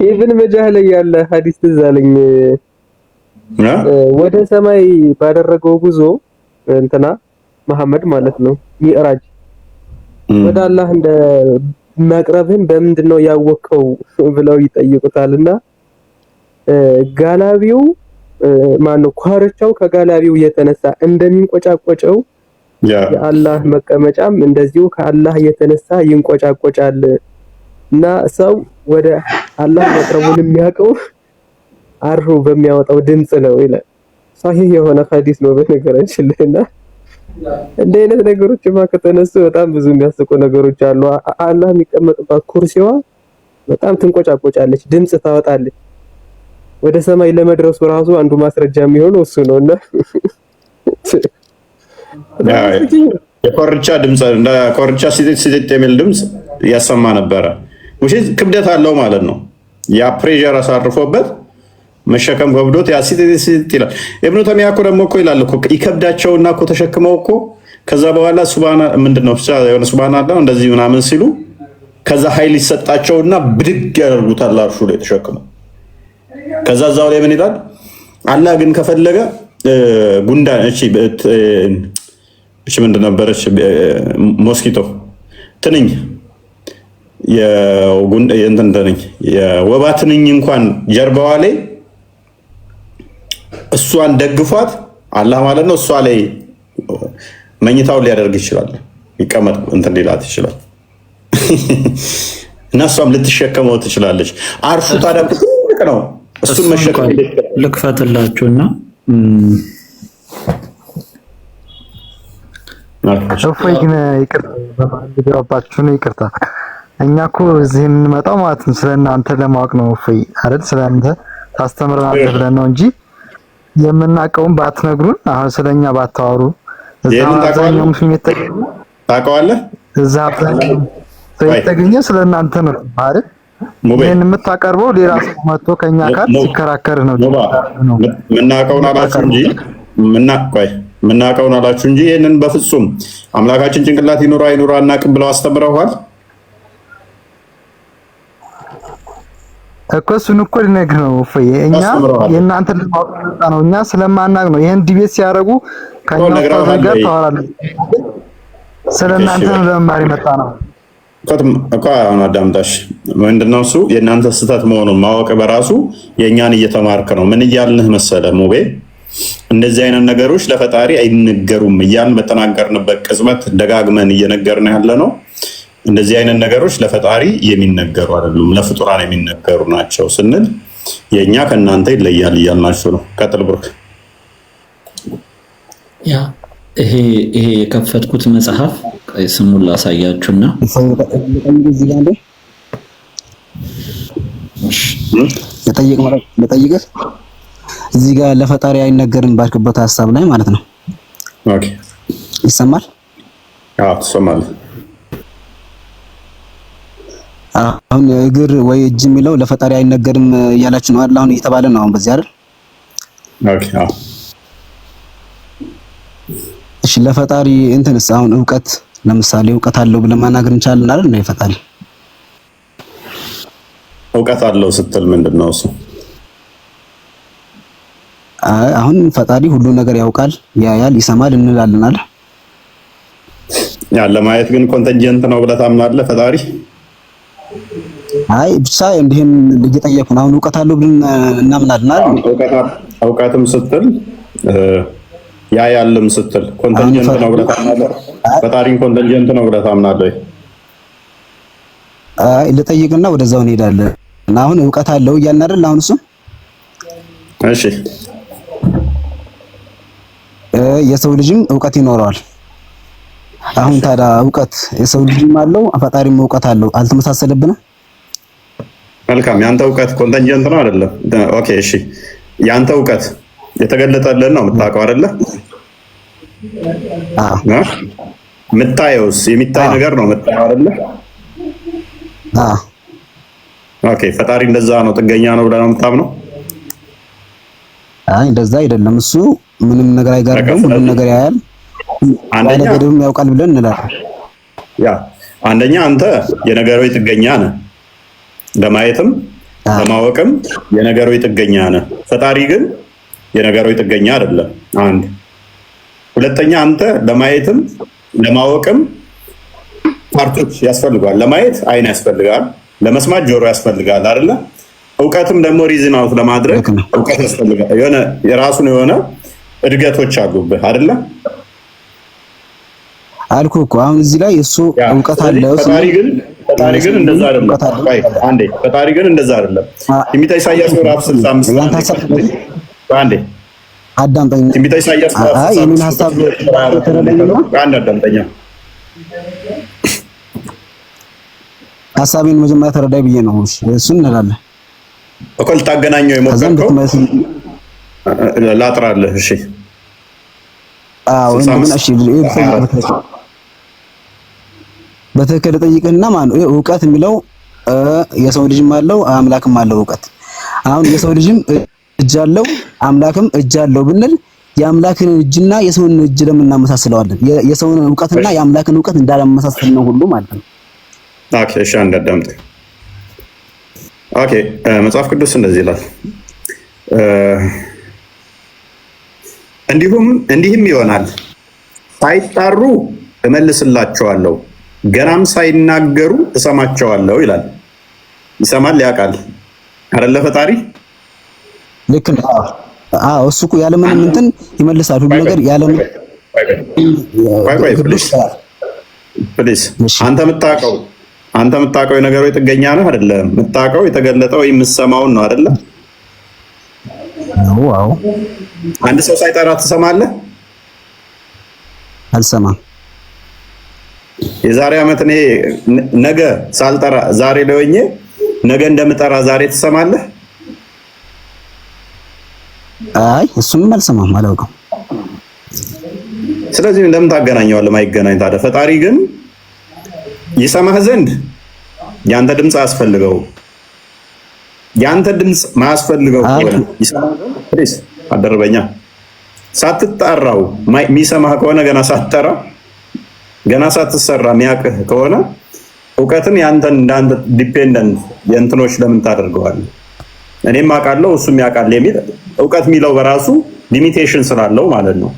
ኢብን መጃህ ላይ ያለ ሐዲስ ትዝ አለኝ። ወደ ሰማይ ባደረገው ጉዞ እንትና መሐመድ ማለት ነው ሚዕራጅ ወደ አላህ እንደ መቅረብህን በምንድነው ያወቀው ብለው ይጠይቁታልና ጋላቢው ማነው ኳርቻው ከጋላቢው የተነሳ እንደሚንቆጫቆጨው የአላህ መቀመጫም እንደዚሁ ከአላህ የተነሳ ይንቆጫቆጫል እና ሰው ወደ አላህ መቅረቡን የሚያውቀው አርሁ በሚያወጣው ድምጽ ነው ይላል። ሳሂህ የሆነ ሐዲስ ነው በነገራችን ላይ እና እንደ አይነት ነገሮችማ ከተነሱ በጣም ብዙ የሚያስቁ ነገሮች አሉ። አላህ የሚቀመጥባት ኩርሲዋ በጣም ትንቆጫቆጫለች፣ ድምጽ ታወጣለች። ወደ ሰማይ ለመድረሱ ራሱ አንዱ ማስረጃ የሚሆነው እሱ ነውና የኮርቻ ድምጽ እንደ ኮርቻ ሲጢጥ የሚል ድምጽ ያሰማ ነበረ። ክብደት አለው ማለት ነው። ያ ፕሬሸር አሳርፎበት መሸከም ከብዶት ያ ሲጢጥ ይላል። ኢብኑ ተይሚያ እኮ ደግሞ እኮ ይላል እኮ ይከብዳቸውና እኮ ተሸክመው እኮ ከዛ በኋላ ሱብሃና ምንድነው የሆነ ሱብሃንአላህ እንደዚህ ምናምን ሲሉ ከዛ ኃይል ይሰጣቸውና ብድግ ያደርጉታል አርሹ ላይ ተሸክመው። ከዛ እዛው ላይ ምን ይላል? አላህ ግን ከፈለገ ጉንዳን እቺ ምንድን ነበረች? ሞስኪቶ ትንኝ የወባ ትንኝ እንኳን ጀርባዋ ላይ እሷን ደግፏት አላህ ማለት ነው። እሷ ላይ መኝታውን ሊያደርግ ይችላል፣ ይቀመጥ እንትን ሊላት ይችላል እና እሷም ልትሸከመው ትችላለች። አርሹ ታዲያ ትልቅ ነው። እሱን መሸከም ልክፈትላችሁና እፎይ ግን ይቅርታ ነው ይቅርታ። እኛ እኮ እዚህ የምንመጣው ማለት ነው ስለእናንተ ለማወቅ ነው። እፎይ አይደል? ስለአንተ ታስተምረናለህ ብለን ነው እንጂ የምናውቀውን ባትነግሩን፣ አሁን ስለኛ ባታወሩ። እዛው አብዛኛው ሙስሊም ታውቀዋለህ። እዛ አብዛኛው የተገኘ ስለእናንተ ነው አይደል? ይሄን የምታቀርበው ሌላ ሰው መጥቶ ከኛ ጋር ሲከራከር ነው። ምናውቀውን አላችሁ እንጂ ምናውቀውን አላችሁ እንጂ ይሄንን በፍጹም አምላካችን ጭንቅላት ይኑራ አይኑራ አናውቅም ብለው አስተምረዋል እኮ። እሱን እኮ ልነግርህ ነው እፎይ። እኛ የእናንተ ለማወቅ ነው። እኛ ስለማናውቅ ነው። ይሄን ዲቤት ሲያደርጉ ከኛ ጋር ታወራለህ። ስለእናንተ ለመማር የመጣ ነው እኮ። አሁን አዳምጣሽ ምንድነው እሱ የእናንተ ስህተት መሆኑን ማወቅ በራሱ የእኛን እየተማርክ ነው። ምን እያልንህ መሰለ ሙቤ? እንደዚህ አይነት ነገሮች ለፈጣሪ አይነገሩም እያልን በተናገርንበት ቅጽበት ደጋግመን እየነገርን ያለ ነው። እንደዚህ አይነት ነገሮች ለፈጣሪ የሚነገሩ አይደሉም፣ ለፍጡራን የሚነገሩ ናቸው ስንል የእኛ ከእናንተ ይለያል እያልናችሁ ነው። ቀጥል ብሩክ። ያ ይሄ የከፈትኩት መጽሐፍ ስሙን ላሳያችሁና ለጠይቅህ እዚህ ጋር ለፈጣሪ አይነገርም ባልክበት ሀሳብ ላይ ማለት ነው። ኦኬ ይሰማል? አዎ ይሰማል። አሁን እግር ወይ እጅ የሚለው ለፈጣሪ አይነገርም እያላችሁ ነው አይደል? አሁን እየተባለ ነው አሁን በዚህ አይደል? ኦኬ አዎ። እሺ ለፈጣሪ እንትንስ አሁን እውቀት ለምሳሌ እውቀት አለው ብለን ማናገር እንችላለን አይደል? ነው ፈጣሪ እውቀት አለው ስትል ምንድነው እሱ? አሁን ፈጣሪ ሁሉ ነገር ያውቃል፣ ያያል፣ ይሰማል እንላለን አይደል? ያ ለማየት ግን ኮንተንጀንት ነው ብለህ ታምናለህ ፈጣሪ? አይ ብቻ እንዲህም እየጠየቁ ነው። አሁን እውቀት አለው ብለን እናምናለን አይደል? እውቀትም ስትል ያያልም ስትል ኮንተንጀንት ነው ብለህ ታምናለህ? ፈጣሪን ኮንተንጀንት ነው ብለህ ታምናለህ? ልጠይቅና ወደዛው እንሄዳለን። እና አሁን እውቀት አለው እያልን አይደል? አሁን እሱ እሺ የሰው ልጅም እውቀት ይኖረዋል። አሁን ታዲያ እውቀት የሰው ልጅም አለው ፈጣሪም እውቀት አለው። አልተመሳሰለብንም? መልካም። ያንተ እውቀት ኮንተንጀንት ነው አይደለም? ኦኬ እሺ። ያንተ እውቀት የተገለጠልን ነው የምታውቀው አይደለ? የምታየውስ የሚታይ ነገር ነው የምታየው አይደለ? ኦኬ። ፈጣሪ እንደዛ ነው ጥገኛ ነው ብለህ ነው የምታምነው? አይ እንደዛ አይደለም። እሱ ምንም ነገር አይጋርደውም፣ ምንም ነገር ያያል፣ አንደኛ ነገርም ያውቃል ብለን እንላለን። ያ አንደኛ አንተ የነገሮች ጥገኛ ነህ፣ ለማየትም ለማወቅም የነገሮች ጥገኛ ነህ። ፈጣሪ ግን የነገሮች ጥገኛ አይደለም። አንድ ሁለተኛ አንተ ለማየትም ለማወቅም ፓርቶች ያስፈልጋል። ለማየት አይን ያስፈልጋል፣ ለመስማት ጆሮ ያስፈልጋል አይደለ? እውቀትም ደግሞ ሪዝን አውት ለማድረግ እውቀት ያስፈልጋል። የሆነ የራሱን የሆነ እድገቶች አሉብህ አይደለ? አልኩህ እኮ አሁን እዚህ ላይ እሱ እውቀት አለው። ፈጣሪ ግን እንደዛ አይደለም። አንዴ ፈጣሪ ግን እንደዛ አይደለም። ትንቢተ ኢሳይያስ ምዕራፍ 65 አንዴ አዳምጠኝ። ትንቢተ ኢሳይያስ የምን ሐሳብ አዳምጠኛ። ሐሳቤን መጀመሪያ ተረዳይ ብዬ ነው። እሱን እንላለን እኮ ልታገናኘው የሞከርከው ላጥራለህ። እሺ እሺ በትክክል ጠይቅህና ማን እውቀት የሚለው የሰው ልጅም አለው አምላክም አለው እውቀት። አሁን የሰው ልጅም እጅ አለው አምላክም እጅ አለው ብንል የአምላክን እጅና የሰውን እጅ ለምን እናመሳስለዋለን? የሰውን እውቀትና የአምላክን እውቀት እንዳላመሳሰል ነው ሁሉ ማለት ነው። ኦኬ እሺ አንዳዳምጥ። ኦኬ መጽሐፍ ቅዱስ እንደዚህ ይላል፣ እንዲህም ይሆናል ሳይጣሩ እመልስላቸዋለሁ፣ ገናም ሳይናገሩ እሰማቸዋለሁ ይላል። ይሰማል ያውቃል አይደለ ፈጣሪ? ልክ ነው። እሱ እኮ ያለምንም እንትን ይመልሳል ሁሉ ነገር ያለምንም። ፕሊዝ አንተ የምታውቀው የነገሮች ጥገኛ ነህ አይደለም? የምታውቀው የተገለጠው የምትሰማውን ነው አይደለ? ዋው አንድ ሰው ሳይጠራ ትሰማለህ? አልሰማም። የዛሬ ዓመት እኔ ነገ ሳልጠራ ዛሬ ለወኘ ነገ እንደምጠራ ዛሬ ትሰማለህ? አይ እሱንም አልሰማም፣ አላውቅም። ስለዚህ ለምን ታገናኘዋለህ? ማይገናኝ ታዲያ። ፈጣሪ ግን ይሰማህ ዘንድ ያንተ ድምፅ አያስፈልገው። ያንተ ድምፅ ማያስፈልገው ከሆነ ይሰማህ ዘንድ ፕሊስ አደረበኛ ሳትጣራው የሚሰማህ ከሆነ ገና ሳትጠራ ገና ሳትሰራ የሚያውቅህ ከሆነ እውቀትን ያንተን እንዳንተ ዲፔንደንት የእንትኖች ለምን ታደርገዋለህ? እኔም አውቃለሁ እሱም ያውቃል የሚል እውቀት የሚለው በራሱ ሊሚቴሽን ስላለው ማለት ነው፣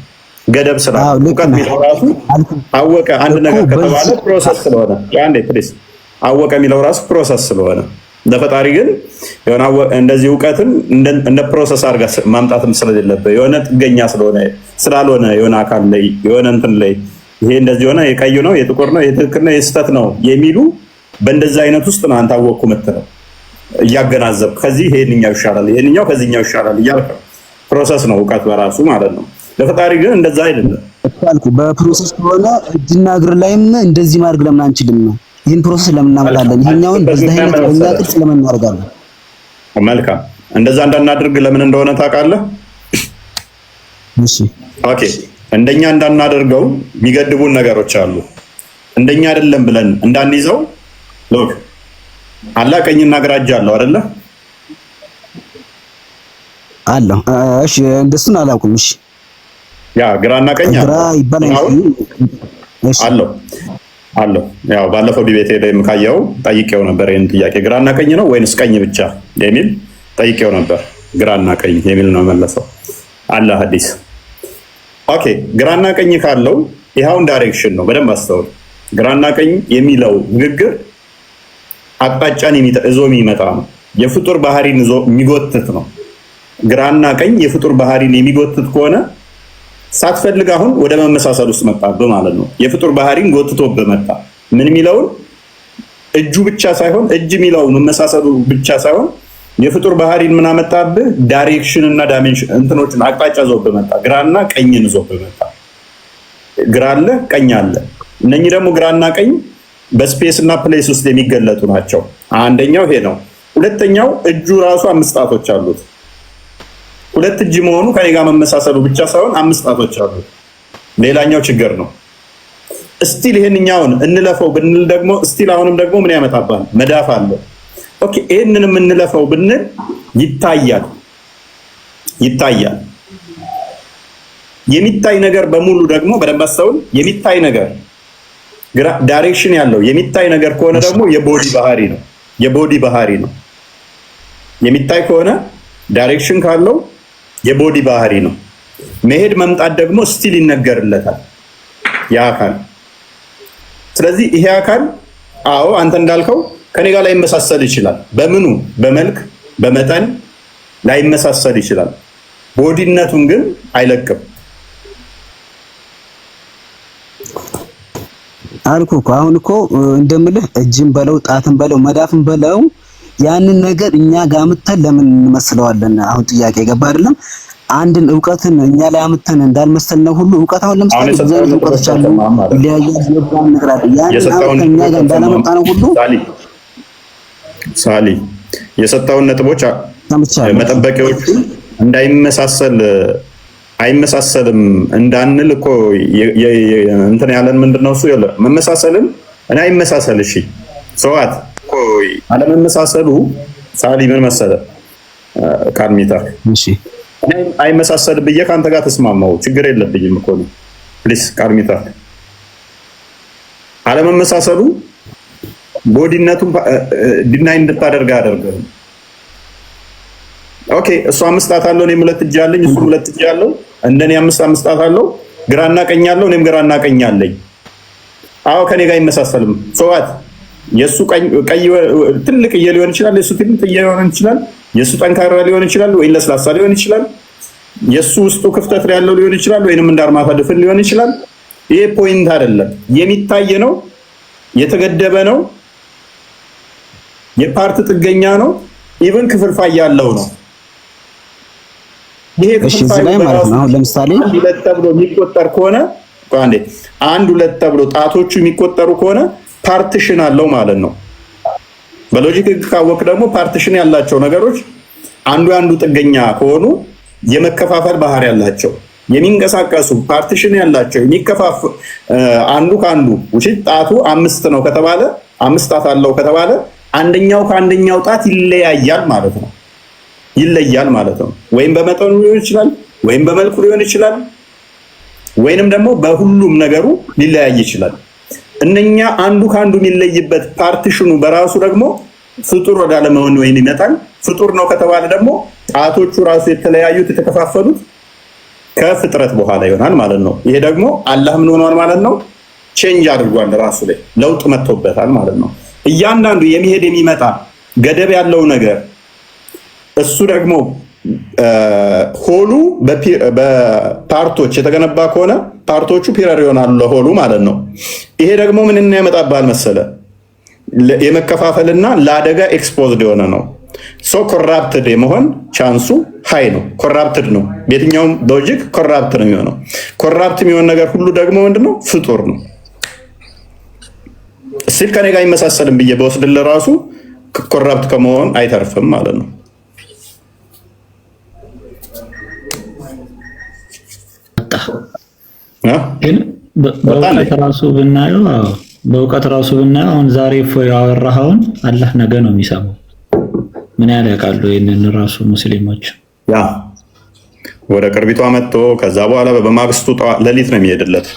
ገደብ ስላለው። እውቀት የሚለው ራሱ አወቀ አንድ ነገር ከተባለ ፕሮሰስ ስለሆነ አንዴ ፕሊስ አወቀ የሚለው ራሱ ፕሮሰስ ስለሆነ ለፈጣሪ ግን የሆነ እንደዚህ እውቀትን እንደ ፕሮሰስ አድርጋ ማምጣትም ስለሌለበት የሆነ ጥገኛ ስላልሆነ የሆነ አካል ላይ የሆነ እንትን ላይ ይሄ እንደዚህ ሆነ የቀዩ ነው የጥቁር ነው የትክክል ነው የስተት ነው የሚሉ በእንደዚህ አይነት ውስጥ ነው አንተ አወቅኩ የምትለው እያገናዘብ ከዚህ ይሄንኛው ይሻላል ይሄንኛው ከዚህኛው ይሻላል እያልክ ፕሮሰስ ነው እውቀት በራሱ ማለት ነው። ለፈጣሪ ግን እንደዛ አይደለም። በፕሮሰስ ከሆነ እጅና እግር ላይም እንደዚህ ማድረግ ለምን አንችልም? ይህን ፕሮሰስ ለምን እናመጣለን? ይሄኛውን በዚህ አይነት በእኛ ቅርጽ ለምን እናደርጋለን? መልካም እንደዛ እንዳናደርግ ለምን እንደሆነ ታውቃለህ? እሺ ኦኬ እንደኛ እንዳናደርገው የሚገድቡን ነገሮች አሉ። እንደኛ አይደለም ብለን እንዳንይዘው ሎክ አላህ ቀኝና ግራ እጅ አለው አይደለ? አለው። እሺ እንደሱን አላውቅም። እሺ ያ ግራና ቀኝ አለው። ያው ባለፈው ዲቤት ሄደም ካየው ጠይቄው ነበር ይሄን ጥያቄ ግራና ቀኝ ነው ወይንስ ቀኝ ብቻ የሚል ጠይቄው ነበር። ግራና ቀኝ የሚል ነው መለሰው አለ ሐዲስ። ኦኬ ግራና ቀኝ ካለው ይሄውን ዳይሬክሽን ነው። በደንብ አስተውል። ግራና ቀኝ የሚለው ንግግር አቅጣጫን ይዞ የሚመጣ ነው። የፍጡር ባህሪን ይዞ የሚጎትት ነው። ግራና ቀኝ የፍጡር ባህሪን የሚጎትት ከሆነ ሳትፈልግ አሁን ወደ መመሳሰል ውስጥ መጣብህ ማለት ነው። የፍጡር ባህሪን ጎትቶብህ መጣ። ምን የሚለውን እጁ ብቻ ሳይሆን እጅ የሚለው መመሳሰሉ ብቻ ሳይሆን የፍጡር ባህሪን ምን አመጣብህ? ዳይሬክሽን እና ዳይሜንሽን እንትኖችን አቅጣጫ ዞብህ መጣ። ግራና ቀኝን ዞብህ መጣ። ግራ አለ፣ ቀኝ አለ። እነኚህ ደግሞ ግራና ቀኝ በስፔስ እና ፕሌስ ውስጥ የሚገለጡ ናቸው። አንደኛው ይሄ ነው። ሁለተኛው እጁ ራሱ 5 ጣቶች አሉት። ሁለት እጅ መሆኑ ከኔ ጋር መመሳሰሉ ብቻ ሳይሆን 5 ጣቶች አሉት። ሌላኛው ችግር ነው። እስቲል ይሄንኛውን እንለፈው ብንል ደግሞ እስቲል አሁንም ደግሞ ምን ያመጣባል? መዳፍ አለ። ኦኬ ይሄንንም እንለፈው ብንል ይታያል። የሚታይ ነገር በሙሉ ደግሞ በደንብ አስተውል። የሚታይ ነገር ዳይሬክሽን ያለው የሚታይ ነገር ከሆነ ደግሞ የቦዲ ባህሪ ነው። የሚታይ ከሆነ ዳይሬክሽን ካለው የቦዲ ባህሪ ነው። መሄድ መምጣት ደግሞ ስቲል ይነገርለታል ያ አካል። ስለዚህ ይሄ አካል አንተ እንዳልከው ከኔ ጋር ላይመሳሰል ይችላል። በምኑ በመልክ በመጠን ላይመሳሰል ይችላል። ቦዲነቱን ግን አይለቅም። አልኩ እኮ አሁን እኮ እንደምልህ እጅን በለው ጣትን በለው መዳፍን በለው ያንን ነገር እኛ ጋር አምጥተን ለምን እንመስለዋለን? አሁን ጥያቄ ገባ አይደለም? አንድን እውቀትን እኛ ላይ አምጥተን እንዳልመሰል ነው ሁሉ እውቀት አሁን ለምሳሌ ብዙ እውቀቶች አሉ ሊያያዝ ይባል ነገር አለ። ያንን እኛ ጋር እንዳላመጣ ነው ሁሉ ሳሊ የሰጣውን ነጥቦች መጠበቂያዎቹ አይመሳሰልም እንዳንል እኮ እንትን ያለን ምንድነው? እሱ ያለ መመሳሰልን እና አይመሳሰል። እሺ ሰዋት አለመመሳሰሉ ሳሊ ምን መሰለ ካርሚታ እሺ አይመሳሰል ብዬ ካንተ ጋር ተስማማው ችግር የለብኝም እኮ ነው። ፕሊስ ካርሚታ አለመመሳሰሉ ቦዲነቱን ዲናይ እንድታደርግ አደረገው። ኦኬ እሱ 5 ጣት አለው እኔም 2 እጅ አለኝ፣ እሱ 2 እጅ አለው። እንደኔ 5 ጣት አለው፣ ግራና ቀኝ አለው፣ እኔም ግራና ቀኝ አለኝ። ከኔ ጋር አይመሳሰልም። ሶዋት የሱ ቀይ ትልቅ ሊሆን ይችላል፣ የሱ ትልቅ ሊሆን ይችላል፣ የሱ ጠንካራ ሊሆን ይችላል፣ ወይ ለስላሳ ሊሆን ይችላል፣ የሱ ውስጡ ክፍተት ያለው ሊሆን ይችላል፣ ወይንም እንዳርማታ ድፍን ሊሆን ይችላል። ይሄ ፖይንት አይደለም። የሚታይ ነው፣ የተገደበ ነው፣ የፓርት ጥገኛ ነው፣ ኢቭን ክፍልፋይ ያለው ነው። ይሄ ክፍልፋይ ማለት ነው። አሁን ለምሳሌ 2 ተብሎ የሚቆጠር ከሆነ 1 2 ተብሎ ጣቶቹ የሚቆጠሩ ከሆነ ፓርቲሽን አለው ማለት ነው። በሎጂክ ካወቅ ደግሞ ፓርቲሽን ያላቸው ነገሮች አንዱ ጥገኛ ከሆኑ የመከፋፈል ባህሪ ያላቸው የሚንቀሳቀሱ ፓርቲሽን ያላቸው የሚከፋፈ አንዱ ካንዱ ውጪ ጣቱ 5 ነው ከተባለ 5 ጣት አለው ከተባለ አንደኛው ከአንደኛው ጣት ይለያያል ማለት ነው። ወይም በመጠኑ ሊሆን ይችላል፣ ወይም በመልኩ ሊሆን ይችላል፣ ወይንም ደግሞ በሁሉም ነገሩ ሊለያይ ይችላል። እነኛ አንዱ ካንዱ የሚለይበት ፓርቲሽኑ በራሱ ደግሞ ፍጡር ወደ አለመሆን ወይን ይመጣል። ፍጡር ነው ከተባለ ደግሞ ጣቶቹ ራሱ የተለያዩት የተከፋፈሉት ከፍጥረት በኋላ ይሆናል ማለት ነው። ይሄ ደግሞ አላህ ምን ሆኗል ማለት ነው? ቼንጅ አድርጓል፣ ራሱ ላይ ለውጥ መጥቶበታል ማለት ነው። እያንዳንዱ የሚሄድ የሚመጣ ገደብ ያለው ነገር እሱ ደግሞ ሆሉ በፓርቶች የተገነባ ከሆነ ፓርቶቹ ፒረር ይሆናሉ ለሆሉ ማለት ነው። ይሄ ደግሞ ምን ያመጣባል መሰለ? የመከፋፈልና ለአደጋ ኤክስፖዝድ የሆነ ነው። ኮራፕትድ የመሆን ቻንሱ ሃይ ነው። ኮራፕትድ ነው። በየትኛውም ሎጂክ ኮራፕት ነው የሚሆነው። ኮራፕት የሚሆን ነገር ሁሉ ደግሞ ምንድነው? ፍጡር ነው። ሲል ከኔ ጋር አይመሳሰልም ብዬ በወስድልህ ራሱ ኮራፕት ከመሆን አይተርፍም ማለት ነው። ግን በእውቀት ራሱ ብናየው አሁን ዛሬ ያወራኸውን አላህ ነገ ነው የሚሰማው። ምን ያህል ያውቃሉ ይህንን ራሱ ሙስሊሞች? ወደ ቅርቢቷ መጥቶ ከዛ በኋላ በማግስቱ ሌሊት ነው የሚሄድለት።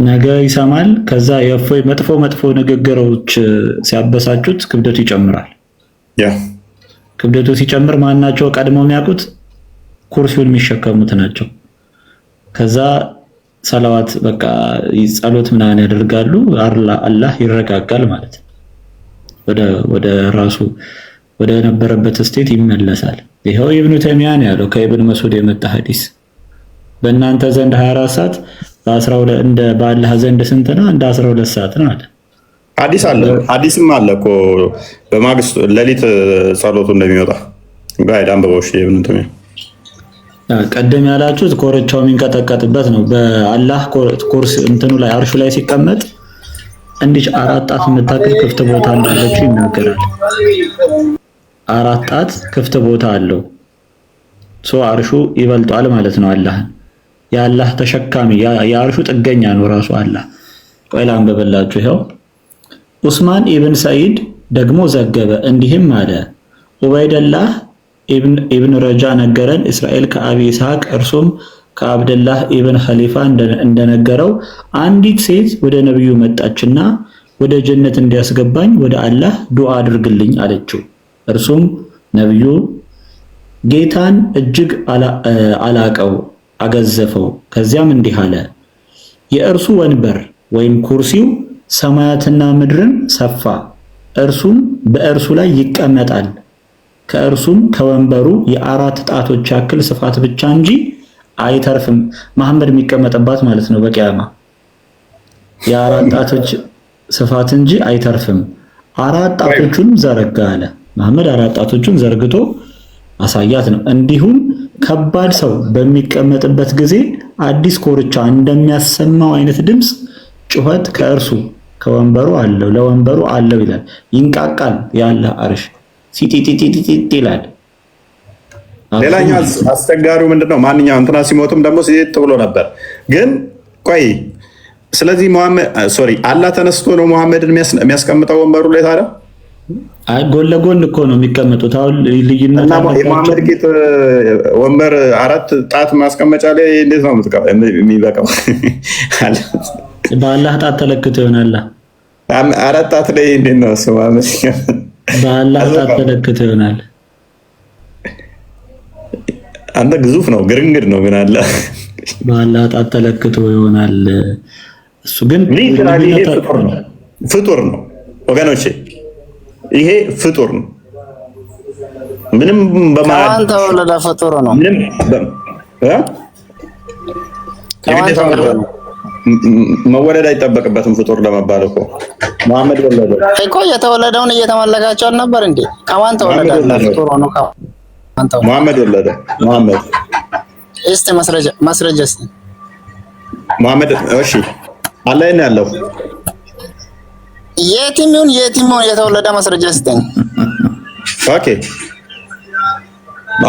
ነገ ይሰማል። ከዛ የእፎይ መጥፎ ንግግሮች ሲያበሳጩት ክብደቱ ይጨምራል። ክብደቱ ሲጨምር ማናቸው ቀድመው የሚያውቁት? ኩርሲውን የሚሸከሙት ናቸው። ከዛ ሰላዋት በቃ ጸሎት ምናምን ያደርጋሉ። አላህ ይረጋጋል ማለት ነው። ወደ ራሱ ወደ ነበረበት ስቴት ይመለሳል። ይሄው ኢብኑ ተይሚያን ያለው ከኢብኑ መስዑድ የመጣ ሐዲስ በእናንተ ዘንድ 24 ሰዓት በ12 እንደ በአላህ ዘንድ ስንት ነው? እንደ 12 ሰዓት ነው አለ። አዲስ አለ አዲስም አለ እኮ በማግስቱ ሌሊት ጸሎቱ እንደሚወጣ ጋይድ አንብበው። እሺ የምንተም ቀደም ያላችሁት ኮረቻው የሚንቀጠቀጥበት ነው። በአላህ ኮርስ እንትኑ ላይ አርሹ ላይ ሲቀመጥ እንዲህ 4 ጣት የምታክል ክፍት ቦታ እንዳለችው ይናገራል። 4 ጣት ክፍት ቦታ አለው። አርሹ ይበልጧል ማለት ነው አላህን። የአላህ ተሸካሚ የአርሹ ጥገኛ ነው ራሱ አላህ። ቆይ ላንብብላችሁ። ይኸው ዑስማን ኢብን ሰዒድ ደግሞ ዘገበ እንዲህም አለ፣ ዑበይደላህ ኢብን ረጃ ነገረን፣ እስራኤል ከአቢ ኢስሐቅ እርሱም ከአብደላህ ኢብን ኸሊፋ እንደነገረው አንዲት ሴት ወደ ነብዩ መጣችና ወደ ጀነት እንዲያስገባኝ ወደ አላህ ዱዓ አድርግልኝ አለችው። እርሱም ነብዩ ጌታን እጅግ አላቀው አገዘፈው። ከዚያም እንዲህ አለ፣ የእርሱ ወንበር ወይም ኩርሲው ሰማያትና ምድርን ሰፋ፣ እርሱም በእርሱ ላይ ይቀመጣል። ከእርሱም ከወንበሩ የ4 ጣቶች ያክል ስፋት ብቻ እንጂ አይተርፍም። መሐመድ የሚቀመጥባት ማለት ነው በቂያማ የ4 ጣቶች ስፋት እንጂ አይተርፍም። 4 ጣቶቹን ዘረጋ አለ መሐመድ። 4 ጣቶቹን ዘርግቶ አሳያት ነው። እንዲሁም ከባድ ሰው በሚቀመጥበት ጊዜ አዲስ ኮርቻ እንደሚያሰማው አይነት ድምፅ ጩኸት ከእርሱ ከወንበሩ አለው ለወንበሩ አለው ይላል። ይንቃቃል ያለ አርሽ ሲቲቲቲቲ ይላል። ሌላኛው አስቸጋሪው ምንድነው? ማንኛው እንትና ሲሞትም ደግሞ ሲጥ ብሎ ነበር። ግን ቆይ ስለዚህ አላህ ተነስቶ ነው መሐመድን የሚያስቀምጠው ወንበሩ ላይ ታዲያ? አይ ጎን ለጎን እኮ ነው የሚቀመጡት። አሁን ልዩነት የመሐመድ ጌጥ ወንበር 4 ጣት ማስቀመጫ ላይ እንዴት ነው የሚበቃው? በአላህ ጣት ተለክቶ ይሆናል። 4 ጣት ላይ እንዴት ነው እሱ መሐመድ? በአላህ ጣት ተለክቶ ይሆናል። አንተ ግዙፍ ነው ግርንግድ ነው ግን አለ በአላህ ጣት ተለክቶ ይሆናል። እሱ ግን ፍጡር ነው ወገኖቼ፣ ይሄ ፍጡር ነው። ምንም ከማን ተወለደ? ፍጡር ነው። ምንም መወለድ አይጠበቅበትም ፍጡር ለመባል እኮ። መሐመድ ወለደ እኮ የተወለደውን እየተመለካቸው አልነበር እንዴ? ከማን ተወለደ? ፍጡር ነው። መሐመድ ወለደ። መሐመድ እስቲ ማስረጃ እስቲ መሐመድ እሺ፣ አላህ ነው ያለው። የትም ይሁን የተወለደ ማስረጃ ስጠኝ። ኦኬ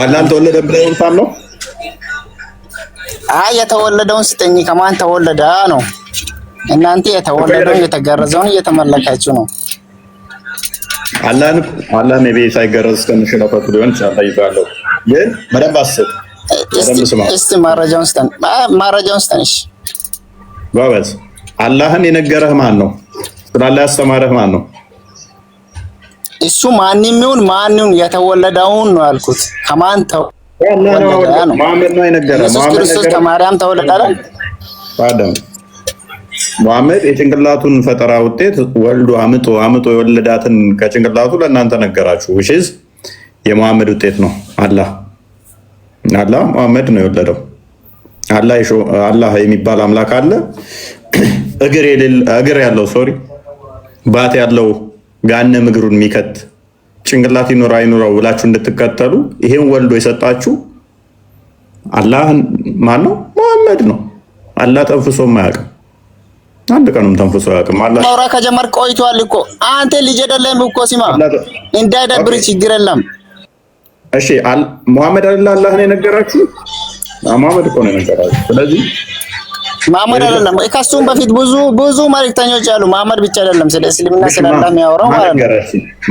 አላህ ተወለደ ብለህ ነው? አይ የተወለደውን ስጠኝ። ከማን ተወለደ ነው? እናንተ የተወለደውን የተገረዘውን እየተመለካችሁ ነው። አላህ ነቢ ሳይገረዝ እስከነሽለፈቱ ሊሆን ይችላል። ታይቷለሁ ግን በደንብ አስብ። እስቲ ማረጃውን ስጠን። እሺ ጎበዝ። አላህን የነገረህ ማን ነው? ስላላ ያስተማረህ ማን ነው? እሱ ማንም ይሁን ማንም የተወለደውን ነው ያልኩት። ከማን ተወለደ ነው? መሐመድ ነው የነገረህ። ኢየሱስ ክርስቶስ ከማርያም ተወለደ አይደል? ታዲያ መሐመድ የጭንቅላቱን ፈጠራ ውጤት ወልዶ አምጦ የወለዳትን ከጭንቅላቱ ለእናንተ ነገራችሁ። ውሽዝ የመሐመድ ውጤት ነው። አላህ መሐመድ ነው የወለደው። አላህ የሚባል አምላክ አለ። እግር ያለው ባት ያለው ጋነም እግሩን የሚከት ጭንቅላት ይኖር አይኖረው ብላችሁ እንድትከተሉ ይሄን ወልዶ የሰጣችሁ አላህ ማን ነው? መሐመድ ነው። አላህ ተንፍሶም አያውቅም። አንድ ቀንም ተንፍሶ አያውቅም። አላህ ማውራት ከጀመርክ ቆይቷል እኮ አንተ ልጅ አይደለም እኮ ሲማ እንዳይደብር ችግር የለም። እሺ መሐመድ አላህ ነው የነገራችሁ? መሐመድ እኮ ነው የነገራችሁ። ስለዚህ መሐመድ አይደለም። ከሱም በፊት ብዙ መልእክተኞች አሉ። መሐመድ ብቻ አይደለም። ስለ እስልምና ስለ አላህ የሚያወራው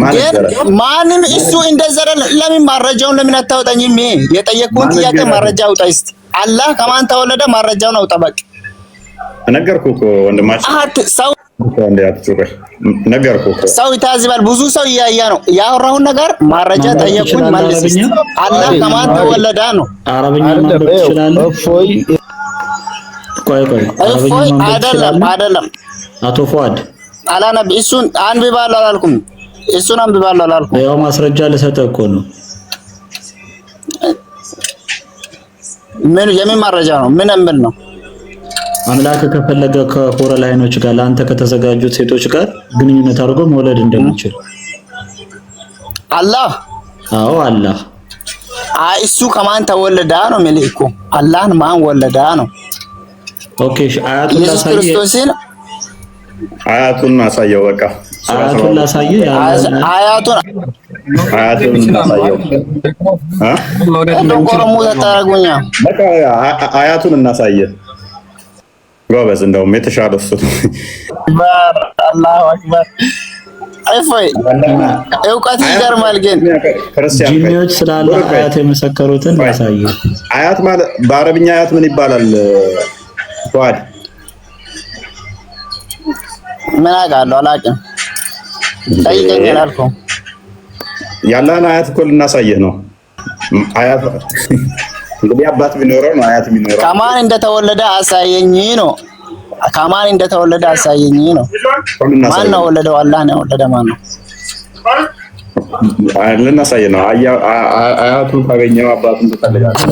ማለት ነው። ማንም እሱ እንደዛ አይደለም። ለምን ማረጃውን ለምን አታወጣኝም? የጠየቁን ጥያቄ ማረጃ አውጣ እስቲ። አላህ ከማን ተወለደ? ማረጃውን አውጣ በቃ። ነገርኩህ እኮ ወንድማችን። ሰው ይታዝባል። ብዙ ሰው እያያ ነው ያወራውን ነገር። ማረጃ ጠየቁኝ መልስ። አላህ ከማን ተወለደ ነው? አረብኛ ማንበብ ትችላለህ? ቆይ አይደለም አቶ ፉአድ አላነብ እሱን አንብባለሁ አላልኩም። እሱን አንብባለሁ አላልኩም። ያው ማስረጃ ልሰጥህ እኮ ነው። የምን ማረጃ ነው? ምን እምል ነው? አምላክ ከፈለገ ከኮረላይኖች ጋር ለአንተ ከተዘጋጁት ሴቶች ጋር ግንኙነት አድርጎ መውለድ እንደሚችል አላህ አዎ አላህ እሱ ከማን ተወለዳ ነው የሚልህ እኮ አላህን ማን ወለዳ ነው። ኦኬ አያቱን ላሳየህ አያቱን አሳየው በቃ አያቱን ላሳየህ አያቱን እናሳየው ቆሮሞ ተታረጉኛ በቃ አያቱን እናሳየህ ጎበዝ እንደውም የተሻለ እሱ አላሁ አክበር አይፎይ እውቀት ይገርማል ግን ጂኒዎች ስላለ አያት የመሰከሩትን ያሳየው አያት ማለት በአረብኛ አያት ምን ይባላል ፏድ ምን አውቃለሁ አላውቅም ጠይቀኝ አላልኩም ያላን አያት እኮ ልናሳየህ ነው አያት እንግዲህ አባት ቢኖረው ነው አያት ቢኖረው ከማን እንደተወለደ አሳየኝ ነው ከማን እንደተወለደ አሳየኝ ነው ማን ነው ወለደው አላህ ነው ወለደ ማን ነው ልናሳየህ ነው አያቱን ካገኘው አባቱን ትፈልጋለህ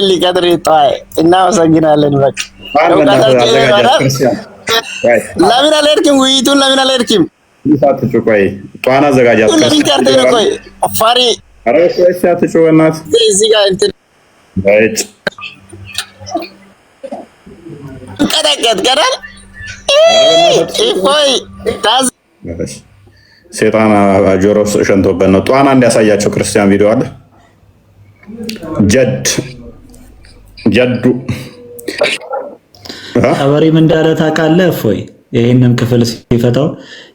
ሊቀድር ጣይ እናመሰግናለን በቃ ለምን አልሄድክም ውይይቱን ለምን አልሄድክም ሳትጩ ቆይ ጧና አዘጋጃት ለምን ቀርተህ ቆይ አፋሪ አረስ ሳትጩ እናት እዚህ ጋር እንትን ቀደቀት ገራል ኢፎይ ታዝ ሴጣን ጆሮ ሸንቶበት ነው ጧና እንዲያሳያቸው ክርስቲያን ቪዲዮ አለ ጀዱ አበሪም እንዳለ ታውቃለህ እፎይ ይሄንን ክፍል ሲፈታው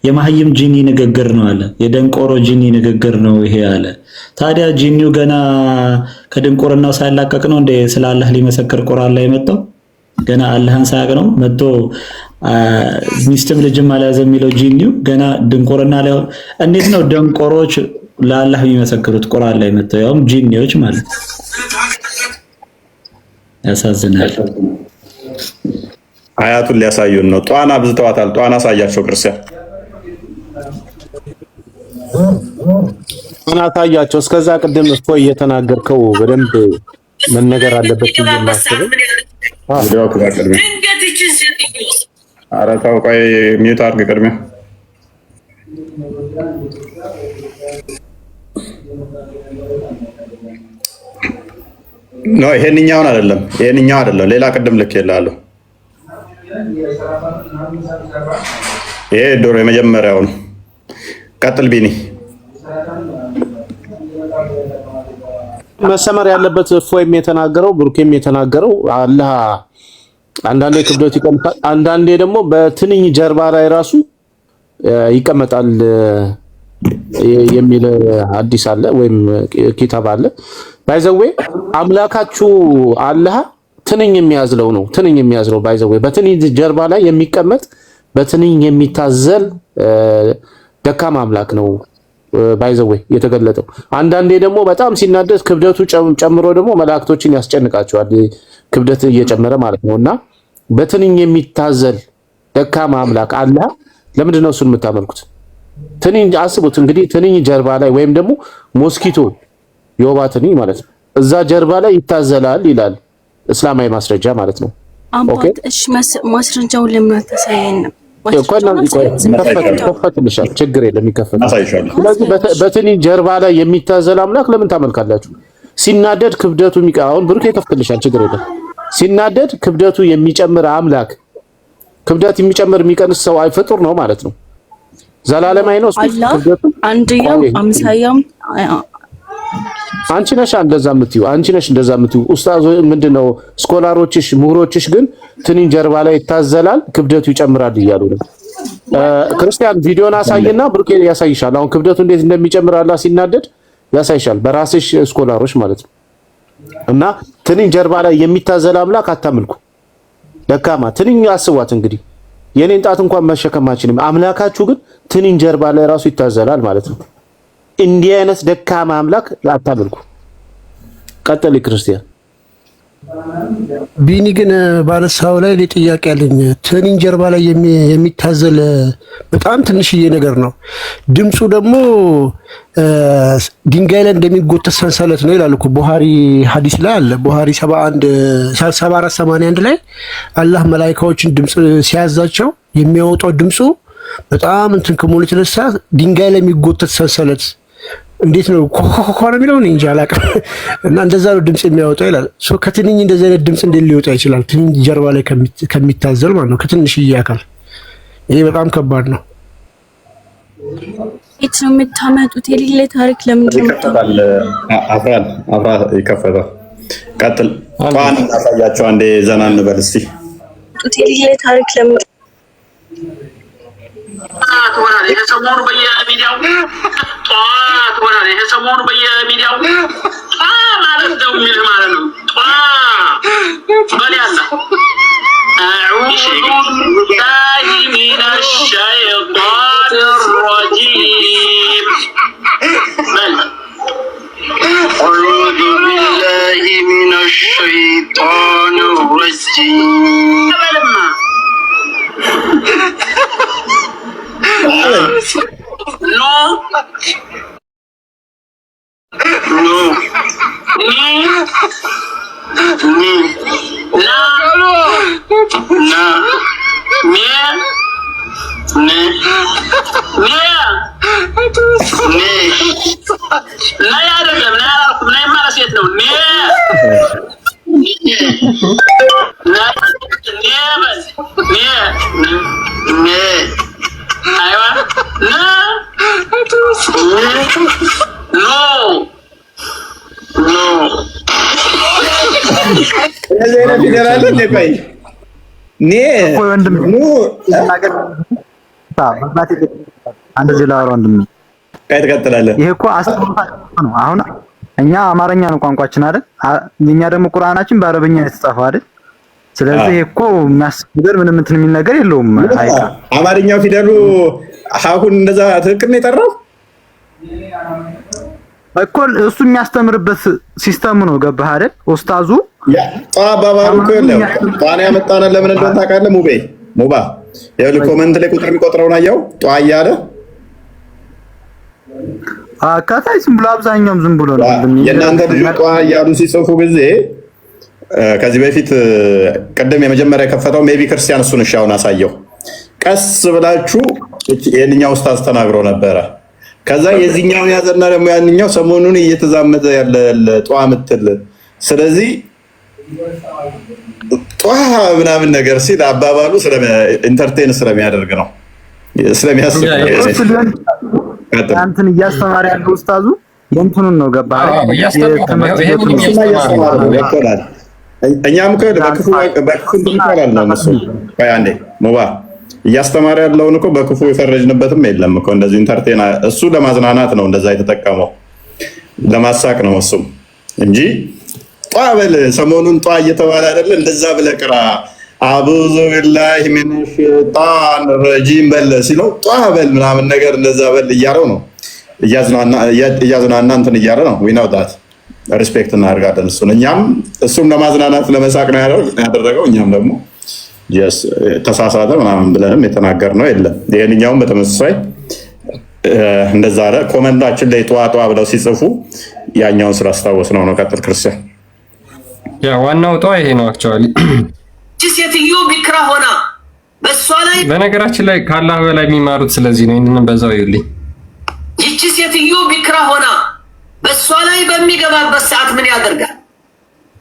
የማህይም ጂኒ ንግግር ነው አለ የደንቆሮ ጂኒ ንግግር ነው ይሄ አለ ታዲያ ጂኒው ገና ከድንቆርናው ሳይላቀቅ ነው እንደ ስለ አላህ ሊመሰክር ቁርአን ላይ መጣው ገና አላህን ሳያቅ ነው መጥቶ ሚስትም ልጅም አልያዘ የሚለው ጂኒው ገና ድንቆርና ላይ እንዴት ነው ደንቆሮች ለአላህ የሚመሰክሩት ቁርአን ላይ መጥተው ያውም ጂኒዎች ማለት ያሳዝናል አያቱን ሊያሳዩን ነው ጧና ብዝተዋታል ጧና አሳያቸው ክርስቲያን ጧና አሳያቸው እስከዛ ቅድም እኮ እየተናገርከው በደንብ መነገር አለበት እንደማስበው ቪዲዮ ከቀድሜ ኧረ ተው ቆይ ሚዩት አድርግ ቅድሚያ ነው ይሄንኛውን አይደለም ሌላ ቅድም ልክ ይላልው ይሄ ዶሮ የመጀመሪያው ነው ቀጥል ቢኒ መሰመር ያለበት እፎይም የተናገረው ብሩኬም የተናገረው አላህ አንዳንዴ ክብደት ይቀምጣል አንዳንዴ ደግሞ በትንኝ ጀርባ ላይ ራሱ ይቀመጣል የሚል ሐዲስ አለ ወይም ኪታብ አለ ባይዘዌ አምላካችሁ አላህ ትንኝ የሚያዝለው ነው ትንኝ የሚያዝለው ባይዘዌ በትንኝ ጀርባ ላይ የሚቀመጥ በትንኝ የሚታዘል ደካማ አምላክ ነው ባይዘዌ የተገለጠው አንዳንዴ ደግሞ በጣም ሲናደድ ክብደቱ ጨምሮ ደግሞ መላእክቶችን ያስጨንቃቸዋል ክብደት እየጨመረ ማለት ነውና በትንኝ የሚታዘል ደካማ አምላክ አላህ ለምንድን ነው እሱን የምታመልኩት ትንኝ አስቡት እንግዲህ ትንኝ ጀርባ ላይ ወይም ደግሞ ሞስኪቶ የወባ ትንኝ ማለት ነው እዛ ጀርባ ላይ ይታዘላል ይላል እስላማዊ ማስረጃ ማለት ነው ኦኬ እሺ ማስረጃውን ለምን አታሳየንም ከፈትልሻል ችግር የለም ይከፈታል ስለዚህ በትንኝ ጀርባ ላይ የሚታዘል አምላክ ለምን ታመልካላችሁ ሲናደድ ክብደቱ አሁን ብሩክ ይከፍትልሻል ችግር የለም ሲናደድ ክብደቱ የሚጨምር አምላክ ክብደት የሚጨምር የሚቀንስ ሰው ፍጡር ነው ማለት ነው ዘላለማዊ ነው ክብደቱ አንድያም አምሳያም አንቺ ነሽ እንደዛ የምትዩ ኡስታዝ ምንድነው ስኮላሮችሽ ምሁሮችሽ ግን ትንኝ ጀርባ ላይ ይታዘላል ክብደቱ ይጨምራል እያሉ ነው ክርስቲያን ቪዲዮን አሳይና ብሩክ ያሳይሻል አሁን ክብደቱ እንዴት እንደሚጨምር አላህ ሲናደድ ያሳይሻል በራስሽ ስኮላሮች ማለት ነው እና ትንኝ ጀርባ ላይ የሚታዘል አምላክ አታምልኩ ደካማ ትንኝ አስቧት እንግዲህ የኔን ጣት እንኳን መሸከም አችልም አምላካችሁ ግን ትንኝ ጀርባ ላይ ራሱ ይታዘላል ማለት ነው እንዲህ አይነት ደካማ አምላክ አታምልኩ ቀጥል ክርስቲያን ቢኒ ግን ባነሳው ላይ ጥያቄ አለኝ። ትንኝ ጀርባ ላይ የሚታዘል በጣም ትንሽዬ ነገር ነው። ድምፁ ደግሞ ድንጋይ ላይ እንደሚጎተት ሰንሰለት ነው ይላል እኮ ቡሃሪ ሐዲስ ላይ አለ። ቡሃሪ 7481 ላይ አላህ መላኢካዎችን ድምፅ ሲያዛቸው የሚያወጣው ድምፁ በጣም እንትን ከመሆኑ የተነሳ ድንጋይ ላይ የሚጎተት ሰንሰለት እንዴት ነው ኮኮኮ ነው የሚለው እንጂ አላውቅም። እና እንደዛ ነው ድምጽ የሚያወጣው ይላል። ከትንኝ እንደዚህ አይነት ድምጽ እንዴት ሊወጣ ይችላል? ትንኝ ጀርባ ላይ ከሚታዘል ማለት ነው፣ ከትንሽዬ አካል። ይሄ በጣም ከባድ ነው። የት ነው የምታመጡት? የሌለ ታሪክ ለምንድን ነው አፍራ ይከፈታል። ቀጥል ጧን እናሳያቸው አንዴ ዘና እንበል እስቲ። የሌለ ታሪክ ለምንድን ይሄ ሰሞኑ በየሚዲያው ጧት ወራኔ ይሄ ሰሞኑ በየሚዲያው ማለት ነው የሚል ማለት ነው። በል ያለ አዑዙ ቢላሂ ሚነሽ ሸይጣን ረጂም በል አዑዙ ቢላሂ ሚነሽ ሸይጣን ረጂም በልማ No. No. Ni. Ni. Na. Na. Mia. Ne. Mia. Ne. Na ya አይደለም ና ያልኩም ና ማለት የት ነው? ኔ ና ኔ በል ኔ ኔ አይዋ ና ኖ ኖ እዚህ ነው ፊደላለ ለቆይ ኔ ኑ አንድ ዜላ ወንድም ቀጥላለን። ይሄ እኮ አስተምሮታል ነው። አሁን እኛ አማርኛ ነው ቋንቋችን አይደል? እኛ ደግሞ ቁርአናችን በአረበኛ የተጻፈው አይደል? ስለዚህ እኮ የሚያስፈልግ ምንም እንትን የሚል ነገር የለውም። አይታ አማርኛው ፊደሉ አሁን እንደዛ ትክክል ነው የጠራው እኮ እሱ የሚያስተምርበት ሲስተም ነው። ገባህ አይደል? ኡስታዙ ባባሩ ከለው ጧን ያመጣነ ለምን እንደሆነ ታውቃለህ? ሙባ ያው ኮሜንት ላይ ቁጥር የሚቆጥረውን አየው ጧ እያለ አካታይ ዝም ብሎ አብዛኛውም ዝም ብሎ ነው። የእናንተ ልጅ ጧ እያሉ ሲጽፉ ጊዜ ከዚህ በፊት ቀደም የመጀመሪያ የከፈተው ሜቢ ክርስቲያን እሱን ሻውን አሳየው ቀስ ብላችሁ የኛው ኡስታዝ ተናግሮ ነበረ። ከዛ የዚህኛውን ያዘና ደግሞ ያንኛው ሰሞኑን እየተዛመተ ያለ ጧ ምትል ስለዚህ ጧ ምናምን ነገር ሲል አባባሉ ስለ ኢንተርቴን ስለሚያደርግ ነው ስለሚያስብ አንተን እያስተማረ ያለው ኡስታዙ የእንትኑን ነው። ገባህ አይደል? እኛም በክፉ ይባላል ነው እሱ አንዴ ሙባ እያስተማረ ያለውን እኮ በክፉ የፈረጅንበትም የለም እኮ እንደዚህ ኢንተርቴና እሱ ለማዝናናት ነው እንደዛ የተጠቀመው ለማሳቅ ነው እሱም እንጂ ጧ በል ሰሞኑን ጧ እየተባለ አይደለ እንደዛ ብለህ ቅራ አዑዙ ቢላሂ ሚነሽ ሸይጣን ረጂም በል ሲለው ጧ በል ምናምን ነገር እንደዛ በል እያለው ነው እያዝናና እንትን እያለ ነው ዊ ኖው ዳት ሪስፔክት እናደርጋለን እሱን እኛም እሱም ለማዝናናት ለመሳቅ ነው ያደረገው እኛም ደግሞ ተሳሳተ ምናምን ብለንም የተናገርነው የለም። ይሄንኛውም በተመሳሳይ እንደዛ አለ። ኮመንታችን ላይ ጧጧ ብለው ሲጽፉ ያኛውን ስላስታወስነው ነው። ቀጥል ክርስቲያን። ያ ዋናው ጧ ይሄ ነው አክቹአሊ ሴትዮ ቢክራ ሆና በሷ ላይ በነገራችን ላይ ካላህ በላይ የሚማሩት ስለዚህ ነው። ይሄንን በዛው ይልኝ ይቺ ሴትዮ ቢክራ ሆና በሷ ላይ በሚገባበት ሰዓት ምን ያደርጋል?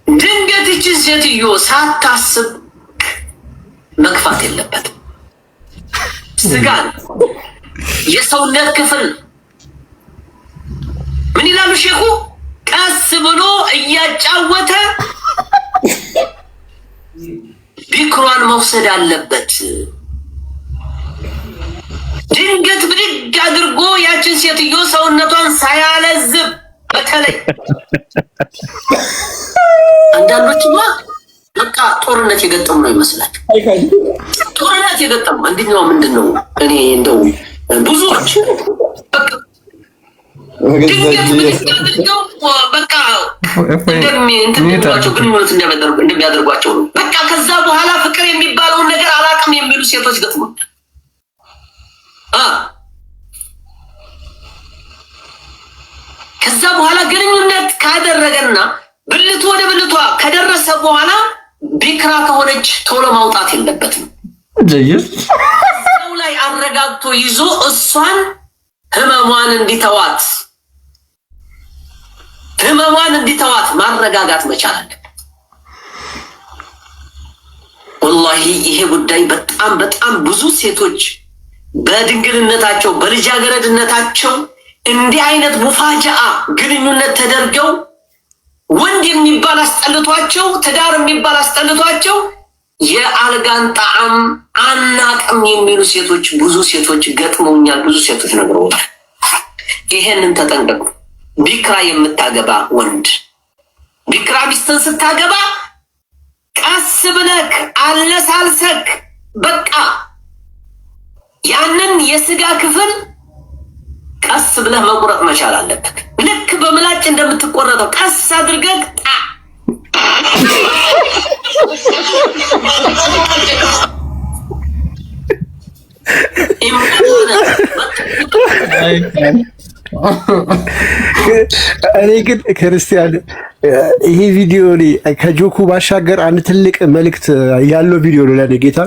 ድንገት ይቺ ሴትዮ ሳታስብ መግፋት የለበትም። ስጋን የሰውነት ክፍል ምን ይላሉ ሼኹ? ቀስ ብሎ እያጫወተ ቢክሯን መውሰድ አለበት። ድንገት ብድግ አድርጎ ያችን ሴትዮ ሰውነቷን ሳያለዝብ በተለይ አንዳንዶችማ በቃ ጦርነት የገጠሙ ነው ይመስላል። ጦርነት የገጠሙ አንደኛው ምንድነው? እኔ እንደው ብዙዎች በቃ እንደሚያደርጓቸው ነው። በቃ ከዛ በኋላ ፍቅር የሚባለውን ነገር አላውቅም የሚሉ ሴቶች ገጥሞ ከዛ በኋላ ግንኙነት ካደረገና ብልቱ ወደ ብልቷ ከደረሰ በኋላ ቢክራ ከሆነች ቶሎ ማውጣት የለበትም። ሰው ላይ አረጋግቶ ይዞ እሷን ህመሟን እንዲተዋት ማረጋጋት መቻል አለበት። ወላሂ ይሄ ጉዳይ በጣም ብዙ ሴቶች በድንግልነታቸው በልጃገረድነታቸው እንዲህ አይነት ሙፋጃአ ግንኙነት ተደርገው ወንድ የሚባል አስጠልቷቸው ትዳር የሚባል አስጠልቷቸው የአልጋን ጣዕም አናቅም የሚሉ ሴቶች ብዙ ሴቶች ገጥመውኛል። ብዙ ሴቶች ነግረውኛል። ይሄንን ተጠንቀቁ። ቢክራ የምታገባ ወንድ ቢክራ ሚስትን ስታገባ ቀስ ብለክ አለሳልሰክ በቃ ያንን የስጋ ክፍል ቀስ ብለህ መቁረጥ መቻል አለበት። ልክ በምላጭ እንደምትቆረጠው ቀስ አድርገህ እኔ ግን ክርስቲያን ይሄ ቪዲዮ ከጆኩ ባሻገር አንድ ትልቅ መልእክት ያለው ቪዲዮ ነው ለኔ። ጌታ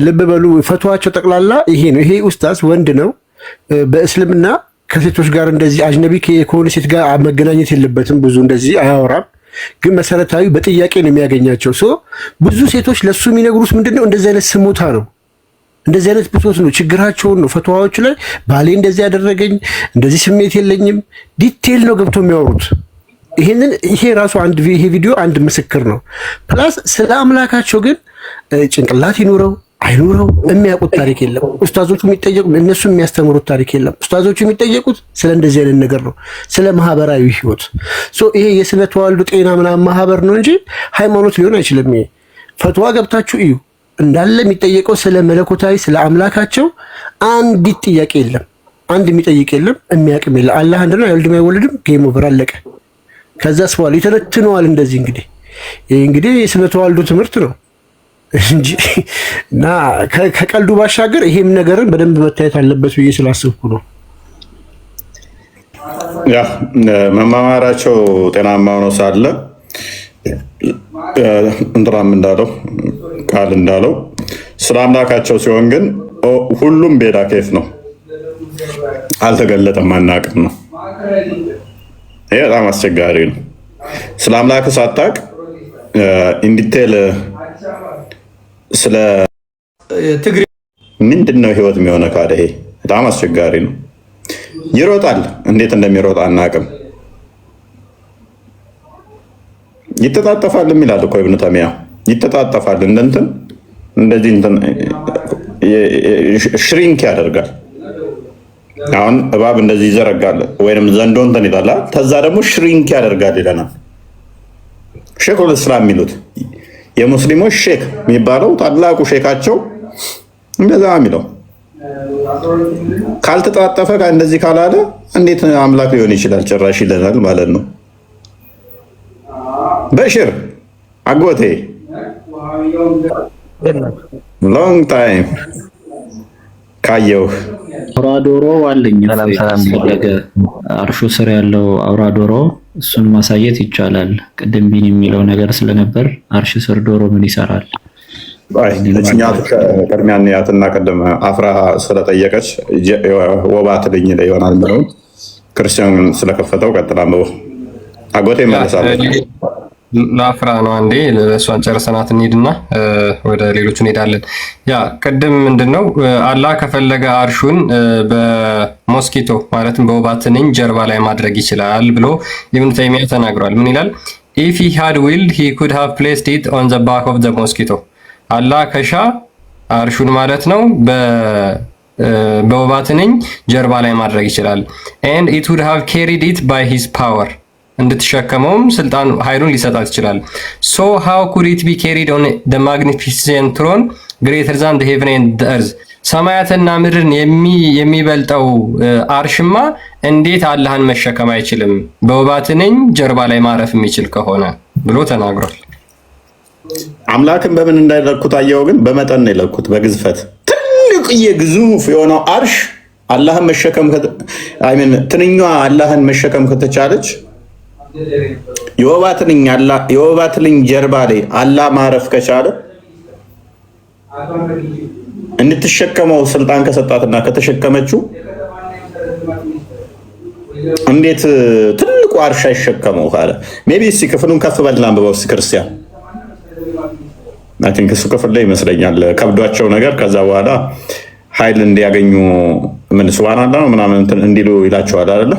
ልብ በሉ፣ ፈትዋቸው ጠቅላላ ይሄ ነው። ይሄ ኡስታዝ ወንድ ነው። በእስልምና ከሴቶች ጋር እንደዚህ አጅነቢ ከሆነ ሴት ጋር መገናኘት የለበትም። ብዙ እንደዚህ አያወራም። ግን መሰረታዊ በጥያቄ ነው የሚያገኛቸው። ብዙ ሴቶች ለሱ የሚነግሩት ምንድነው? እንደዚህ አይነት ስሞታ ነው፣ እንደዚህ አይነት ብሶት ነው፣ ችግራቸውን ነው። ፈትዋዎቹ ላይ ባሌ እንደዚህ ያደረገኝ፣ እንደዚህ ስሜት የለኝም፣ ዲቴል ነው ገብቶ የሚያወሩት። ይሄ ራሱ ይሄ ቪዲዮ አንድ ምስክር ነው። ፕላስ ስለ አምላካቸው ግን ጭንቅላት ይኑረው አይኑረው የሚያውቁት ታሪክ የለም። ኡስታዞቹ የሚጠየቁት እነሱ የሚያስተምሩት ታሪክ የለም። ኡስታዞቹ የሚጠየቁት ስለ እንደዚህ አይነት ነገር ነው፣ ስለ ማህበራዊ ህይወት። ይሄ የስነ ተዋልዶ ጤና ምናምን ማህበር ነው እንጂ ሃይማኖት ሊሆን አይችልም። ይሄ ፈትዋ ገብታችሁ እዩ። እንዳለ የሚጠየቀው ስለ መለኮታዊ ስለ አምላካቸው አንዲት ጥያቄ የለም። አንድ የሚጠይቅ የለም፣ የሚያውቅም የለም። አላህ አንድ ነው፣ አይወልድም አይወልድም፣ ጌም ኦቨር አለቀ። ከዛ ስዋል ይተነትነዋል። እንደዚህ እንግዲህ የስነ ተዋልዶ ትምህርት ነው እንጂ እና ከቀልዱ ባሻገር ይሄም ነገርን በደንብ መታየት አለበት ብዬ ስላስብኩ ነው። ያ መማማራቸው ጤናማ ሆኖ ሳለ እንትራም እንዳለው ቃል እንዳለው ስለ አምላካቸው ሲሆን ግን ሁሉም ቤዳ ኬፍ ነው፣ አልተገለጠም፣ አናቅም ነው። ይሄ በጣም አስቸጋሪ ነው። ስለ አምላክ ሳታቅ ኢንዲቴል ስለ ትግሪ ምንድን ነው ህይወት የሚሆነ ካለ ይሄ በጣም አስቸጋሪ ነው። ይሮጣል፣ እንዴት እንደሚሮጥ አናቅም። ይተጣጠፋል የሚላል እኮ ኢብኑ ተይሚያ ይተጣጠፋል፣ እንደዚህ ሽሪንክ ያደርጋል። አሁን እባብ እንደዚህ ይዘረጋል ወይንም ዘንዶ ይላል፣ ከዛ ደግሞ ሽሪንክ ያደርጋል ይለናል ሼኹል እስላም የሚሉት። የሙስሊሞች ሼክ የሚባለው ታላቁ ሼካቸው እንደዛ የሚለው ካልተጣጠፈ እንደዚህ ካላለ እንዴት አምላክ ሊሆን ይችላል? ጭራሽ ይለናል ማለት ነው። በሽር አጎቴ ሎንግ ታይም ካየው አውራ ዶሮ አለኝ ፈለገ አርሹ ስር ያለው አውራ ዶሮ እሱን ማሳየት ይቻላል። ቅድም ቢን የሚለው ነገር ስለነበር አርሽ ስር ዶሮ ምን ይሰራል? ለኛት ቅድሚያ ንያትና ቅድም አፍራ ስለጠየቀች ወባት ልኝ ላይ ይሆናል ብለው ክርስቲያን ስለከፈተው ቀጥላም አጎቴ መለሳለ ለአፍራ ነው። አንዴ ለእሷን ጨርሰናት እንሂድና ወደ ሌሎቹ እንሄዳለን። ያ ቅድም ምንድነው አላህ ከፈለገ አርሹን በሞስኪቶ ማለትም በወባ ትንኝ ጀርባ ላይ ማድረግ ይችላል ብሎ ኢብኑ ተይሚያ ተናግሯል። ምን ይላል? if he had willed he could have placed it on the back of the mosquito አላህ ከሻ አርሹን ማለት ነው በወባ ትንኝ ጀርባ ላይ ማድረግ ይችላል። and it would have carried it by his power እንድትሸከመውም ስልጣን ኃይሉን ሊሰጣት ይችላል። so how could it be carried on the magnificent throne greater than the heaven and the earth ሰማያትና ምድርን የሚበልጠው አርሽማ እንዴት አላህን መሸከም አይችልም? በውባትንኝ ጀርባ ላይ ማረፍ የሚችል ከሆነ ብሎ ተናግሯል። አምላክን በምን እንዳይለኩት አየው፣ ግን በመጠን ነው የለኩት፣ በግዝፈት ትልቅዬ ግዙፍ የሆነው አርሽ አላህን መሸከም ትንኛ አላህን መሸከም ከተቻለች የወባትንኝ ጀርባ ላይ አላህ ማረፍ ከቻለ እንድትሸከመው ስልጣን ከሰጣትና ከተሸከመችው እንዴት ትልቁ አርሻ ይሸከመው ካለ ሜቢ እስኪ ክፍሉን ከፍ በልና አንብበው እስኪ ክርስቲያን አይ ቲንክ እሱ ክፍል ላይ ይመስለኛል ከብዷቸው ነገር ከዛ በኋላ ኃይል እንዲያገኙ ምን ሱብሃንአላህ ነው ምናምን እንዲሉ ይላቸዋል አይደለ?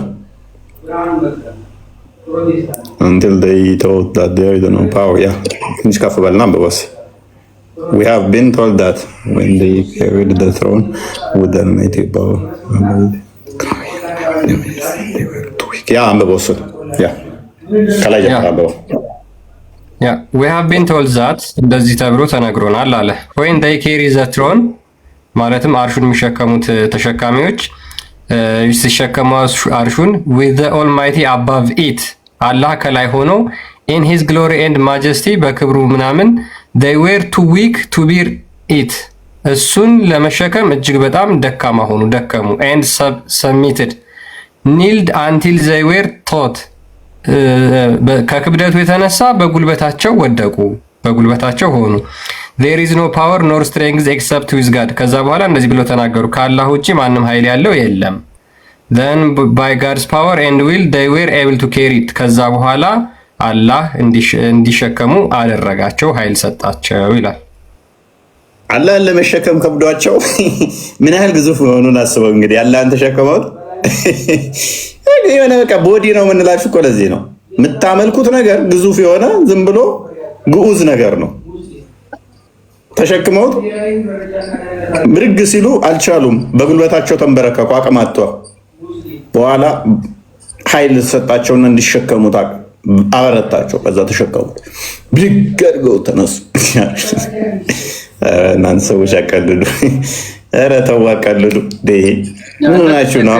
until they thought that there is no power. Yeah, ትንሽ ከፍ በልና አንብበው እስኪ we have been told that when they carried the throne with the mighty power. Yeah, አንብበው እሱን ከላይ ጀምሮ አንብበው። we have been told that እንደዚህ ተብሎ ተነግሮናል አለ። when they carry the throne ማለትም አርሹን የሚሸከሙት ተሸካሚዎች ሲሸከሙ አርሹን with the almighty above it አላህ ከላይ ሆኖ in his glory and majesty በክብሩ ምናምን they were too weak to bear it እሱን ለመሸከም እጅግ በጣም ደካማ ሆኑ ደከሙ and submitted kneeled until they were taught ከክብደቱ የተነሳ በጉልበታቸው ወደቁ በጉልበታቸው ሆኑ there is no power nor strength except with God ከዛ በኋላ እንደዚህ ብለው ተናገሩ ከአላህ ውጪ ማንም ኃይል ያለው የለም then by God's power and will they were able to carry it ከዛ በኋላ አላህ እንዲሸከሙ አደረጋቸው ኃይል ሰጣቸው ይላል። አላህን ለመሸከም ከብዷቸው ምን ያህል ግዙፍ መሆኑን አስበው እንግዲህ አላህን ተሸከመው የሆነ በቃ ቦዲ ነው የምንላችሁ እኮ ለዚህ ነው የምታመልኩት ነገር ግዙፍ የሆነ ዝም ብሎ ግዑዝ ነገር ነው። ተሸክመውት ብርግ ሲሉ አልቻሉም፣ በጉልበታቸው ተንበረከኩ፣ አቅም አጥተው በኋላ ኃይል ሰጣቸውና እንዲሸከሙት አበረታቸው። ከዛ ተሸከሙት፣ ብድግ አድርገው ተነሱ። እናንተ ሰዎች አቀልዱ፣ ኧረ ተው አቀልዱ። ምን ሆናችሁ ነው?